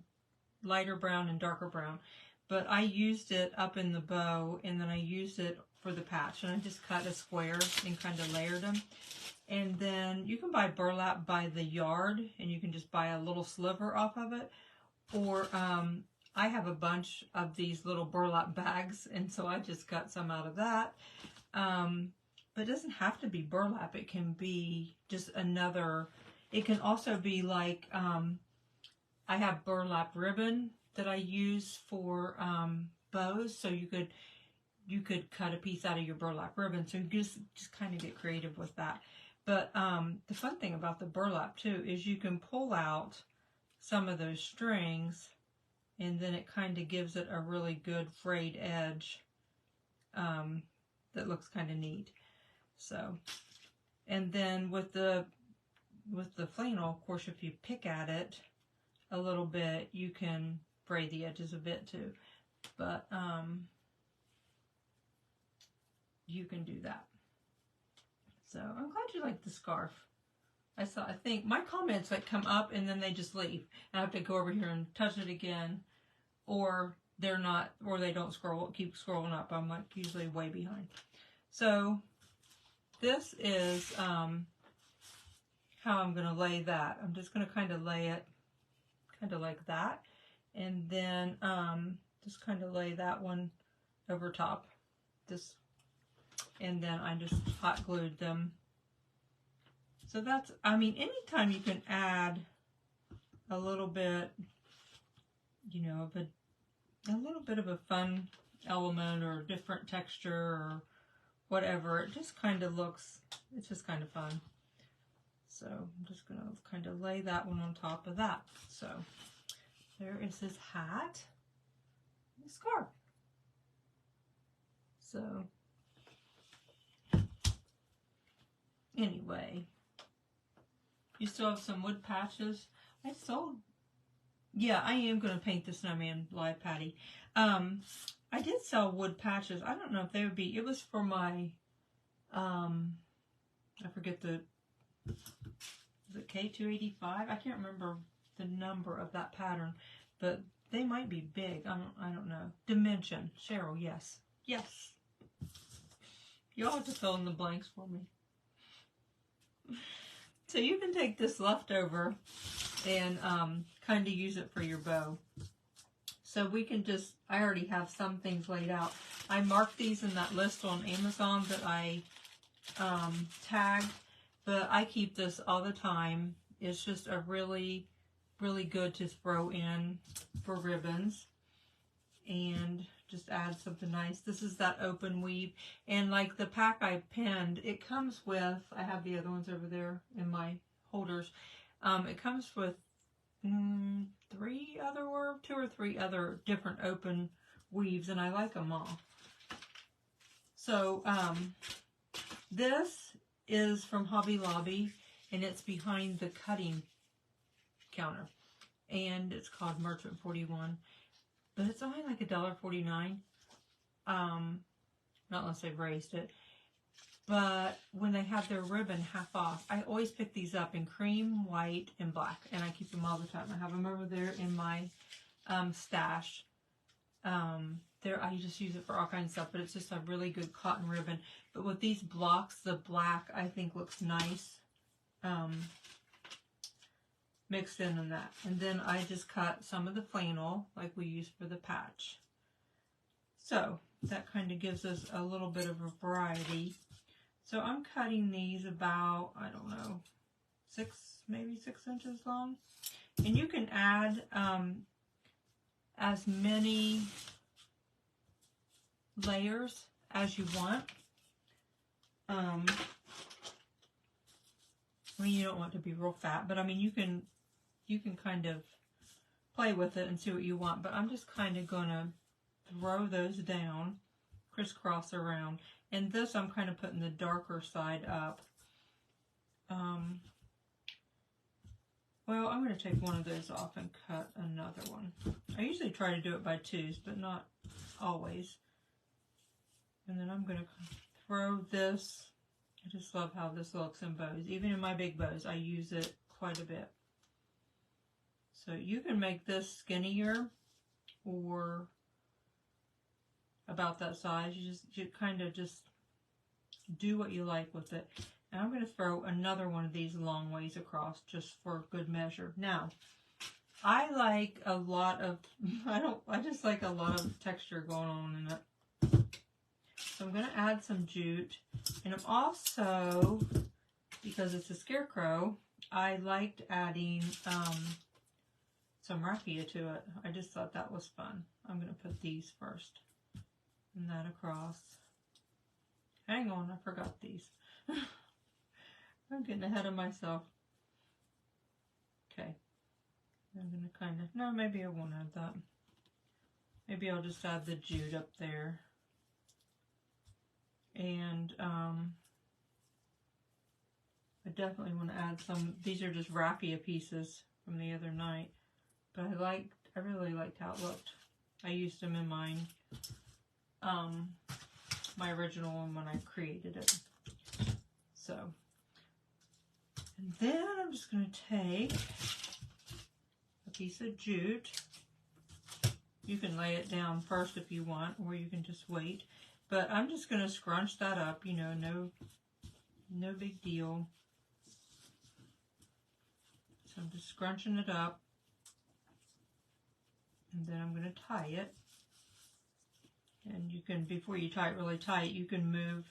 lighter brown and darker brown. But I used it up in the bow, and then I used it for the patch. And I just cut a square and kind of layered them. And then you can buy burlap by the yard, and you can just buy a little sliver off of it. Or I have a bunch of these little burlap bags, and so I just cut some out of that. But it doesn't have to be burlap. It can be just another, it can also be like, I have burlap ribbon that I use for bows, so you could cut a piece out of your burlap ribbon, so you just kind of get creative with that. But the fun thing about the burlap too is you can pull out some of those strings, and then it kind of gives it a really good frayed edge that looks kind of neat. So, and then with the flannel, of course, if you pick at it a little bit, you can fray the edges a bit too, but you can do that. So I'm glad you like the scarf. I think my comments like come up and then they just leave. I have to go over here and touch it again, or they're not, or they don't keep scrolling up. I'm like usually way behind. So this is how I'm going to lay that. I'm just going to kind of lay it kind of like that. And then just kind of lay that one over top. And then I just hot glued them. So that's, I mean, anytime you can add a little bit, you know, of a little bit of a fun element or different texture or whatever, it just kind of looks, it's just kind of fun. So I'm just going to kind of lay that one on top of that. So there is his hat and scarf. So anyway, you still have some wood patches. I sold, yeah, I am going to paint the snowman live, Patty. I did sell wood patches. I don't know if they would be, it was for my, I forget is it K285? I can't remember the number of that pattern, but they might be big. I don't know. Dimension. Cheryl, yes. Yes. You'll have to fill in the blanks for me. So you can take this leftover and kind of use it for your bow. So we can just, I already have some things laid out. I marked these in that list on Amazon that I tagged, but I keep this all the time. It's just a really, really good to throw in for ribbons and just add something nice. This is that open weave, and like the pack I pinned, it comes with, I have the other ones over there in my holders. It comes with 2 or 3 other different open weaves, and I like them all. So this is from Hobby Lobby, and it's behind the cutting counter, and it's called Merchant 41, but it's only like $1.49, not unless they've raised it. but when they have their ribbon half off, I always pick these up in cream, white, and black, and I keep them all the time. I have them over there in my stash. I just use it for all kinds of stuff, but it's just a really good cotton ribbon. But with these blocks, the black I think looks nice mixed in that. And then I just cut some of the flannel like we use for the patch. So that kind of gives us a little bit of a variety. So I'm cutting these about, I don't know, maybe 6 inches long. And you can add as many layers as you want. I mean, you don't want it to be real fat, but I mean, you can kind of play with it and see what you want. But I'm just kind of gonna throw those down, crisscross around. And this, I'm kind of putting the darker side up. Well, I'm going to take one of those off and cut another one. I usually try to do it by twos, but not always. And then I'm going to throw this. I just love how this looks in bows. Even in my big bows, I use it quite a bit. So you can make this skinnier or about that size. You kind of just do what you like with it. And I'm going to throw another one of these long ways across just for good measure. Now, I like a lot of, I just like a lot of texture going on in it. So I'm going to add some jute. And I'm also, because it's a scarecrow, I liked adding some raffia to it. I just thought that was fun. I'm going to put these first. And that across. Hang on, I forgot these. I'm getting ahead of myself. Okay. I'm going to kind of, no, maybe I won't add that. Maybe I'll just add the jute up there. And I definitely want to add some, these are just raffia pieces from the other night. But I really liked how it looked. I used them in mine. My original one when I created it. So, and then I'm just going to take a piece of jute. You can lay it down first if you want, or you can just wait. But I'm just going to scrunch that up, you know, no big deal. So I'm just scrunching it up. And then I'm going to tie it. And you can, before you tie it really tight, you can move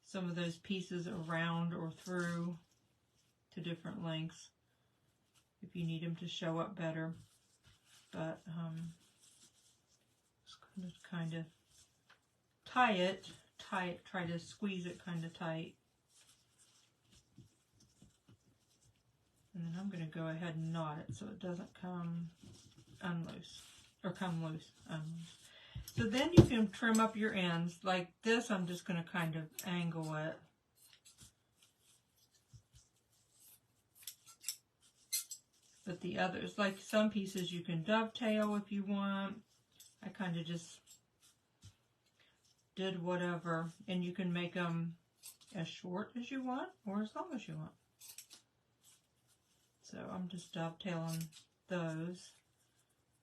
some of those pieces around or through to different lengths if you need them to show up better. But just going to kind of tie it, try to squeeze it kind of tight. And then I'm going to go ahead and knot it so it doesn't come unloose, or come loose, unloose. So then you can trim up your ends. Like this, I'm just going to kind of angle it. But the others, like some pieces you can dovetail if you want. I kind of just did whatever. And you can make them as short as you want or as long as you want. So I'm just dovetailing those.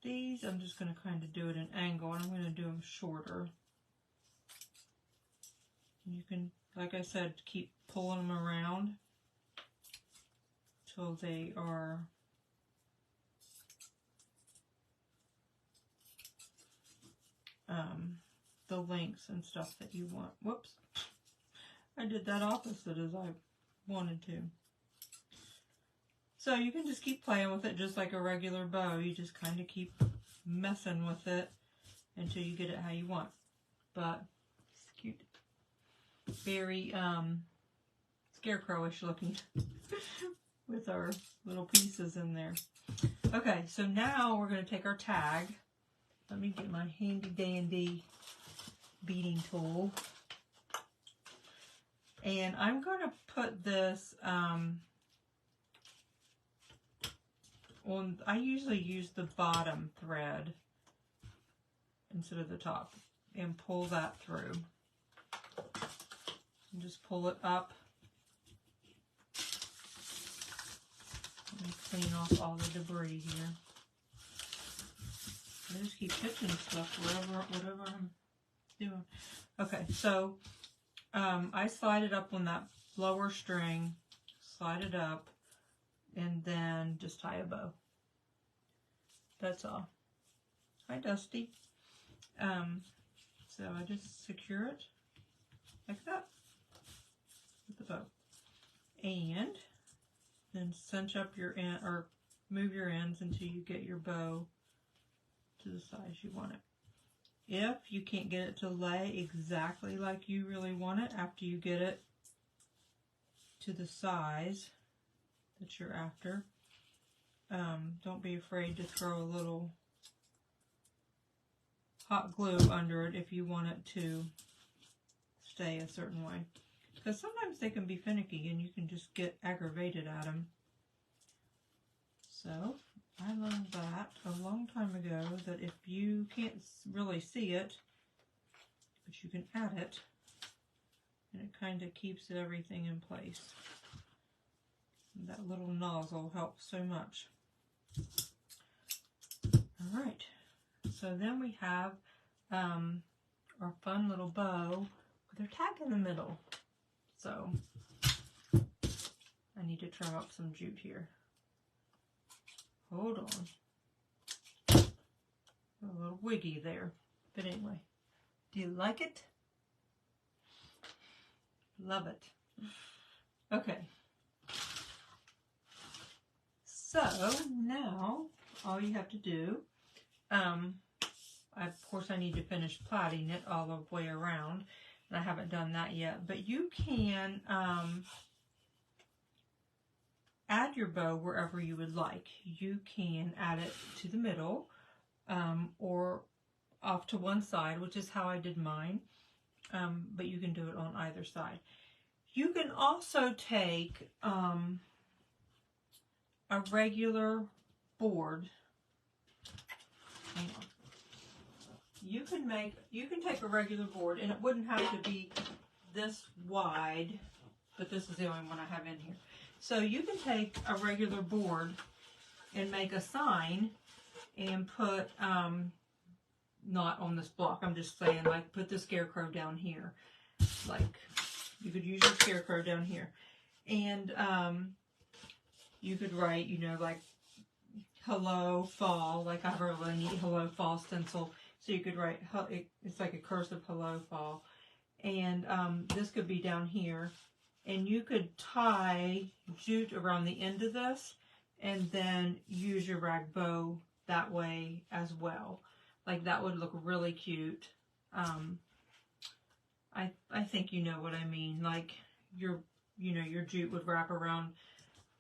These, I'm just going to kind of do it at an angle, and I'm going to do them shorter. You can, like I said, keep pulling them around till they are the lengths and stuff that you want. Whoops. I did that opposite as I wanted to. So you can just keep playing with it just like a regular bow. You just kind of keep messing with it until you get it how you want. But it's cute. Very scarecrowish looking with our little pieces in there. Okay, so now we're going to take our tag. Let me get my handy dandy beading tool. And I'm going to put this I usually use the bottom thread instead of the top and pull that through. And just pull it up. Let me clean off all the debris here. I just keep pitching stuff whatever I'm doing. Okay, so I slide it up on that lower string, slide it up, and then just tie a bow. That's all. Hi, Dusty. So I just secure it like that with the bow, and then cinch up your end, or move your ends until you get your bow to the size you want it. If you can't get it to lay exactly like you really want it after you get it to the size that you're after, don't be afraid to throw a little hot glue under it if you want it to stay a certain way. Because sometimes they can be finicky and you can just get aggravated at them. So I learned that a long time ago, that if you can't really see it, but you can add it, and it kind of keeps everything in place. And that little nozzle helps so much. All right, so then we have our fun little bow with our tag in the middle. So I need to trim up some jute here. Hold on. A little wiggy there. But anyway, do you like it? Love it. Okay. So now all you have to do, of course I need to finish plaiting it all the way around, and I haven't done that yet, but you can add your bow wherever you would like. You can add it to the middle, or off to one side, which is how I did mine, but you can do it on either side. You can also take a regular board. Hang on. You can take a regular board, and it wouldn't have to be this wide, but this is the only one I have in here. So you can take a regular board and make a sign and put, not on this block, I'm just saying, like, put the scarecrow down here. Like, you could use your scarecrow down here. And you could write, you know, like, hello fall, like I have a really neat hello fall stencil. So you could write, it's like a cursive hello fall. And this could be down here. And you could tie jute around the end of this and then use your rag bow that way as well. Like, that would look really cute. I think you know what I mean. Like, your jute would wrap around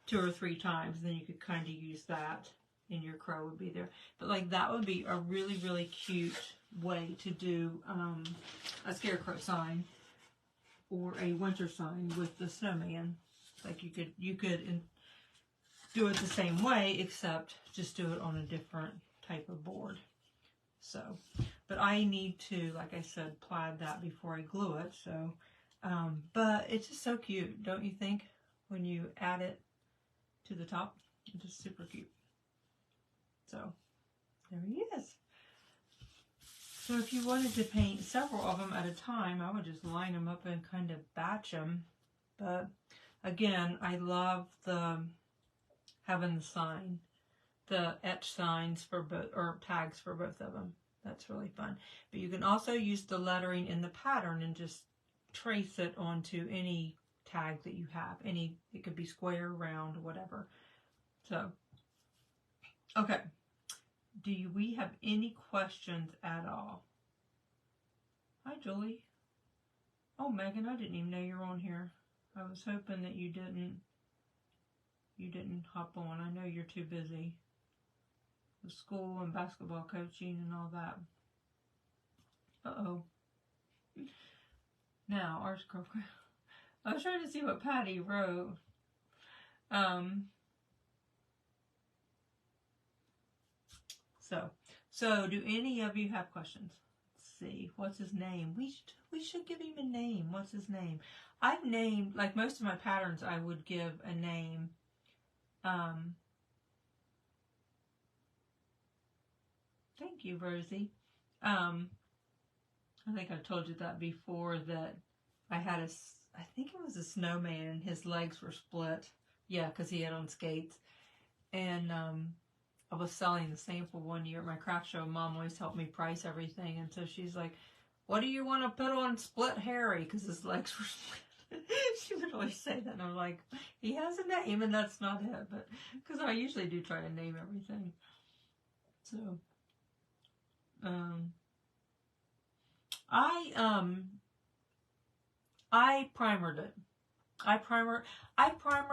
2 or 3 times, and then you could kind of use that, and your crow would be there. But like, that would be a really, really cute way to do a scarecrow sign or a winter sign with the snowman. Like, you could do it the same way, except just do it on a different type of board. So, but I need to, like I said, plaid that before I glue it. So, but it's just so cute, don't you think? When you add it to the top, it's just super cute. So, there he is. So if you wanted to paint several of them at a time, I would just line them up and kind of batch them. But again, I love having the sign, the etch signs for both, or tags for both of them. That's really fun. But you can also use the lettering in the pattern and just trace it onto any tag that you have. It could be square, round, whatever. So, okay. Do we have any questions at all? Hi, Julie. Oh, Megan, I didn't even know you were on here. I was hoping that you didn't hop on. I know you're too busy with school and basketball coaching and all that. Uh-oh. Now, our scroll. I was trying to see what Patty wrote. So do any of you have questions? Let's see. What's his name? We should give him a name. What's his name? I've named, like most of my patterns, I would give a name. Thank you, Rosie. I think I told you that before, that I had I think it was a snowman, and his legs were split. Yeah, because he had on skates. And I was selling the sample one year at my craft show. Mom always helped me price everything. And so she's like, what do you want to put on Split Harry? Because his legs were split. She would always say that. And I'm like, he has a name, and that's not it. But because I usually do try to name everything. So, I primered it. I primer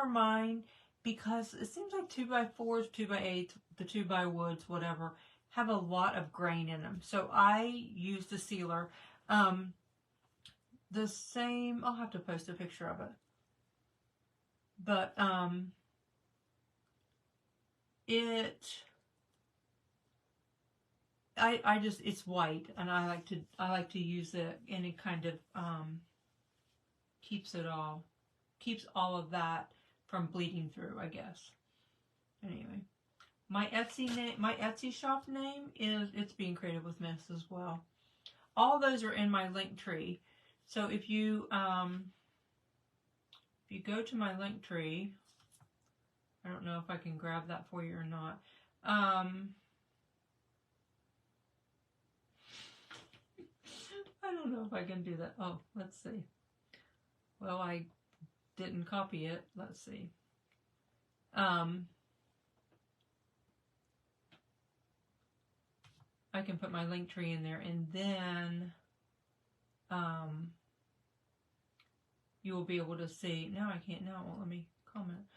mine because it seems like 2x4s, 2x8s, the 2x-woods, whatever, have a lot of grain in them. So I used a sealer. The same, I'll have to post a picture of it. But it's white, and I like to use it, and it kind of keeps all of that from bleeding through, I guess. Anyway, my Etsy shop name is It's Being Creative with Miss as well. All those are in my link tree. So if you go to my link tree, I don't know if I can grab that for you or not. I don't know if I can do that. Oh, let's see. Well, I didn't copy it. Let's see. I can put my link tree in there, and then you will be able to see. Now I can't. Now it won't let me comment.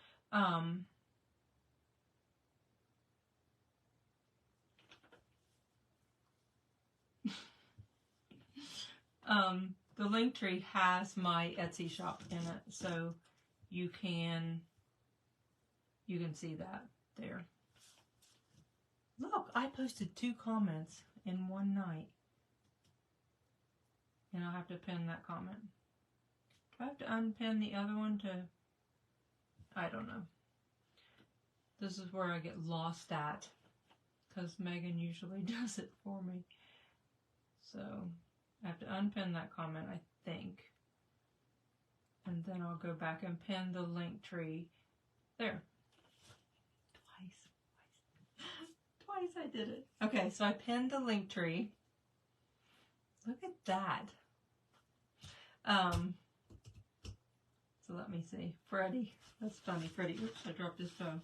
The link tree has my Etsy shop in it, so you can see that there. Look, I posted 2 comments in one night, and I'll have to pin that comment. Do I have to unpin the other one to? I don't know. This is where I get lost at, because Megan usually does it for me. So I have to unpin that comment, I think. And then I'll go back and pin the link tree. There. Twice I did it. Okay, so I pinned the link tree. Look at that. So let me see. Freddie. That's funny. Freddie. Oops, I dropped his phone.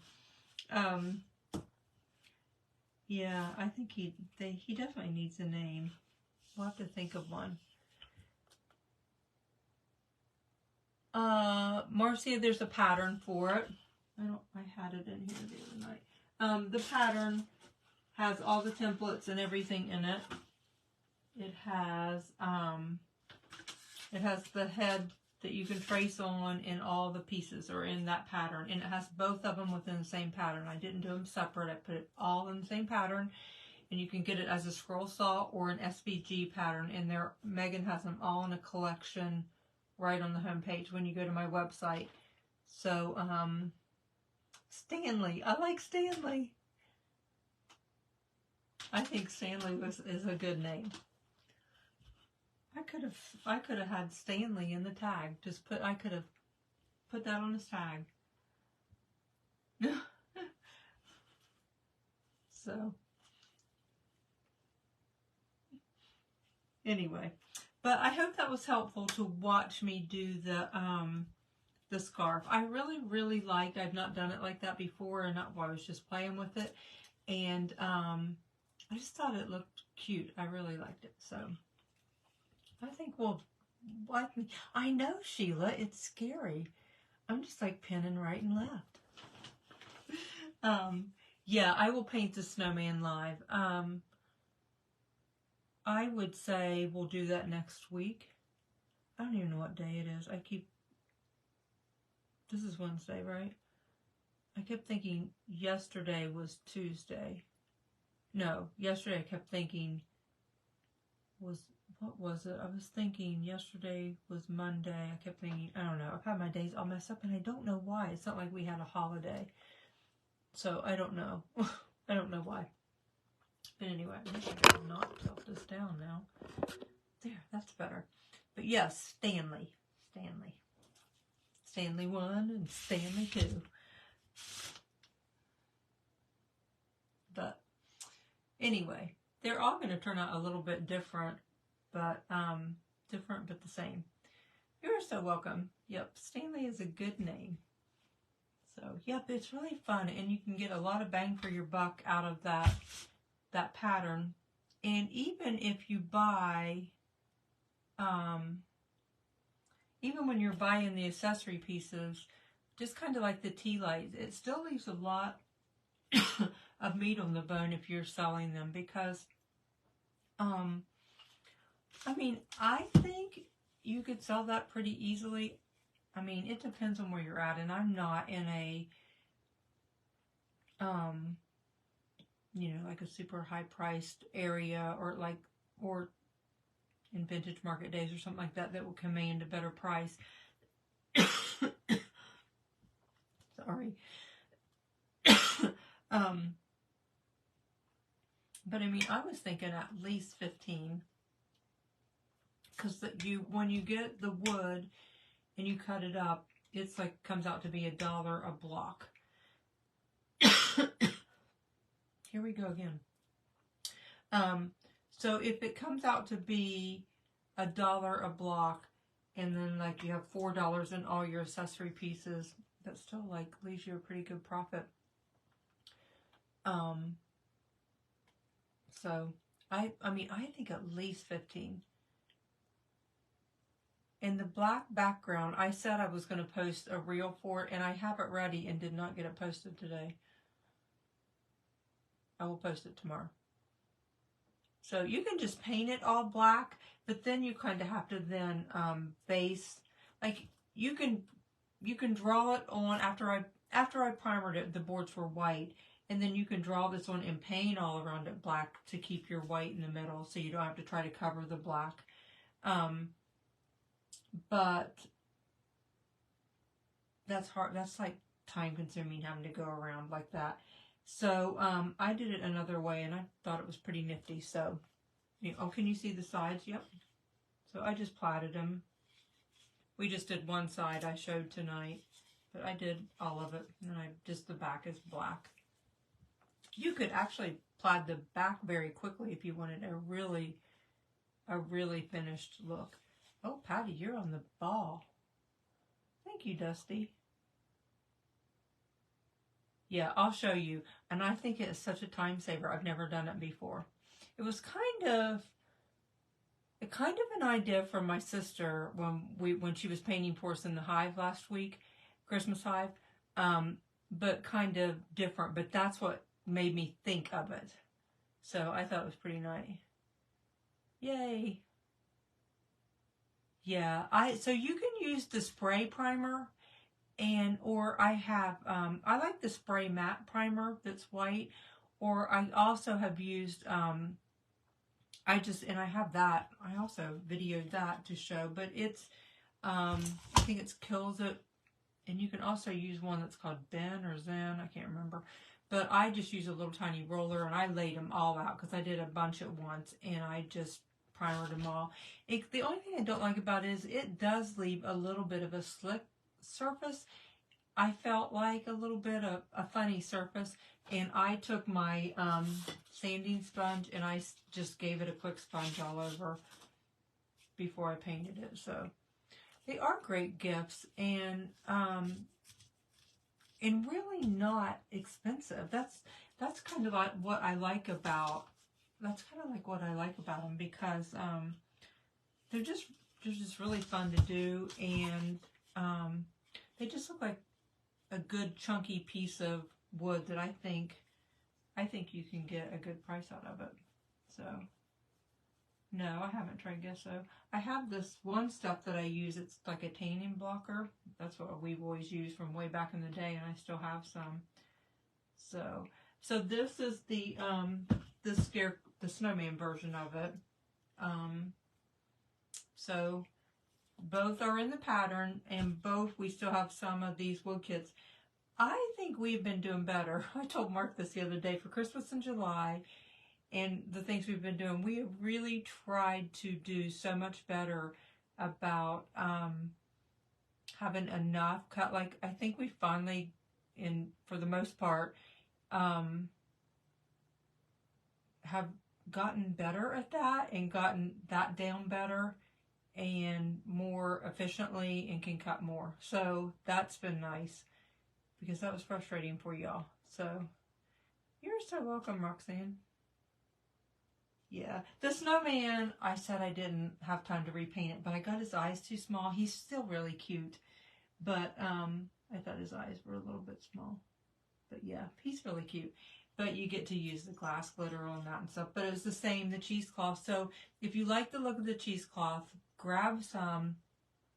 Yeah, I think he definitely needs a name. We'll have to think of one. Marcia, there's a pattern for it. I had it in here the other night. The pattern has all the templates and everything in it. It has the head that you can trace on, and all the pieces are in that pattern, and it has both of them within the same pattern. I didn't do them separate. I put it all in the same pattern, and you can get it as a scroll saw or an SVG pattern in there. Megan has them all in a collection right on the home page when you go to my website. So Stanley, I like Stanley. I think Stanley is a good name. I could have had Stanley in the tag. I could have put that on his tag. So anyway, but I hope that was helpful to watch me do the scarf. I really liked. I've not done it like that before, and I was just playing with it, and I just thought it looked cute. I really liked it. So I think I know, Sheila, it's scary. I'm just like pinning right and left. Yeah, I will paint the snowman live. I would say we'll do that next week. I don't even know what day it is. This is Wednesday, right? I kept thinking yesterday was Tuesday. No, yesterday I kept thinking what was it? I was thinking yesterday was Monday. I kept thinking, I don't know. I've had my days all messed up and I don't know why. It's not like we had a holiday. So I don't know. I don't know why. But anyway, I think I can not tilt this down now. There, that's better. But yes, Stanley. Stanley 1 and Stanley 2. But anyway, they're all going to turn out a little bit different, but the same. You're so welcome. Yep, Stanley is a good name. So, yep, it's really fun, and you can get a lot of bang for your buck out of that pattern. And even if you buy, even when you're buying the accessory pieces, just kind of like the tea lights, it still leaves a lot of meat on the bone if you're selling them, because, I mean, I think you could sell that pretty easily. I mean, it depends on where you're at, and I'm not in a, you know, like a super high-priced area, or in vintage market days or something like that will command a better price. Sorry. But I mean, I was thinking at least 15, because when you get the wood and you cut it up, it's like comes out to be $1 a block. Here we go again. So if it comes out to be $1 a block, and then like you have $4 in all your accessory pieces, that still like leaves you a pretty good profit. So I mean, I think at least 15. In the black background, I said I was going to post a reel for it, and I have it ready and did not get it posted today. I will post it tomorrow. So you can just paint it all black, but then you kind of have to then base, like you can draw it on after I primered it, the boards were white, and then you can draw this on and paint all around it black to keep your white in the middle, so you don't have to try to cover the black. But that's hard. That's like time consuming having to go around like that. So I did it another way, and I thought it was pretty nifty. So, oh, can you see the sides? Yep. So I just plaited them. We just did one side I showed tonight, but I did all of it, and just the back is black. You could actually plaid the back very quickly if you wanted a really finished look. Oh, Patty, you're on the ball. Thank you, Dusty. Yeah, I'll show you. And I think it's such a time saver. I've never done it before. It was kind of an idea from my sister when she was painting for us in the Hive last week, Christmas Hive, but kind of different. But that's what made me think of it. So I thought it was pretty nice. Yay. Yeah, so you can use the spray primer, or I have, I like the spray matte primer that's white, or I also have used, and I have that, I also videoed that to show, but it's, I think it's Kills It, and you can also use one that's called Ben or Zen, I can't remember, but I just use a little tiny roller, and I laid them all out, because I did a bunch at once, and I just primered them all. The only thing I don't like about it is it does leave a little bit of a slick surface. I felt like a little bit of a funny surface, and I took my sanding sponge and I just gave it a quick sponge all over before I painted it. So they are great gifts, and really not expensive. That's kind of like what I like about. That's kind of like what I like about them, because they're just really fun to do, and they just look like a good chunky piece of wood that I think you can get a good price out of it. So no, I haven't tried Gesso. I have this one stuff that I use. It's like a tanning blocker. That's what we've always used from way back in the day, and I still have some. So this is the snowman version of it. So both are in the pattern, and both we still have some of these wood kits. I think we've been doing better. I told Mark this the other day for Christmas in July, and the things we've been doing. We have really tried to do so much better about having enough cut. Like, I think we finally, for the most part, have gotten better at that and gotten that down better and more efficiently and can cut more. So that's been nice because that was frustrating for y'all. So you're so welcome, Roxanne. Yeah, the snowman, I said I didn't have time to repaint it, but I got his eyes too small. He's still really cute, but I thought his eyes were a little bit small. But yeah, he's really cute. But you get to use the glass glitter on that and stuff. But it was the same, the cheesecloth. So if you like the look of the cheesecloth, grab some.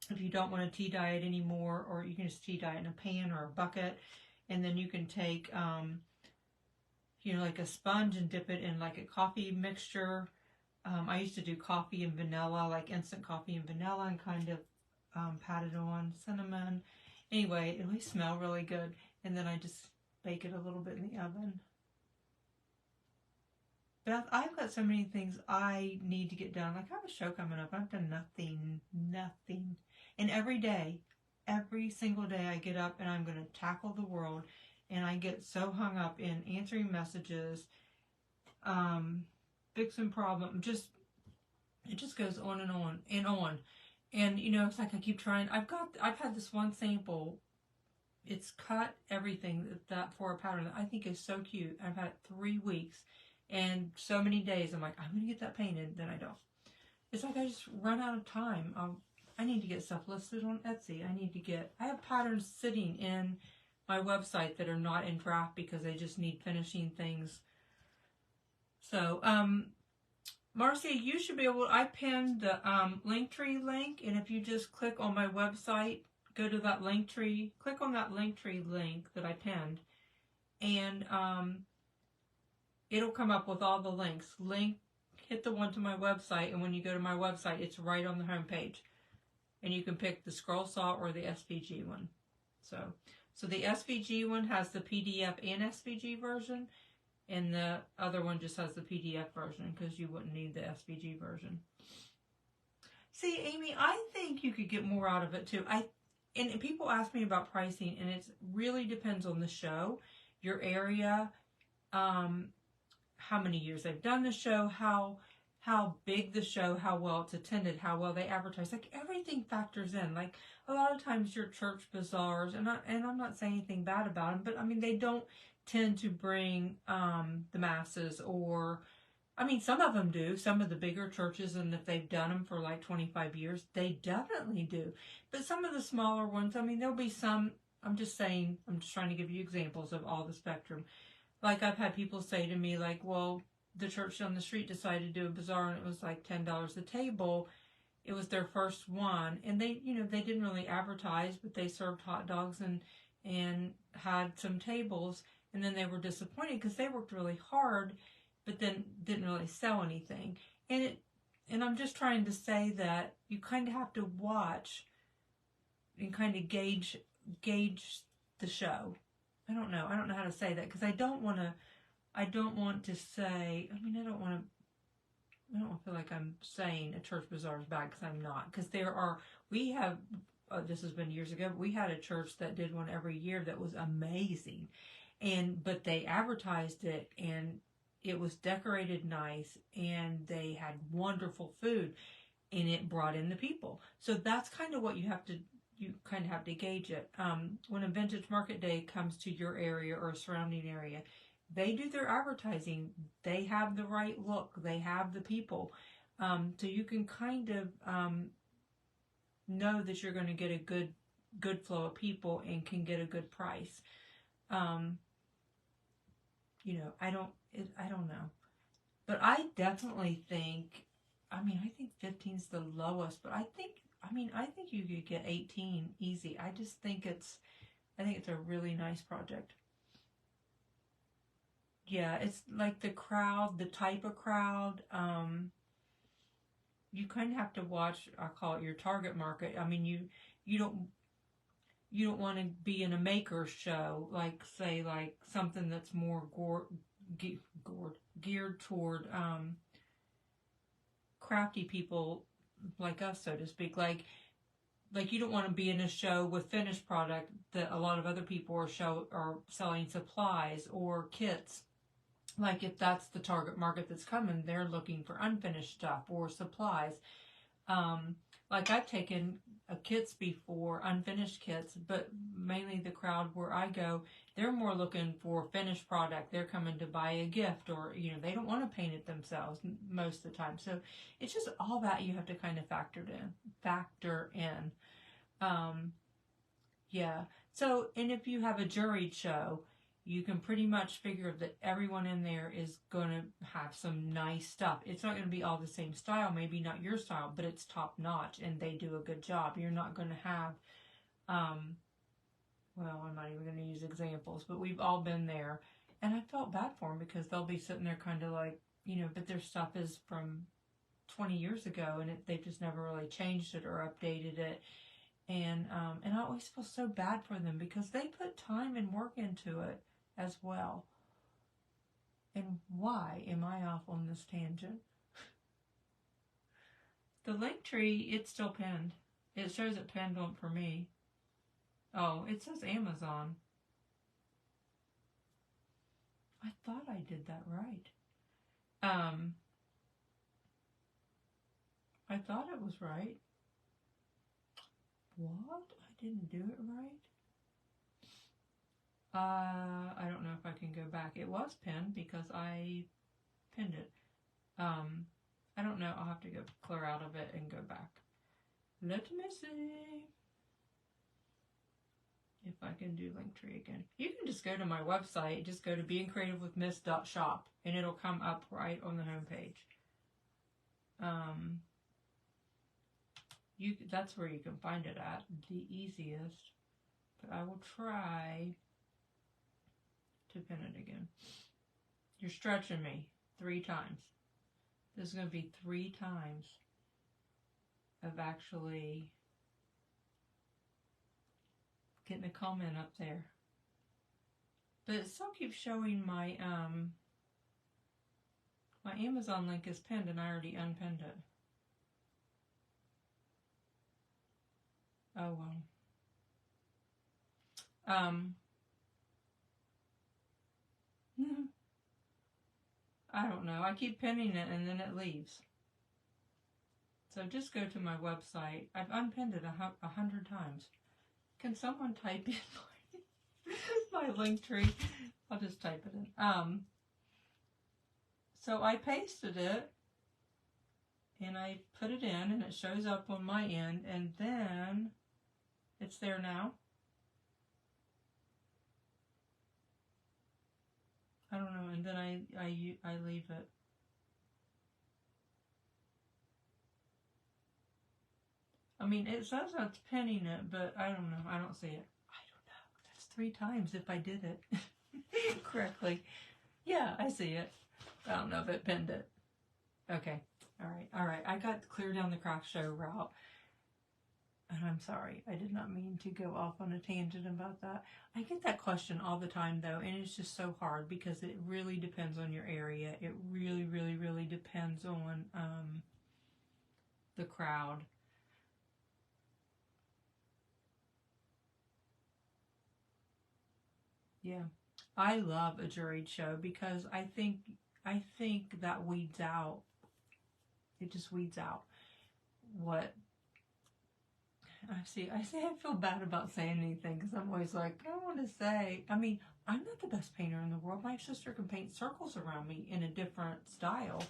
If you don't want to tea dye it anymore, or you can just tea dye it in a pan or a bucket, and then you can take like a sponge and dip it in like a coffee mixture. I used to do coffee and vanilla, like instant coffee and vanilla, and kind of pat it on cinnamon. Anyway, it always smell really good. And then I just bake it a little bit in the oven. Beth, I've got so many things I need to get done. Like, I have a show coming up. I've done nothing. And every single day I get up and I'm going to tackle the world. And I get so hung up in answering messages, fixing problems. It just goes on and on and on. And, it's like I keep trying. I've had this one sample. It's cut everything that for a pattern that I think is so cute. I've had it 3 weeks and so many days. I'm like, I'm going to get that painted. Then I don't. It's like I just run out of time. I need to get stuff listed on Etsy. I have patterns sitting in my website that are not in draft because they just need finishing things. So, Marcia, you should be able, I pinned the Linktree link, and if you just click on my website, go to that Linktree, click on that Linktree link that I pinned, and it'll come up with all the links. Hit the one to my website, and when you go to my website, it's right on the home page. And you can pick the scroll saw or the SVG one. So the SVG one has the PDF and SVG version, and the other one just has the PDF version because you wouldn't need the SVG version. See, Amy, I think you could get more out of it too. And people ask me about pricing, and it really depends on the show, your area, how many years they've done the show, how big the show, how well it's attended, how well they advertise. Like, everything factors in. Like, a lot of times your church bazaars, and I'm not saying anything bad about them, but I mean, they don't tend to bring the masses, or, I mean, some of them do. Some of the bigger churches, and if they've done them for like 25 years, they definitely do. But some of the smaller ones, I mean, there'll be some, I'm just trying to give you examples of all the spectrum. Like, I've had people say to me, like, well, the church down the street decided to do a bazaar, and it was like $10 a table. It was their first one, and they didn't really advertise, but they served hot dogs and had some tables, and then they were disappointed because they worked really hard, but then didn't really sell anything. And I'm just trying to say that you kind of have to watch and kind of gauge the show. I don't know how to say that, because I don't want to say, I mean, I don't want to feel like I'm saying a church bazaar is bad, because I'm not. Because we have, this has been years ago, we had a church that did one every year that was amazing. But they advertised it, and it was decorated nice, and they had wonderful food, and it brought in the people. So that's kind of what you kind of have to gauge it. When a vintage market day comes to your area or a surrounding area, they do their advertising. They have the right look. They have the people. So you can kind of know that you're going to get a good flow of people and can get a good price. I don't know. But I definitely think, I think 15's the lowest, but I think you could get 18 easy. I think it's a really nice project. Yeah, it's like the crowd, the type of crowd. you kind of have to watch, I call it your target market. I mean, you don't want to be in a maker show, like say like something that's more geared toward crafty people like us, so to speak. Like you don't want to be in a show with finished product that a lot of other people are selling supplies or kits. Like if that's the target market that's coming, they're looking for unfinished stuff or supplies. Like I've taken kits before, unfinished kits, but mainly the crowd where I go, they're more looking for finished product. They're coming to buy a gift, or they don't want to paint it themselves most of the time. So it's just all that you have to kind of factor in. Yeah. So, and if you have a juried show, you can pretty much figure that everyone in there is going to have some nice stuff. It's not going to be all the same style, maybe not your style, but it's top notch and they do a good job. You're not going to have, well, I'm not even going to use examples, but we've all been there. And I felt bad for them because they'll be sitting there kind of like, but their stuff is from 20 years ago and they've just never really changed it or updated it. And I always feel so bad for them because they put time and work into it as well. And why am I off on this tangent? The link tree, it's still pinned. It shows it pinned on for me. Oh, it says Amazon. I thought I did that right. I thought it was right. What? I didn't do it right? I don't know if I can go back. It was pinned because I pinned it. I don't know. I'll have to go clear out of it and go back. Let me see if I can do Linktree again. You can just go to my website. Just go to beingcreativewithmiss.shop and it'll come up right on the homepage. That's where you can find it at, the easiest. But I will try to pin it again. You're stretching me 3 times. This is going to be 3 times of actually getting a comment up there. But it still keeps showing my my Amazon link is pinned and I already unpinned it. Oh well. I don't know. I keep pinning it and then it leaves. So just go to my website. I've unpinned it 100 times. Can someone type in my link tree? I'll just type it in. So I pasted it and I put it in and it shows up on my end and then it's there now. I don't know, and then I leave it. I mean, it says it's pinning it, but I don't know. I don't see it. I don't know. That's 3 times if I did it correctly. Yeah, I see it. I don't know if it pinned it. Okay. All right. I got clear down the craft show route. And I'm sorry, I did not mean to go off on a tangent about that. I get that question all the time, though, and it's just so hard because it really depends on your area. It really, really, really depends on the crowd. Yeah, I love a juried show because I think that weeds out. It just weeds out what. I feel bad about saying anything because I'm always like, I don't want to say. I mean, I'm not the best painter in the world. My sister can paint circles around me in a different style.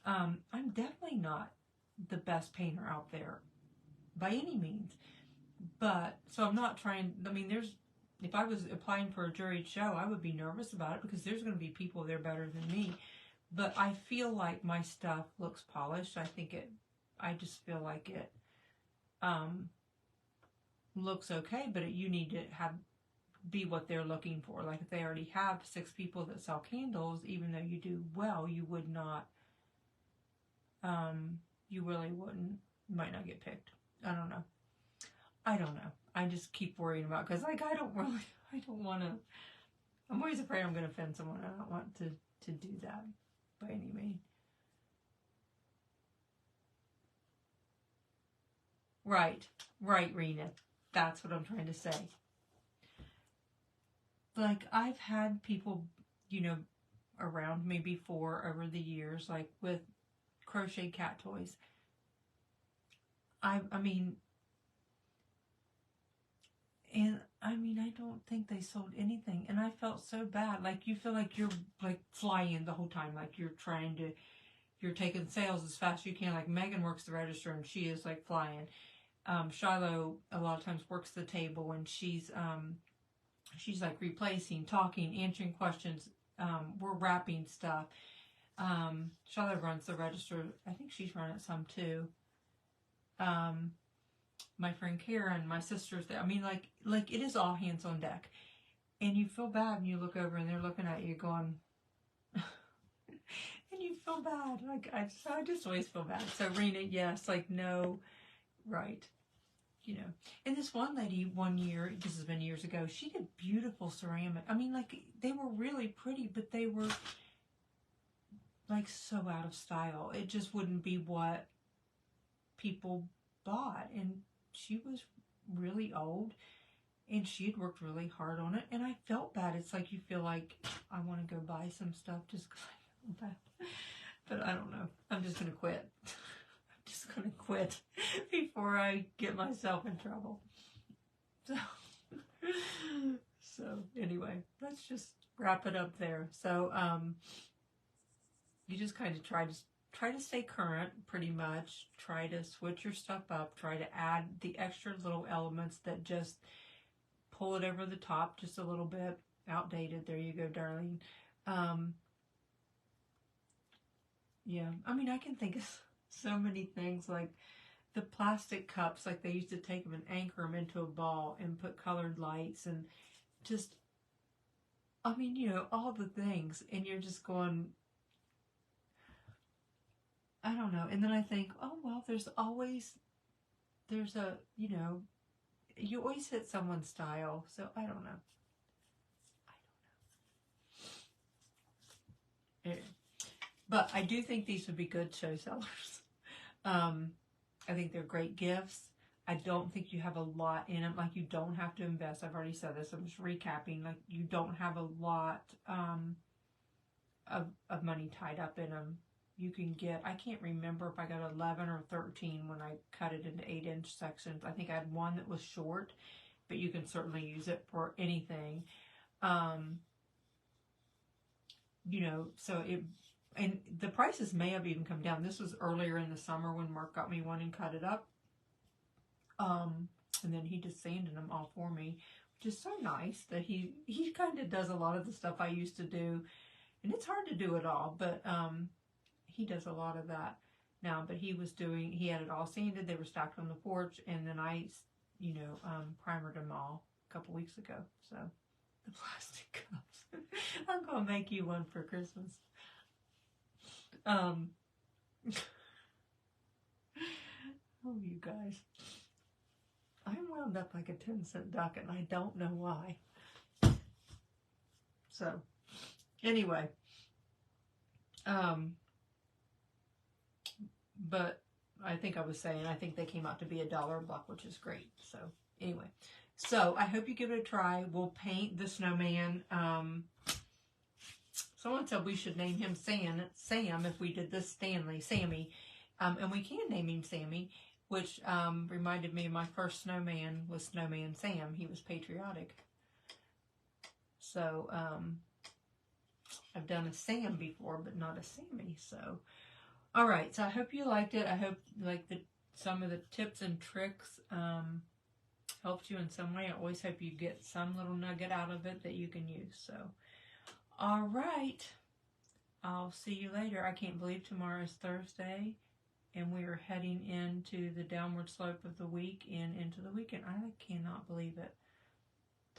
I'm definitely not the best painter out there by any means. But, so I'm not trying, I mean, if I was applying for a juried show, I would be nervous about it because there's going to be people there better than me. But I feel like my stuff looks polished. I just feel like it, looks okay, but you need to be what they're looking for. Like if they already have 6 people that sell candles, even though you do well, you would not you really wouldn't, might not get picked. I don't know. I don't know. I just keep worrying about, because like I don't want to, I'm always afraid I'm going to offend someone. I don't want to do that by any means. Right, Rena. That's what I'm trying to say. Like, I've had people, you know, around me before over the years, like with crochet cat toys. I mean, and I mean, I don't think they sold anything, and I felt so bad. Like, you feel like you're like flying the whole time, like you're taking sales as fast as you can. Like Megan works the register and she is like flying. Shiloh a lot of times works the table and she's like replacing, talking, answering questions. We're wrapping stuff. Shiloh runs the register. I think she's running some too. My friend Karen, my sister's there. I mean, like it is all hands on deck, and you feel bad, and you look over, and they're looking at you, going, and you feel bad. Like I just always feel bad. So Rena, yes, like no, right, you know. And this one lady, one year, this has been years ago, she did beautiful ceramic. I mean, like they were really pretty, but they were like so out of style. It just wouldn't be what people bought, and she was really old, and she had worked really hard on it, and I felt bad. It's like you feel like I want to go buy some stuff just because I feel bad. But I don't know. I'm just going to quit. I'm just going to quit before I get myself in trouble. So anyway, let's just wrap it up there. So you just kind of try to stay current, pretty much. Try to switch your stuff up. Try to add the extra little elements that just pull it over the top just a little bit. Outdated. There you go, darling. Yeah, I mean, I can think of so many things, like the plastic cups, like they used to take them and anchor them into a ball and put colored lights and just, I mean, you know, all the things. And you're just going, I don't know. And then I think, oh, well, there's a, you know, you always hit someone's style. So I don't know. Anyway. But I do think these would be good show sellers. I think they're great gifts. I don't think you have a lot in them. Like, you don't have to invest. I've already said this. I'm just recapping. Like, you don't have a lot of money tied up in them. You can get, I can't remember if I got 11 or 13 when I cut it into 8-inch sections. I think I had one that was short, but you can certainly use it for anything. You know, so it, and the prices may have even come down. This was earlier in the summer when Mark got me one and cut it up. And then he just sanded them all for me, which is so nice that he kind of does a lot of the stuff I used to do. And it's hard to do it all, but he does a lot of that now. But he had it all sanded. They were stacked on the porch, and then I, you know, primered them all a couple weeks ago. So the plastic cups. I'm gonna make you one for Christmas. Oh, you guys. I'm wound up like a 10-cent duck, and I don't know why. So, anyway. But I think I was saying, I think they came out to be $1 a buck, which is great. So, anyway. So, I hope you give it a try. We'll paint the snowman. Someone said we should name him Sam if we did this Sammy. And we can name him Sammy, which reminded me of my first snowman was Snowman Sam. He was patriotic. So I've done a Sam before, but not a Sammy. So, all right. So I hope you liked it. I hope like some of the tips and tricks helped you in some way. I always hope you get some little nugget out of it that you can use. So. All right. I'll see you later. I can't believe tomorrow is Thursday, and we are heading into the downward slope of the week and into the weekend. I cannot believe it.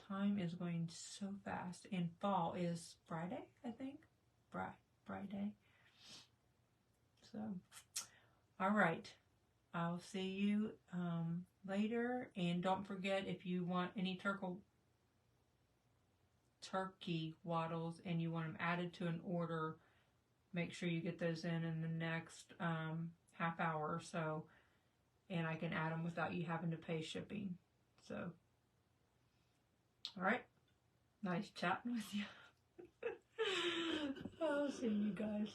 Time is going so fast, and fall is Friday, I think. Friday. So, All right. I'll see you later. And don't forget, if you want any turkey waddles and you want them added to an order, make sure you get those in the next half hour or so. And I can add them without you having to pay shipping. So, all right. Nice chatting with you. I'll see you guys.